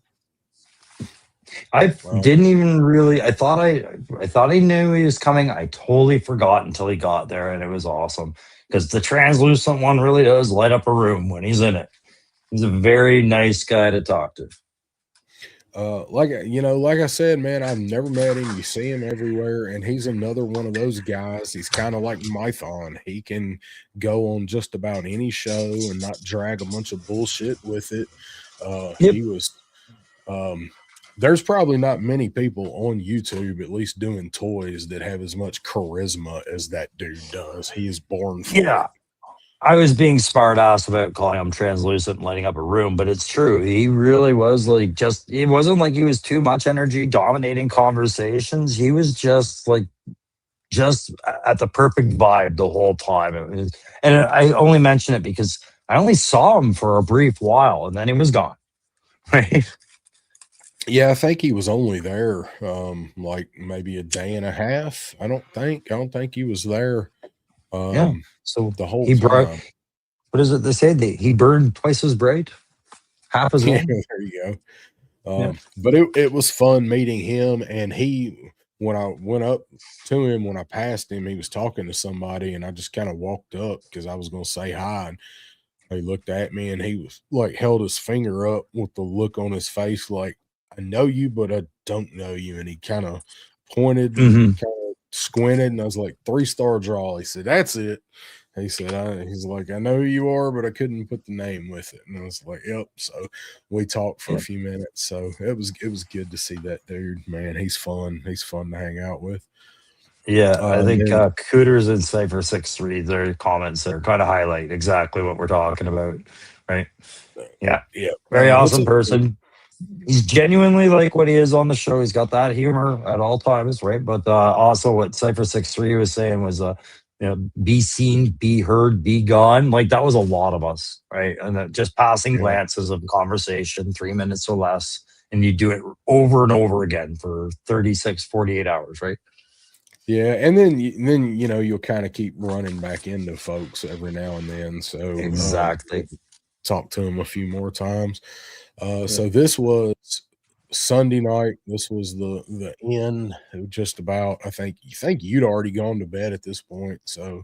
I didn't even really. I thought I knew he was coming. I totally forgot until he got there, and it was awesome because the translucent one really does light up a room when he's in it. He's a very nice guy to talk to. Like I said, man, I've never met him. You see him everywhere, and he's another one of those guys. He's kind of like Mython. He can go on just about any show and not drag a bunch of bullshit with it. He was. There's probably not many people on YouTube, at least doing toys, that have as much charisma as that dude does. He is born for it. I was being smart ass about calling him translucent and lighting up a room, but it's true. He really was like it wasn't like he was too much energy dominating conversations. He was just at the perfect vibe the whole time. And I only mention it because I only saw him for a brief while and then he was gone. Right. Yeah, I think he was only there like maybe a day and a half. I don't think he was there. So the whole time. What is it they say? He burned twice as bright? half as well. There you go. Yeah. But it was fun meeting him, and when I went up to him, when I passed him, he was talking to somebody, and I just kind of walked up because I was going to say hi, and he looked at me, and he was like held his finger up with the look on his face, like, I know you, but I don't know you, and he kind of pointed and Mm-hmm. kind of squinted, and I was like, 3-star draw. He said, that's it. He said, he's like, I know who you are, but I couldn't put the name with it. And I was like, yep. So we talked for a few minutes. So it was good to see that dude, man. He's fun. He's fun to hang out with. Yeah, I think Then, Cooters and Cypher 6-3, their comments there kind of highlight exactly what we're talking about, right? Yeah, yeah. very What's awesome up, dude? person. He's genuinely like what he is on the show. He's got that humor at all times, right? But also what Cypher 6-3 was saying was, be seen, be heard, be gone. Like that was a lot of us, right? And just passing Yeah. glances of conversation, 3 minutes or less, and you do it over and over again for 36, 48 hours, right? Yeah, and then you'll kind of keep running back into folks every now and then. So Exactly. talk to them a few more times. So this was Sunday night. This was the end. Just about. I think you'd already gone to bed at this point. So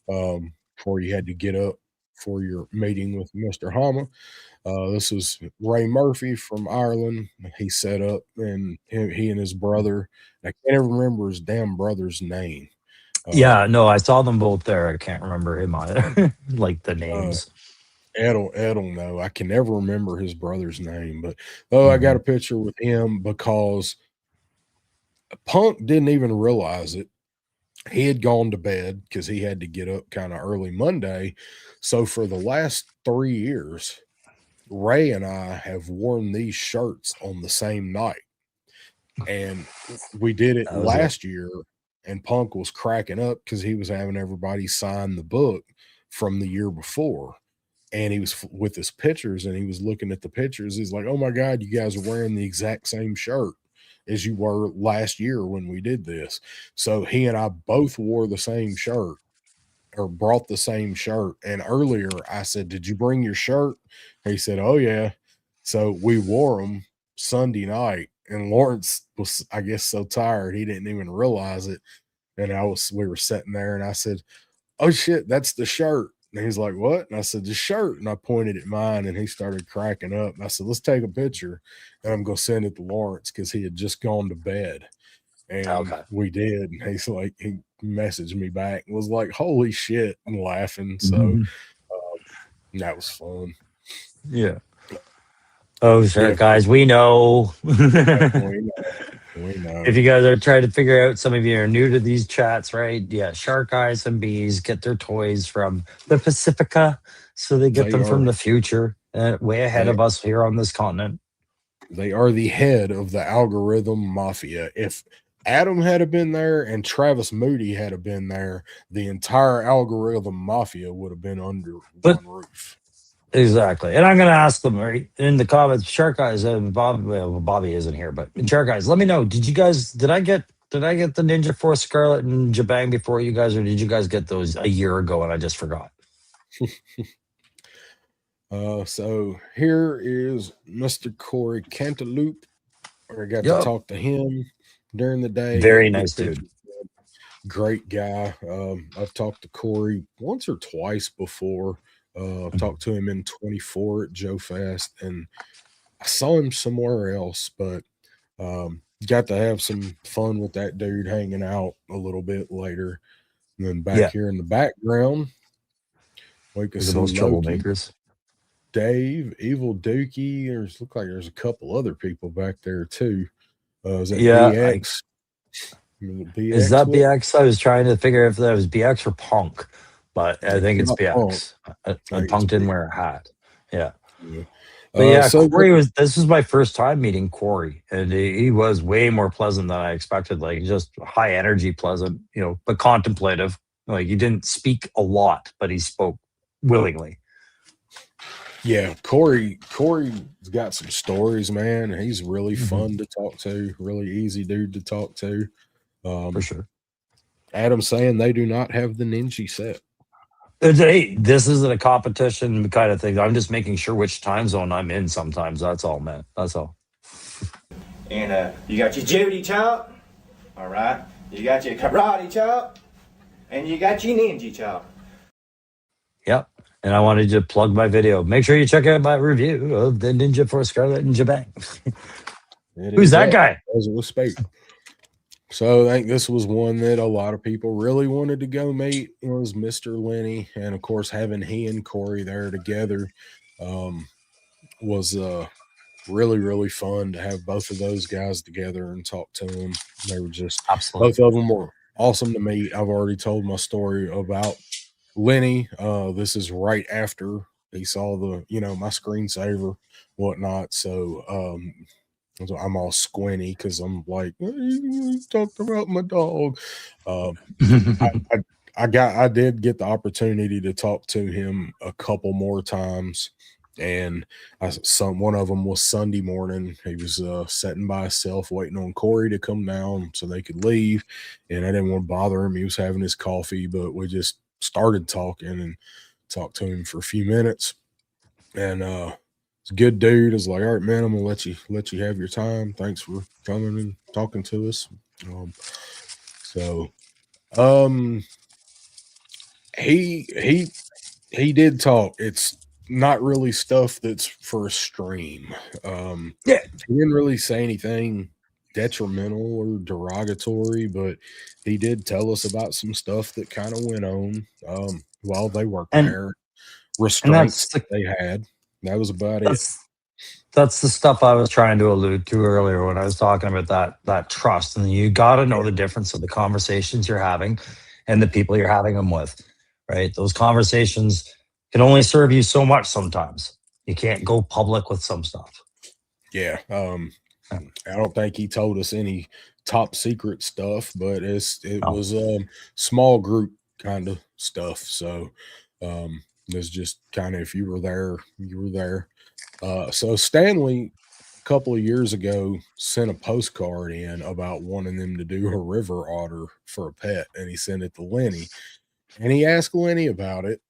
before you had to get up for your meeting with Mr. Hama. This was Ray Murphy from Ireland. He set up, and he and his brother. I can't even remember his damn brother's name. Yeah, no, I saw them both there. I can't remember him either. Like the Uh, names. Edel, no, I can never remember his brother's name, but I got Mhm. a picture with him because Punk didn't even realize it. He had gone to bed because he had to get up kind of early Monday. So for the last 3 years, Ray and I have worn these shirts on the same night. And we did it That was it. last year, and Punk was cracking up because he was having everybody sign the book from the year before. And he was with his pictures, and he was looking at the pictures. He's like, oh my God, you guys are wearing the exact same shirt as you were last year when we did this. So he and I both wore the same shirt, or brought the same shirt. And earlier I said, did you bring your shirt? He said, oh yeah. So we wore them Sunday night, and Lawrence was, I guess, so tired he didn't even realize it. And we were sitting there, and I said, oh shit, that's the shirt. And he's like, what? And I said, the shirt. And I pointed at mine, and he started cracking up. And I said, let's take a picture, and I'm going to send it to Lawrence because he had just gone to bed. And Okay. we did. And he's like, he messaged me back and was like, holy shit, and laughing. So Mhm. that was fun. Yeah. Oh, sure, Yeah. guys. We know. We know. We know. If you guys are trying to figure out, some of you are new to these chats, right? Yeah, shark eyes and bees get their toys from the Pacifica, so they get They them from are the future, way ahead they of us here on this continent. they are the head of the algorithm mafia. If Adam had been there and Travis Moody had been there, the entire algorithm mafia would have been under But one roof. exactly, and I'm going to ask them right in the comments. Shark eyes and Bobby isn't here, but shark eyes, let me know. Did I get the Ninja Force Scarlet and Jabang before you guys, or did you guys get those a year ago and I just forgot? So here is Mr. Corey Cantaloupe. I got to Yep, talk to him during the day, got very to get nice dude. pictures. Great guy. I've talked to Corey once or twice before. I've talked to him in 24 at JoeFest, and I saw him somewhere else, but got to have some fun with that dude hanging out a little bit later. And then back Yeah, here in the background, we can they're the see most Loki, troublemakers. Dave, Evil Dookie. Look like there's a couple other people back there too. Is that Yeah, BX? is BX that with? BX? I was trying to figure if that was BX or Punk, but I think It's it's not Punk. BX. I And think it's Punk didn't BX. wear a hat. Yeah. Yeah. But yeah, So this was my first time meeting Corey, and he was way more pleasant than I expected. Like just high energy, pleasant, but contemplative. Like he didn't speak a lot, but he spoke willingly. yeah, Corey's got some stories, man. He's really Mhm. fun to talk to, really easy dude to talk to. For sure. Adam's saying they do not have the Ninja set. Hey, this isn't a competition kind of thing. I'm just making sure which time zone I'm in sometimes. That's all, man. That's all. And you got your Judy chop, all right? You got your karate chop, and you got your ninja chop. Yep. And I wanted to plug my video. Make sure you check out my review of the Ninja for Scarlet and Jabang. Who's that guy? As we speak. So I think this was one that a lot of people really wanted to go meet was Mr. Lenny. And of course, having he and Corey there together was really, really fun to have both of those guys together and talk to them. They were just, Absolutely. both of them were awesome to meet. I've already told my story about Lenny. This is right after he saw the, my screensaver, whatnot. So, I'm all squinty because I'm like, you talked about my dog. I did get the opportunity to talk to him a couple more times, and one of them was Sunday morning. He was sitting by himself waiting on Corey to come down so they could leave, and I didn't want to bother him. He was having his coffee, but we just started talking and talked to him for a few minutes, and it's a good dude. I was like, all right, man, I'm gonna let you have your time. Thanks for coming and talking to us. He did talk. It's not really stuff that's for a stream. Yeah. He didn't really say anything detrimental or derogatory, but he did tell us about some stuff that kind of went on while they worked there, restraints And they had. That was about it. that's the stuff I was trying to allude to earlier when I was talking about that trust. And you got to know the difference of the conversations you're having and the people you're having them with, right? Those conversations can only serve you so much sometimes. You can't go public with some stuff. Yeah. I don't think he told us any top secret stuff, but it was small group kind of stuff. So it's just kind of, if you were there, you were there. So Stanley, a couple of years ago, sent a postcard in about wanting them to do a river otter for a pet, and he sent it to Lenny, and he asked Lenny about it,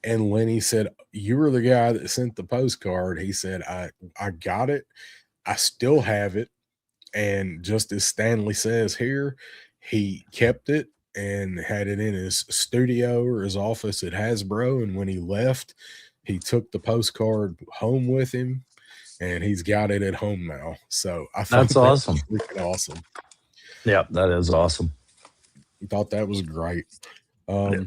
and Lenny said, "You were the guy that sent the postcard." He said, "I got it. I still have it, and just as Stanley says here, he kept it." And had it in his studio or his office at Hasbro. And when he left, he took the postcard home with him, and he's got it at home now. So I thought That's awesome. was freaking awesome. Yeah, that is awesome. I thought that was great. So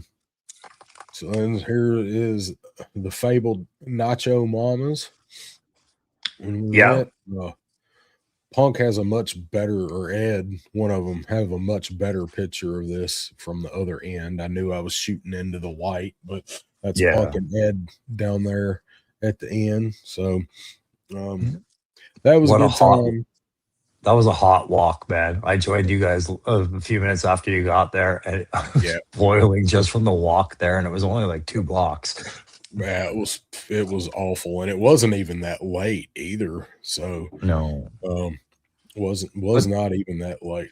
then here is the fabled Nacho Mamas. When we went, Punk has a much better, or Ed, one of them, have a much better picture of this from the other end. I knew I was shooting into the white, but that's Punk and Ed down there at the end. So that was a good time. That was a hot walk, man. I joined you guys a few minutes after you got there, and I was boiling just from the walk there, and it was only like 2 blocks. Yeah, it was awful, and it wasn't even that late either. So no, was not even that late.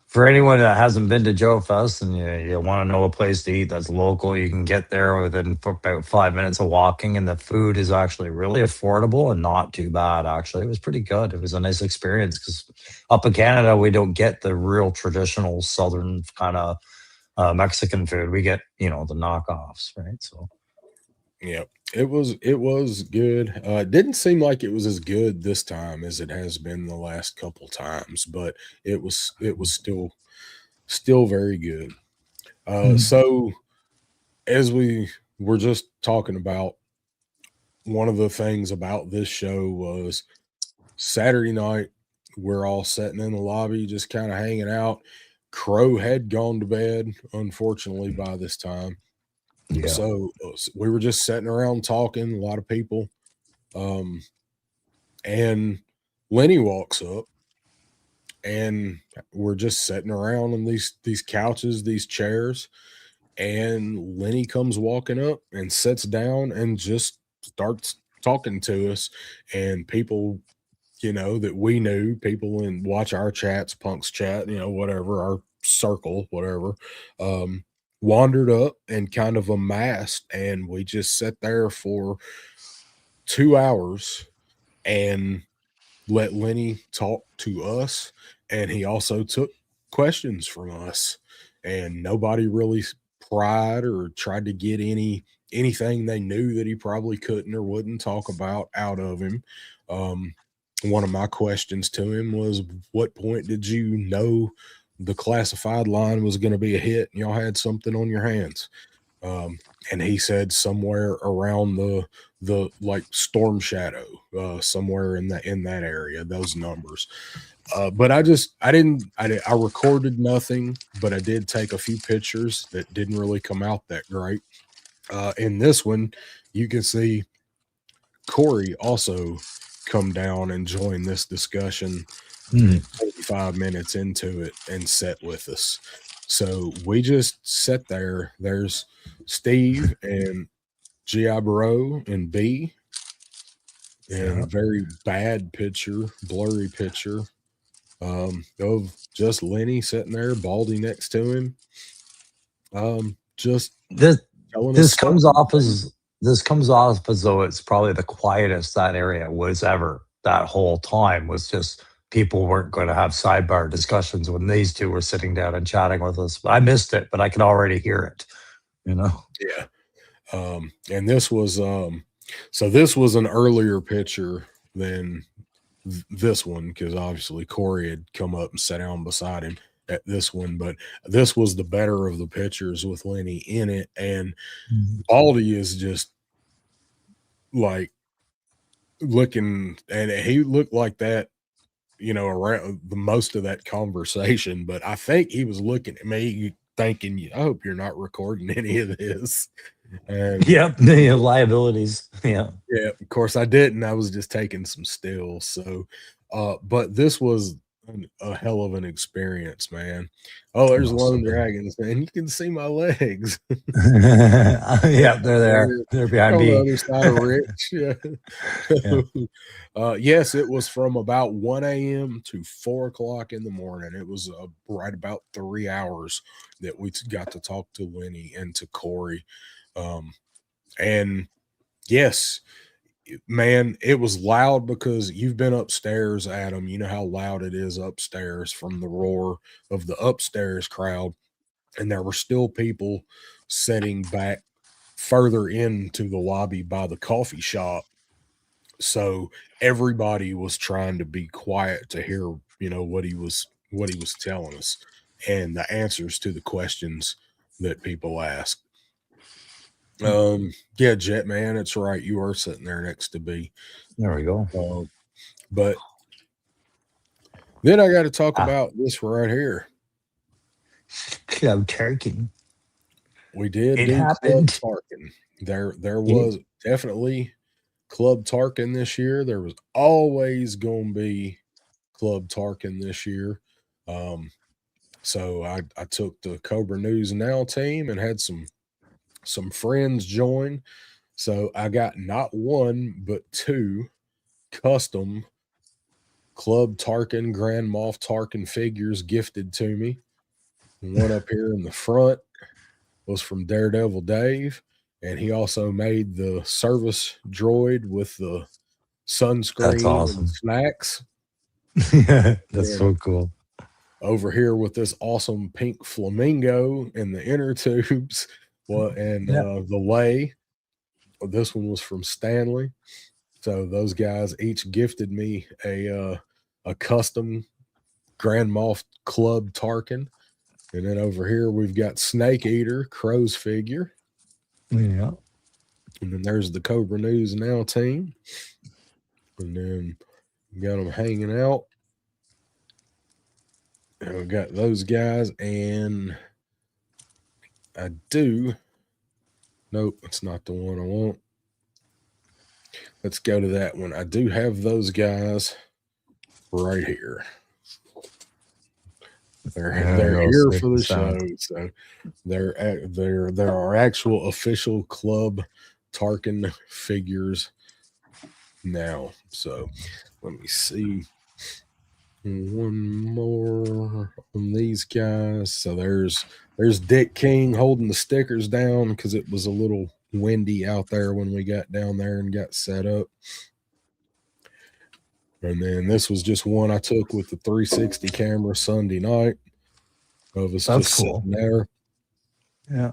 For anyone that hasn't been to JoeFest and you want to know a place to eat that's local, you can get there within about 5 minutes of walking, and the food is actually really affordable and not too bad. Actually, it was pretty good. It was a nice experience because up in Canada we don't get the real traditional southern kind of Mexican food. We get the knockoffs, right? So yeah, it was good. It didn't seem like it was as good this time as it has been the last couple times, but it was still very good. So as we were just talking about, one of the things about this show was Saturday night, we're all sitting in the lobby just kind of hanging out. Crow had gone to bed, unfortunately, by this time. Yeah. So we were just sitting around talking, a lot of people. And Lenny walks up, and we're just sitting around on these couches, these chairs, and Lenny comes walking up and sits down and just starts talking to us. And people, that we knew, people and watch our chats, Punk's chat, whatever, our circle, whatever, wandered up and kind of amassed, and we just sat there for 2 hours and let Lenny talk to us, and he also took questions from us, and nobody really pried or tried to get anything they knew that he probably couldn't or wouldn't talk about out of him. Um, one of my questions to him was, what point did you know the classified line was going to be a hit and y'all had something on your hands? And he said somewhere around the like Storm Shadow, somewhere in that area, those numbers. But I recorded nothing, but I did take a few pictures that didn't really come out that great. In this one, you can see Corey also come down and join this discussion 45 minutes into it and sit with us. So we just sat there. There's Steve and G.I. Bro and B, and very bad picture, blurry picture of just Lenny sitting there, Baldy next to him. Just This telling this us comes something. off as this comes off as though it's probably the quietest that area was ever. That whole time was just people weren't going to have sidebar discussions when these two were sitting down and chatting with us. I missed it, but I could already hear it. You know. Yeah. And this was so this was an earlier picture than this one, because obviously Corey had come up and sat down beside him at this one, but this was the better of the pictures with Lenny in it. And Baldy is just like looking, and he looked like that, you know, around the most of that conversation. But I think he was looking at me thinking, I hope you're not recording any of this. And Yep, the liabilities. Yeah. yeah, of course I didn't. I was just taking some stills. So, but this was a hell of an experience, man. Oh, there's Lone Dragons, man. You can see my legs. Yeah, they're there. They're behind On the me. other side of Rich. Yeah. Yes, it was from about 1 a.m. to 4 o'clock in the morning. It was right about 3 hours that we got to talk to Lenny and to Corey. And yes, man, it was loud because you've been upstairs, Adam. You know how loud it is upstairs from the roar of the upstairs crowd. And there were still people sitting back further into the lobby by the coffee shop. So everybody was trying to be quiet to hear, you know, what he was telling us and the answers to the questions that people asked. Yeah, Jet Man, it's right. You are sitting there next to B. There we go. But then I got to talk about this right here. Club Tarkin. We did It do happened. Club Tarkin. There was definitely Club Tarkin this year. There was always going to be Club Tarkin this year. So I took the Cobra News Now team and had some friends join. So I got not one, but two custom Club Tarkin Grand Moff Tarkin figures gifted to me. One up here in the front was from Daredevil Dave, and he also made the service droid with the sunscreen That's awesome. and snacks. That's so cool. Over here with this awesome pink flamingo in the inner tubes. Well, and the lay. This one was from Stanley. So those guys each gifted me a custom Grand Moff Club Tarkin. And then over here we've got Snake Eater, Crow's figure. Yeah. And then there's the Cobra News Now team. And then we got them hanging out. And we got those guys. And I do. Nope, it's not the one I want. Let's go to that one. I do have those guys right here. They're here for the show, so they're our actual official Club Tarkin figures now. So let me see one more on from these guys. So there's Dick King holding the stickers down because it was a little windy out there when we got down there and got set up. And then this was just one I took with the 360 camera Sunday night of us That's just cool. sitting there. Yeah.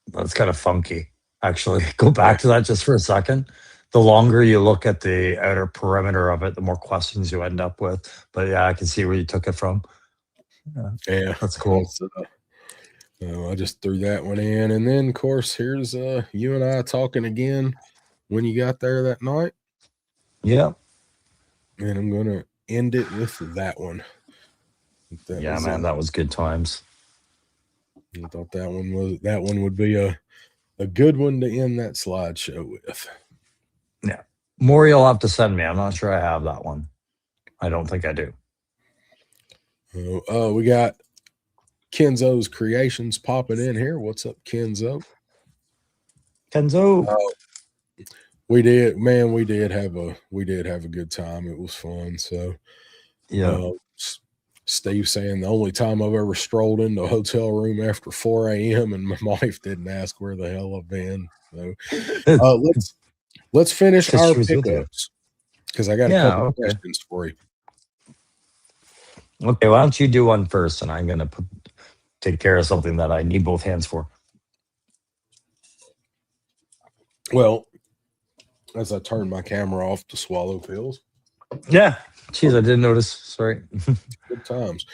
That's kind of funky. Actually, go back to that just for a second. The longer you look at the outer perimeter of it, the more questions you end up with. But yeah, I can see where you took it from. Yeah, That's cool. I just threw that one in. And then, of course, here's you and I talking again when you got there that night. Yeah. And I'm going to end it with that one. Yeah, man, that was good times. I thought that one would be a good one to end that slideshow with. Yeah. More you'll have to send me. I'm not sure I have that one. I don't think I do. We got Kenzo's Creations popping in here. What's up, Kenzo? Kenzo. We did have a good time. It was fun. So Yeah. Steve saying the only time I've ever strolled into a hotel room after 4 a.m. and my wife didn't ask where the hell I've been. So let's finish our pickups because I got a couple questions for you. Okay, why don't you do one first, and I'm gonna take care of something that I need both hands for. Well, as I turn my camera off to swallow pills. Yeah. Jeez, I didn't notice. Sorry. Good times.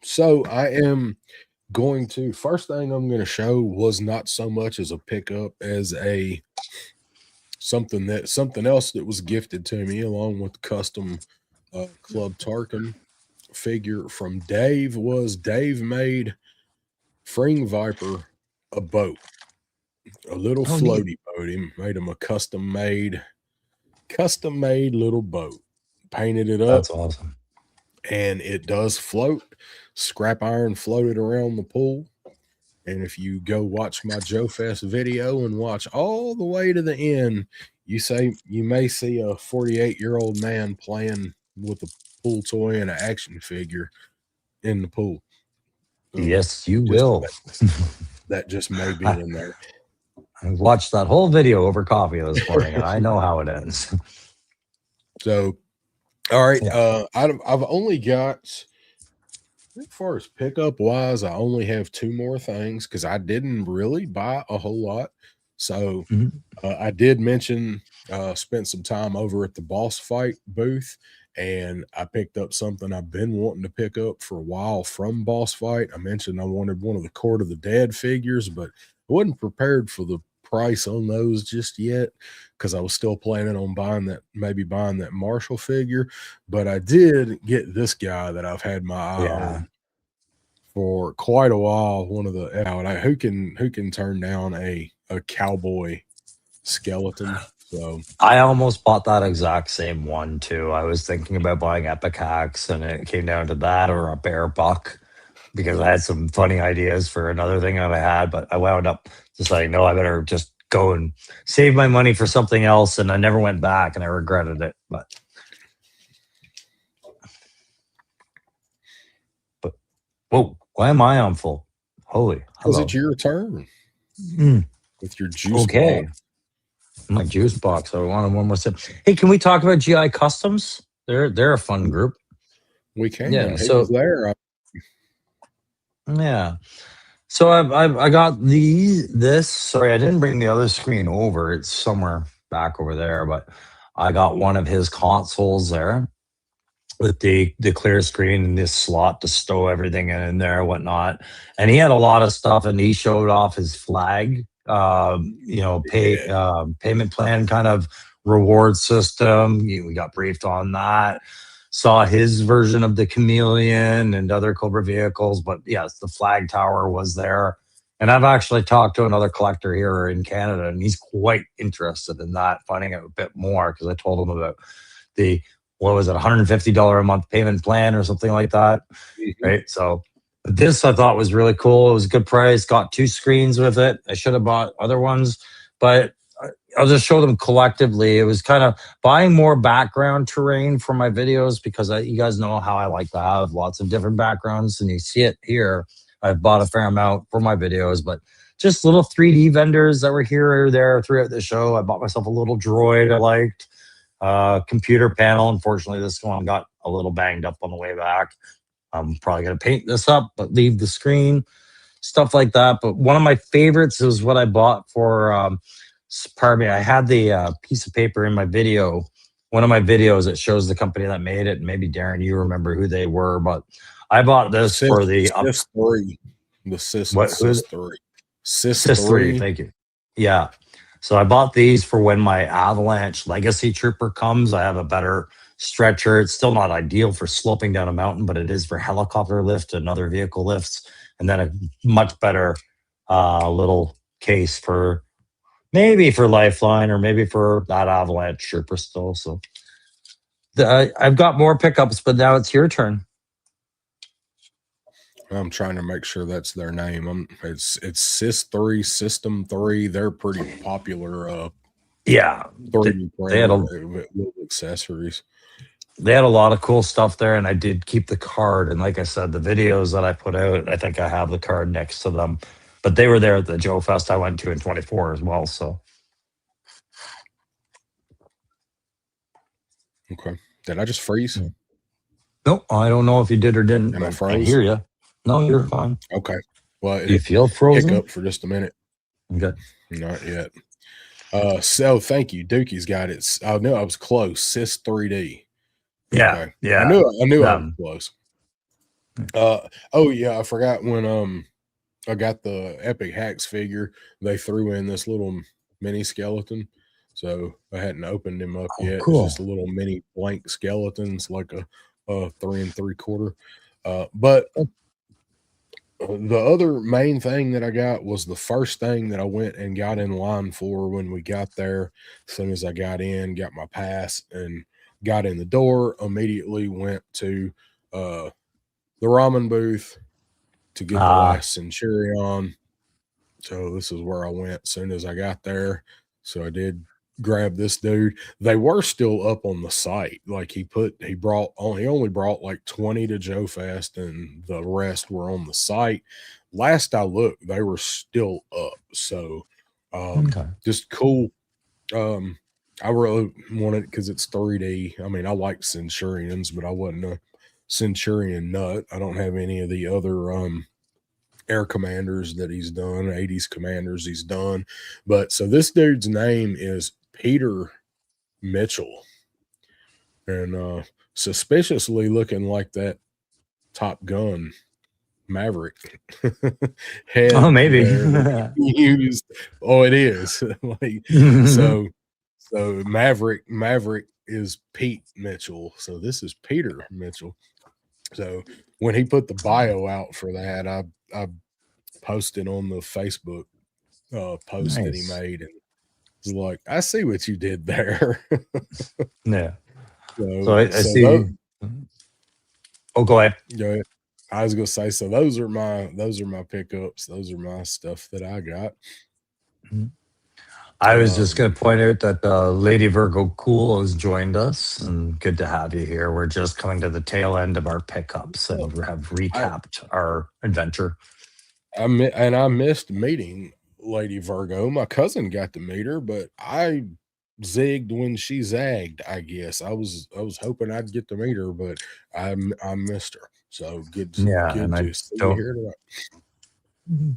So I am going to, first thing I'm going to show was not so much as a pickup as something else that was gifted to me along with custom Club Tarkin figure from Dave. Dave made Fring Viper a boat, a little floaty boat. He made him a custom made little boat, painted it up. That's awesome. And it does float. Scrap iron floated around the pool. And if you go watch my JoeFest video and watch all the way to the end, you may see a 48-year-old man playing with a pool toy and an action figure in the pool. Yes, you will. That just may be in there. I watched that whole video over coffee this morning, and I know how it ends. So, all right. Yeah. I've only got, as far as pickup wise, I only have 2 more things because I didn't really buy a whole lot. So I did mention, spent some time over at the Boss Fight booth, and I picked up something I've been wanting to pick up for a while from Boss Fight. I mentioned I wanted one of the Court of the Dead figures, but I wasn't prepared for the price on those just yet because I was still planning on buying that Marshall figure. But I did get this guy that I've had my eye on for quite a while. One of the who can turn down a cowboy skeleton. So I almost bought that exact same one too. I was thinking about buying Epic Hacks, and it came down to that or a bear buck because I had some funny ideas for another thing that I had, but I wound up deciding, no, I better just go and save my money for something else. And I never went back, and I regretted it. But whoa, why am I on full? Holy, because it's your turn with your juice. Box. My juice box. I wanted one more sip. Hey, can we talk about GI Customs? They're a fun group. We can. Yeah. So there. Yeah. So I got this. Sorry, I didn't bring the other screen over. It's somewhere back over there, but I got one of his consoles there with the clear screen and this slot to stow everything in there and whatnot. And he had a lot of stuff, and he showed off his flag, payment plan kind of reward system. We got briefed on that. Saw his version of the Chameleon and other Cobra vehicles, but yes, the flag tower was there. And I've actually talked to another collector here in Canada, and he's quite interested in that, finding out a bit more, because I told him about the, $150 a month payment plan or something like that, right? So this I thought was really cool. It was a good price. Got 2 screens with it. I should have bought other ones, but I'll just show them collectively. It was kind of buying more background terrain for my videos because you guys know how I like to have lots of different backgrounds, and you see it here. I've bought a fair amount for my videos, but just little 3D vendors that were here or there throughout the show. I bought myself a little droid I liked, computer panel. Unfortunately, this one got a little banged up on the way back. I'm probably going to paint this up, but leave the screen, stuff like that. But one of my favorites is what I bought for, pardon me, I had the piece of paper in my video. One of my videos, it shows the company that made it. Maybe Darren, you remember who they were, but I bought this for the Sys 3. The Sys, what, Sys 3. Sys 3, thank you. Yeah. So I bought these for when my Avalanche Legacy Trooper comes. I have a better stretcher. It's still not ideal for sloping down a mountain, but it is for helicopter lift and other vehicle lifts. And then a much better little case for maybe for Lifeline or maybe for that Avalanche Trooper still. So I've got more pickups, but now it's your turn. I'm trying to make sure that's their name. It's Sys 3, System 3. They're pretty popular. Yeah, 3D they had little accessories. They had a lot of cool stuff there, and I did keep the card. And like I said, the videos that I put out, I think I have the card next to them. But they were there at the JoeFest I went to in 24 as well. So Okay. Did I just freeze? no, I don't know if you did or didn't. Am I I froze? hear you. No, you're fine. Okay. Well, Do you feel frozen? hiccup for just a minute. Okay. Not yet. So thank you. Dookie's got it. I knew I was close. Sys 3D. Yeah. Okay. Yeah. I knew I was close. Oh yeah, I forgot when I got the Epic Hacks figure, they threw in this little mini skeleton. So I hadn't opened him up yet. Cool. It's just a little mini blank skeletons, like a 3 3/4. But the other main thing that I got was the first thing that I went and got in line for when we got there. As soon as I got in, got my pass and got in the door, immediately went to the ramen booth to get the last Centurion. So this is where I went as soon as I got there. So I did grab this dude. They were still up on the site. Like he only brought like 20 to JoeFest and the rest were on the site. Last I looked, they were still up. So just cool. I really wanted it because it's 3D. I mean, I like Centurions, but I wasn't a Centurion nut. I don't have any of the other air commanders that he's done, 80s commanders he's done. But so this dude's name is Peter Mitchell, and suspiciously looking like that Top Gun Maverick head. Oh, maybe. Used. Oh, it is. Like so Maverick is Pete Mitchell. So this is Peter Mitchell. So when he put the bio out for that, I posted on the Facebook post that he made, and was like, I see what you did there. Yeah. So I see. Go ahead. Go ahead. I was gonna say, so those are my pickups. Those are my stuff that I got. I was just going to point out that Lady Virgo Cool has joined us, and good to have you here. We're just coming to the tail end of our pickups and we have recapped our adventure. I missed meeting Lady Virgo. My cousin got to meet her, but I zigged when she zagged. I guess I was hoping I'd get to meet her, but I missed her. So good. Yeah, good and to I see you here tonight.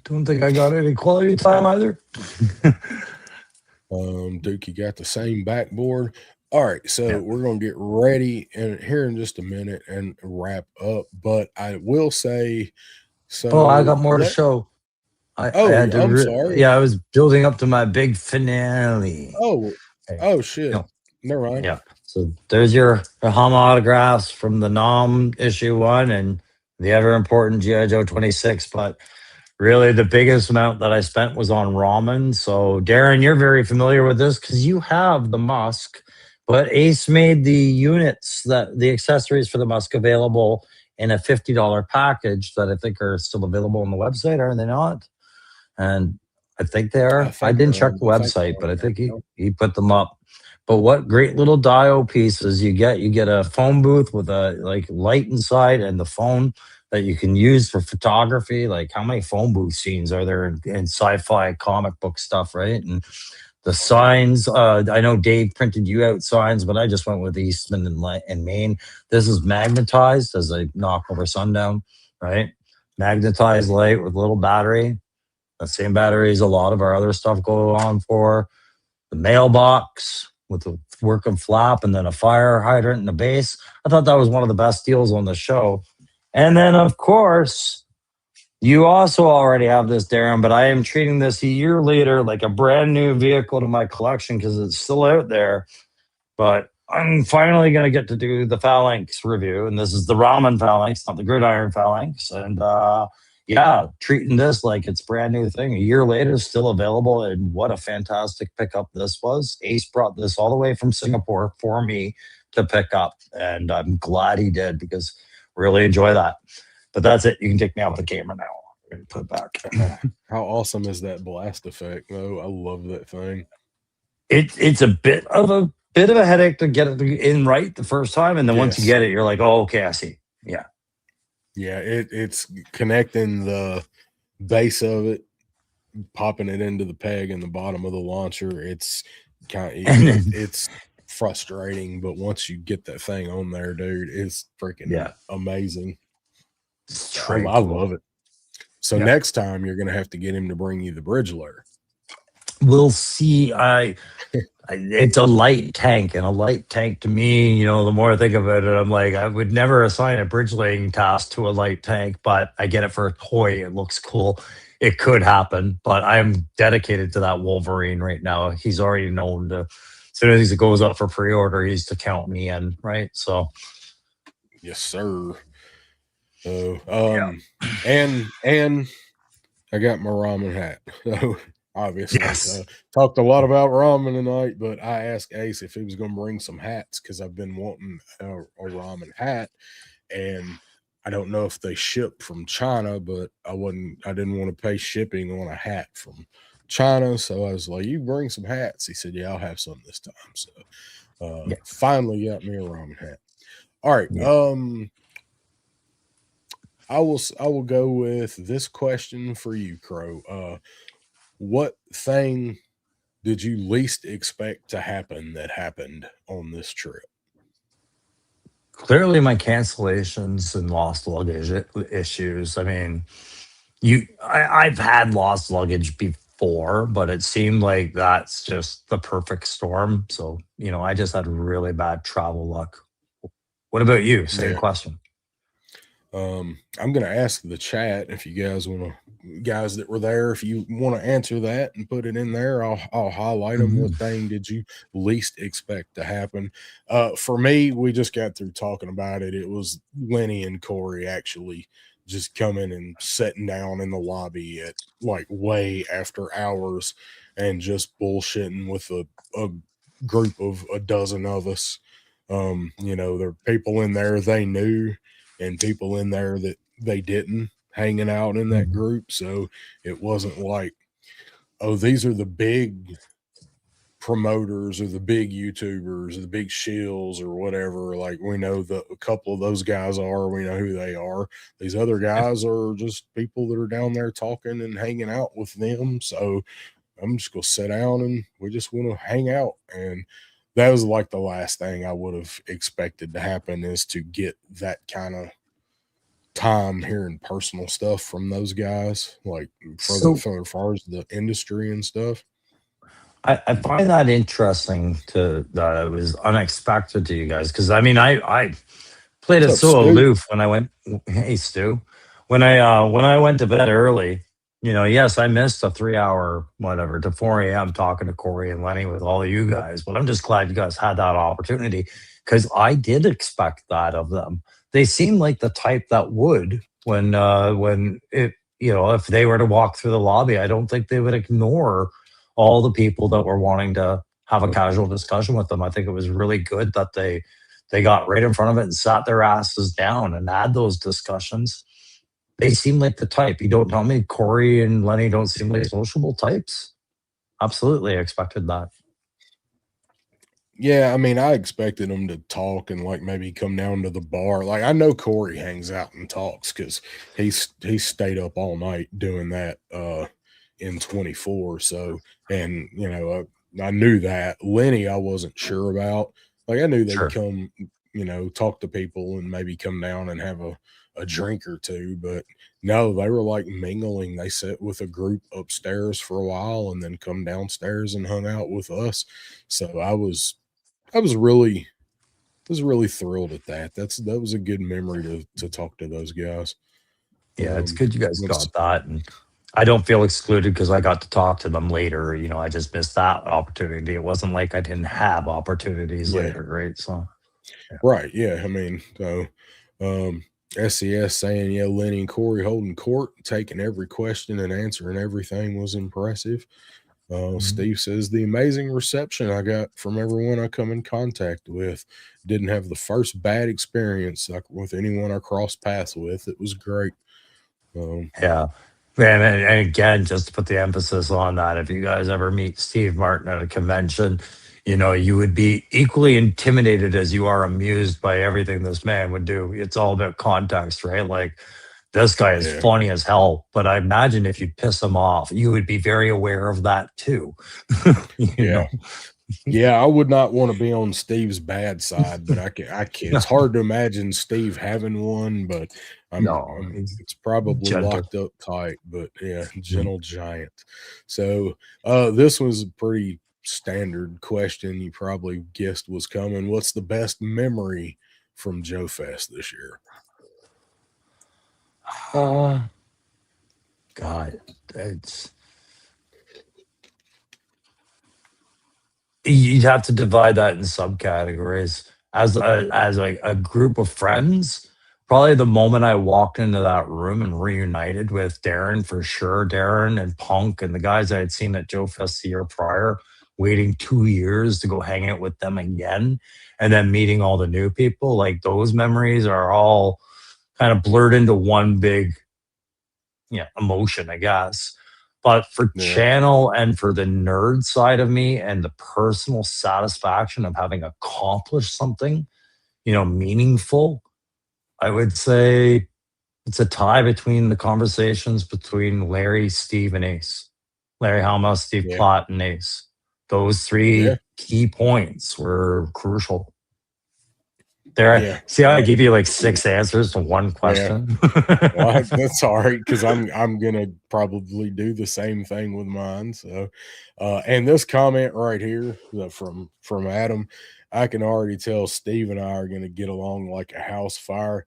don't think I got any quality time either. Dookie got the same backboard. All right, so we're gonna get ready here in just a minute and wrap up. But I will say, so I got more to show. I'm sorry. Yeah, I was building up to my big finale. Oh shit! No. Never mind. Yeah. So there's your Hama autographs from the Nom issue 1 and the ever important G.I. Joe 26, but really the biggest amount that I spent was on ramen. So Darren, you're very familiar with this because you have the Musk, but Ace made the units, the accessories for the Musk available in a $50 package that I think are still available on the website, are they not? And I think they are. I didn't check the I think website, they're but I on there. think he put them up. But what great little dial pieces you get. You get a phone booth with a like light inside and the phone that you can use for photography. Like how many phone booth scenes are there in sci-fi comic book stuff, right? And the signs, I know Dave printed you out signs, but I just went with Eastman and Maine. This is magnetized as I knock over sundown, right? Magnetized light with little battery. The same batteries a lot of our other stuff go on for. The mailbox with the working flap and then a fire hydrant and a base. I thought that was one of the best deals on the show. And then, of course, you also already have this, Darren, but I am treating this a year later like a brand new vehicle to my collection because it's still out there. But I'm finally going to get to do the phalanx review. And this is the ramen phalanx, not the gridiron phalanx. And yeah, treating this like it's brand new thing. A year later, still available. And what a fantastic pickup this was. Ace brought this all the way from Singapore for me to pick up. And I'm glad he did because I really enjoy that. But that's it. You can take me out with the camera now. I'm going to put it back. How awesome is that blast effect, though? I love that thing. It's a bit of a headache to get it in right the first time. And then once you get it, you're like, oh, okay, I see. Yeah. Yeah, it's connecting the base of it, popping it into the peg in the bottom of the launcher. It's it's frustrating, but once you get that thing on there, dude, it's freaking amazing. I love it. So next time you're gonna have to get him to bring you the bridge layer. We'll see. It's a light tank, and a light tank to me, you know, the more I think about it, I'm like, I would never assign a bridge laying task to a light tank, but I get it for a toy. It looks cool. It could happen, but I'm dedicated to that Wolverine right now. He's already known to, as soon as it goes up for pre-order, he's to count me in, right? So, yes, sir. So, and I got my ramen hat. So obviously, talked a lot about ramen tonight, but I asked Ace if he was going to bring some hats because I've been wanting a ramen hat, and I don't know if they ship from China, but I didn't want to pay shipping on a hat from China, so I was like, "You bring some hats." He said, "Yeah, I'll have some this time." So, finally got me a ramen hat. All right, I will go with this question for you, Crow. What thing did you least expect to happen that happened on this trip? clearly my cancellations and lost luggage issues. I mean, I've had lost luggage before, but it seemed like that's just the perfect storm. So, you know, I just had really bad travel luck. What about you? Same question. I'm gonna ask the chat if you guys guys that were there, if you want to answer that and put it in there, I'll highlight them. What thing did you least expect to happen? For me, we just got through talking about it. It was Lenny and Corey actually just coming and sitting down in the lobby at like way after hours and just bullshitting with a group of a dozen of us. You know, there are people in there they knew and people in there that they didn't hanging out in that group. So it wasn't like, oh, these are the big promoters or the big YouTubers or the big shills or whatever. Like we know a couple of those guys we know who they are. These other guys are just people that are down there talking and hanging out with them. So I'm just going to sit down and we just want to hang out. And that was like the last thing I would have expected to happen, is to get that kind of time hearing personal stuff from those guys, like for as far as the industry and stuff. I find that interesting that it was unexpected to you guys. Cause I mean, I played it so aloof when I went, hey Stu, when I went to bed early, you know, yes, I missed a 3-hour, whatever, to 4 a.m. talking to Corey and Lenny with all of you guys. But I'm just glad you guys had that opportunity because I did expect that of them. They seem like the type that would when it, you know, if they were to walk through the lobby, I don't think they would ignore all the people that were wanting to have a casual discussion with them. I think it was really good that they got right in front of it and sat their asses down and had those discussions. they seem like the type. You don't tell me Corey and Lenny don't seem like sociable types. Absolutely expected that. Yeah, I mean, I expected them to talk and like maybe come down to the bar. Like I know Corey hangs out and talks because he stayed up all night doing that in 24. So, and you know, I knew that. Lenny I wasn't sure about. Like I knew they'd Sure. come, you know, talk to people and maybe come down and have a drink or two, but no, they were like mingling. They sat with a group upstairs for a while and then come downstairs and hung out with us. So I was really thrilled at that. That was a good memory to talk to those guys. Yeah, it's good you guys Let's got that. And I don't feel excluded because I got to talk to them later. You know, I just missed that opportunity. It wasn't like I didn't have opportunities Yeah, later, right? So, yeah. right. Yeah. I mean, so SCS saying, yeah, Lenny and Corey holding court, taking every question and answering everything was impressive. Mhm. Steve says the amazing reception I got from everyone I come in contact with. Didn't have the first bad experience like with anyone I crossed paths with. It was great. Yeah. And again, just to put the emphasis on that, if you guys ever meet Steve Martin at a convention, you know, you would be equally intimidated as you are amused by everything this man would do. It's all about context, right? Like, this guy is Yeah. funny as hell, but I imagine if you piss him off, you would be very aware of that too. you Yeah. know? Yeah, I would not want to be on Steve's bad side, but I can. No, It's hard to imagine Steve having one, but no, he's it's probably gentle. locked up tight. But yeah, Mhm. gentle giant. So this was a pretty standard question. You probably guessed was coming. What's the best memory from JoeFest this year? Uh, God, it's you'd have to divide that in subcategories. As a group of friends, probably the moment I walked into that room and reunited with Darren, for sure, Darren and Punk and the guys I had seen at Joe Fest the year prior, waiting 2 years to go hang out with them again, and then meeting all the new people. Like, those memories are all kind of blurred into one big, emotion, I guess. But for Yeah, channel and for the nerd side of me and the personal satisfaction of having accomplished something, meaningful, I would say it's a tie between the conversations between Larry, Steve, and Ace. Larry Hama, Steve yeah, Platt, and Ace. Those yeah, three key points were crucial. There, yeah. see how I give you like six answers to one Yeah. question? Well, that's all right because I'm gonna probably do the same thing with mine. So, and this comment right here from Adam, I can already tell Steve and I are gonna get along like a house fire.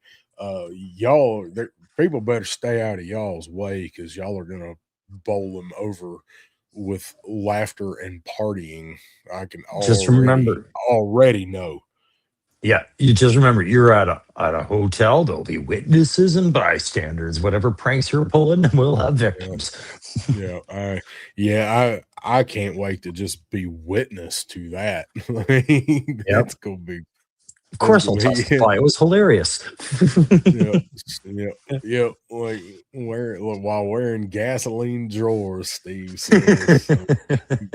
People better stay out of y'all's way because y'all are gonna bowl them over with laughter and partying. I can Just already remember, already know. yeah, you just remember you're at a hotel. There'll be witnesses and bystanders. Whatever pranks you're pulling, we'll have Yeah. victims. Yeah, I can't wait to just be witness to that. Like, Yep. Of that's course, gonna I'll be testify. It was hilarious. yeah, yeah, yeah. Like while wearing gasoline drawers, Steve says. So,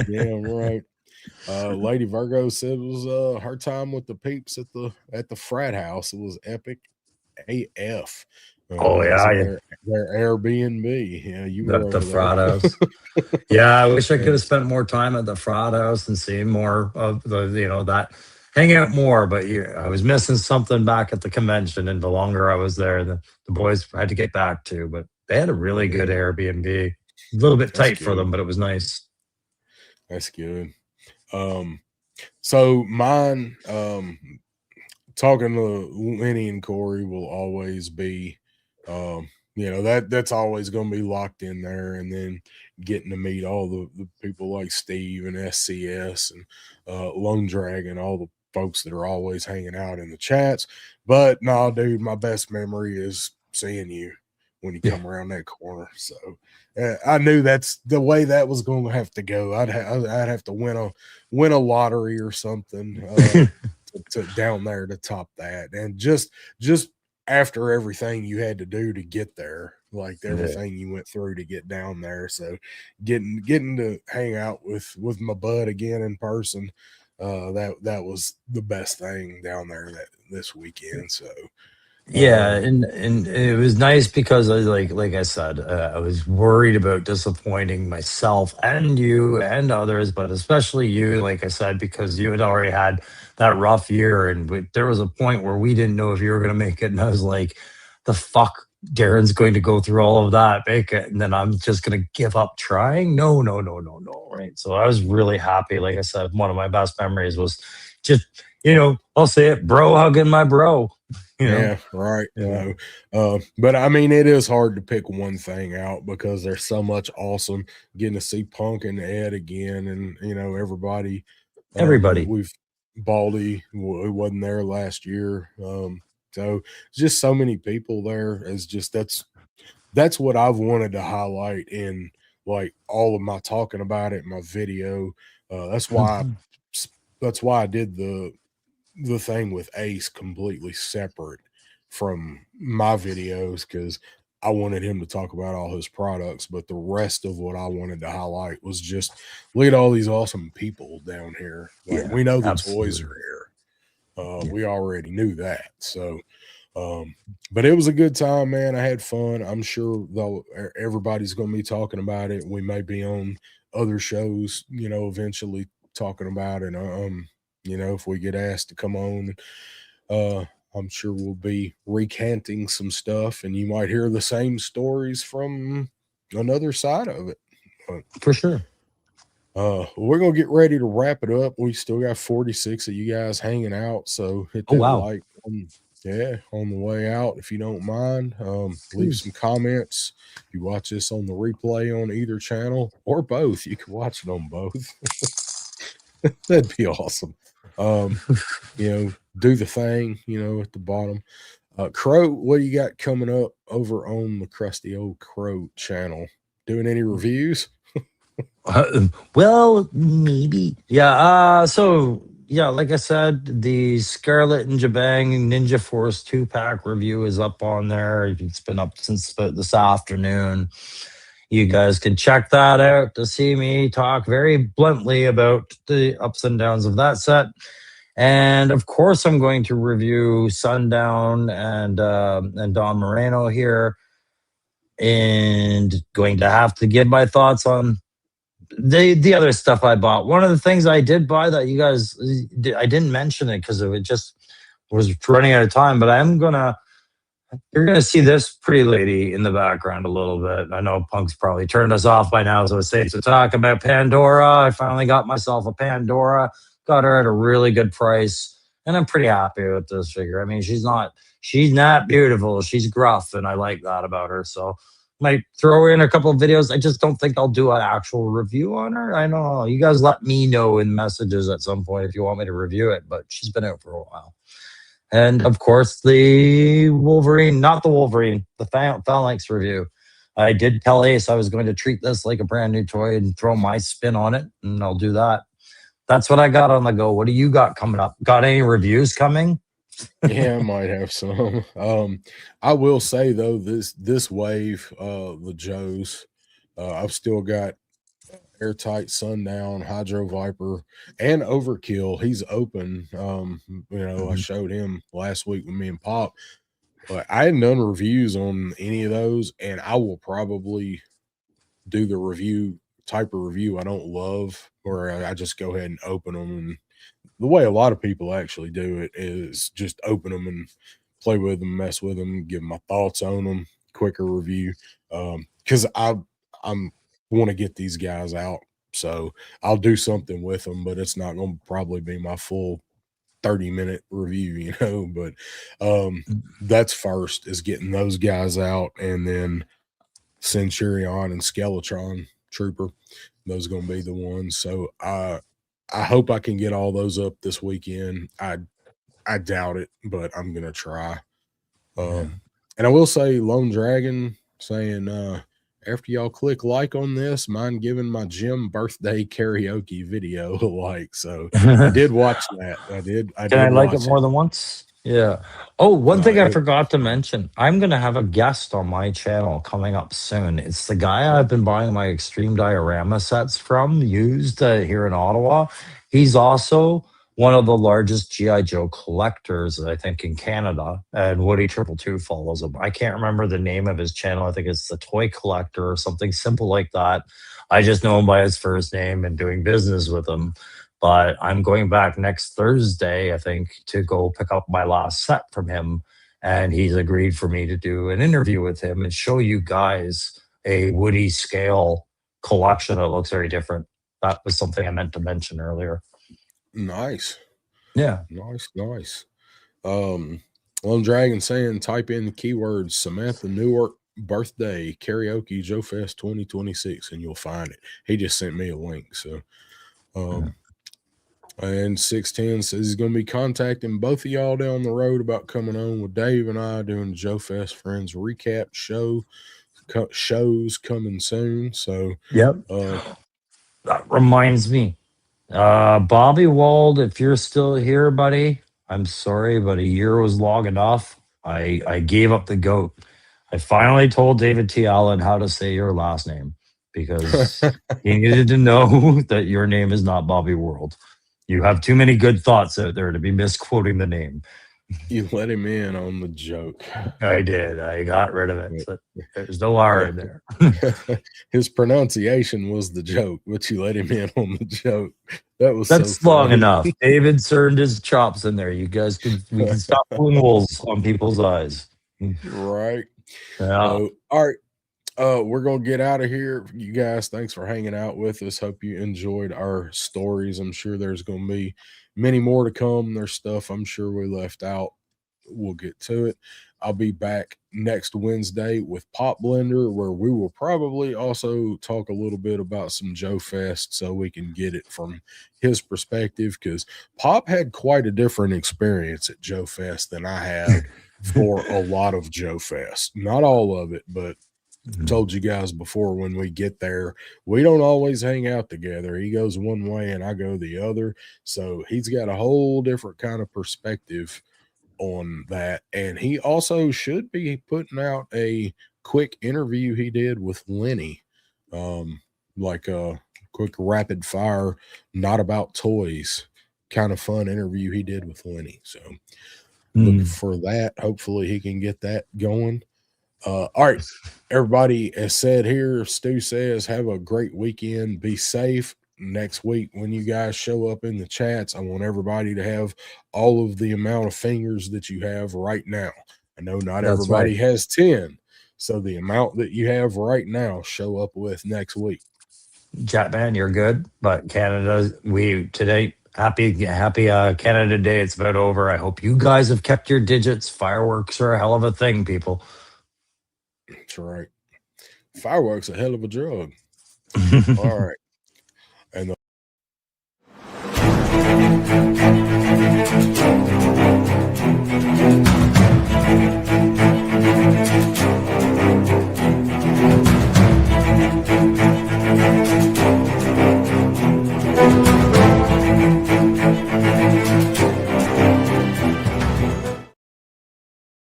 yeah, right. Lady Virgo said it was her time with the peeps at the frat house. It was epic AF. Oh It was yeah, in yeah. their Airbnb. Yeah, you were The over there. frat house. Yeah, I wish I could have Yes. spent more time at the frat house and seen more of that, hang out more. But yeah, I was missing something back at the convention, and the longer I was there, the boys had to get back to. But they had a really good Yeah, Airbnb. A little bit that's tight for good. them, but it was nice. That's good. So mine, talking to Lenny and Corey will always be, that's always going to be locked in there. And then getting to meet all the people like Steve and SCS and Lone Dragon, all the folks that are always hanging out in the chats. But no, dude, my best memory is seeing you when you Yeah. come around that corner. So I knew that's the way that was going to have to go. I'd have to win a lottery or something. To down there to top that, and just after everything you had to do to get there, like Yeah. everything you went through to get down there. So getting to hang out with my bud again in person, that was the best thing down there this weekend. So Yeah, and it was nice because like I said, I was worried about disappointing myself and you and others, but especially you, like I said, because you had already had that rough year, and there was a point where we didn't know if you were going to make it, and I was like, the fuck, Darren's going to go through all of that, make it, and then I'm just going to give up trying. No, no, no, no, no, right? So I was really happy. Like I said, one of my best memories was just, I'll say it, bro hugging my bro. Yeah, right. Yeah. But I mean, it is hard to pick one thing out because there's so much awesome. Getting to see Punk and Ed again, and everybody. Everybody. We've Baldy who wasn't there last year. So just so many people there. Is just that's what I've wanted to highlight in like all of my talking about it, my video. That's why I did the thing with Ace completely separate from my videos, because I wanted him to talk about all his products, but the rest of what I wanted to highlight was just look at all these awesome people down here. Like, Yeah, we know the absolutely. toys are here. We already knew that. So but it was a good time, man. I had fun. I'm sure though everybody's going to be talking about it. We may be on other shows, eventually talking about it. If we get asked to come on, I'm sure we'll be recanting some stuff, and you might hear the same stories from another side of it. For sure. We're gonna get ready to wrap it up. We still got 46 of you guys hanging out, so hit Oh, that wow. like on the way out if you don't mind. Leave some comments. If you watch this on the replay on either channel or both, you can watch it on both. That'd be awesome. Do the thing, at the bottom. Crow, what do you got coming up over on the Crusty Old Crow channel? Doing any reviews? Well, maybe. Yeah. So yeah, like I said, the Scarlet Ninja Bang Ninja Force 2-pack review is up on there. It's been up since this afternoon. You guys can check that out to see me talk very bluntly about the ups and downs of that set. And of course, I'm going to review Sundown and Don Moreno here, and going to have to give my thoughts on the other stuff I bought. One of the things I did buy that you guys, I didn't mention it because it just was running out of time, but you're gonna see this pretty lady in the background a little bit. I know Punk's probably turned us off by now, so it's safe to talk about Pandora. I finally got myself a Pandora, got her at a really good price, and I'm pretty happy with this figure. I mean, she's not beautiful, she's gruff, and I like that about her. So might throw her in a couple of videos. I just don't think I'll do an actual review on her. I know you guys let me know in messages at some point if you want me to review it, but she's been out for a while. And of course, the Wolverine, not the Wolverine, the Phalanx review. I did tell Ace I was going to treat this like a brand new toy and throw my spin on it, and I'll do that. That's what I got on the go. What do you got coming up? Got any reviews coming? Yeah, I might have some. I will say though, this wave, the Joes, I've still got Airtight, Sundown, Hydro Viper, and Overkill. He's open. I showed him last week with me and Pop, but I hadn't done reviews on any of those, and I will probably do the review type of review I don't love, where I just go ahead and open them. And the way a lot of people actually do it is just open them and play with them, mess with them, give my thoughts on them, quicker review. Because I'm want to get these guys out, so I'll do something with them, but it's not going to probably be my full 30-minute review, but that's first, is getting those guys out, and then Centurion and Skeletron Trooper, those are going to be the ones. So I hope I can get all those up this weekend. I doubt it, but I'm going to try. And I will say, Lone Dragon saying, after y'all click like on this, mind giving my gym birthday karaoke video a like. So I did watch that. I did. Can I like watch it more than once? Yeah. Oh, one thing I it, forgot to mention. I'm going to have a guest on my channel coming up soon. It's the guy I've been buying my extreme diorama sets from, used here in Ottawa. He's also one of the largest GI Joe collectors, I think, in Canada. And Woody Triple Two follows him. I can't remember the name of his channel. I think it's the Toy Collector or something simple like that. I just know him by his first name and doing business with him. But I'm going back next Thursday, I think, to go pick up my last set from him. And he's agreed for me to do an interview with him and show you guys a Woody scale collection that looks very different. That was something I meant to mention earlier. nice. Yeah. Nice. Lone Dragon saying, type in the keywords Samantha Newark birthday karaoke JoeFest 2026 and you'll find it. He just sent me a link. So, and 610 says he's going to be contacting both of y'all down the road about coming on with Dave and I doing the JoeFest Friends recap shows coming soon. So, yep. That reminds me. Bobby Wald, if you're still here, buddy, I'm sorry, but a year was long enough. I gave up the goat. I finally told David T. Allen how to say your last name because he needed to know that your name is not Bobby World. You have too many good thoughts out there to be misquoting the name. You let him in on the joke. I did. I got rid of it. So there's no R in there. His pronunciation was the joke, but you let him in on the joke. That's so long enough. David's earned his chops in there. You guys we can stop pulling wolves on people's eyes. Right. Yeah. All right. We're gonna get out of here. You guys, thanks for hanging out with us. Hope you enjoyed our stories. I'm sure there's gonna be many more to come. There's stuff I'm sure we left out. We'll get to it. I'll be back next Wednesday with Pop Blender, where we will probably also talk a little bit about some JoeFest so we can get it from his perspective, because Pop had quite a different experience at JoeFest than I had for a lot of JoeFest. Not all of it, but told you guys before, when we get there, we don't always hang out together. He goes one way and I go the other. So he's got a whole different kind of perspective on that. And he also should be putting out a quick interview he did with Lenny, like a quick rapid fire, not about toys kind of fun interview he did with Lenny. So look for that. Hopefully he can get that going. All right, everybody, as said here, Stu says, have a great weekend. Be safe. Next week, when you guys show up in the chats, I want everybody to have all of the amount of fingers that you have right now. I know not everybody has 10, so the amount that you have right now, show up with next week. Chatman, you're good, but Canada, happy Canada Day. It's about over. I hope you guys have kept your digits. Fireworks are a hell of a thing, people. That's right. Fireworks, a hell of a drug. All right. And the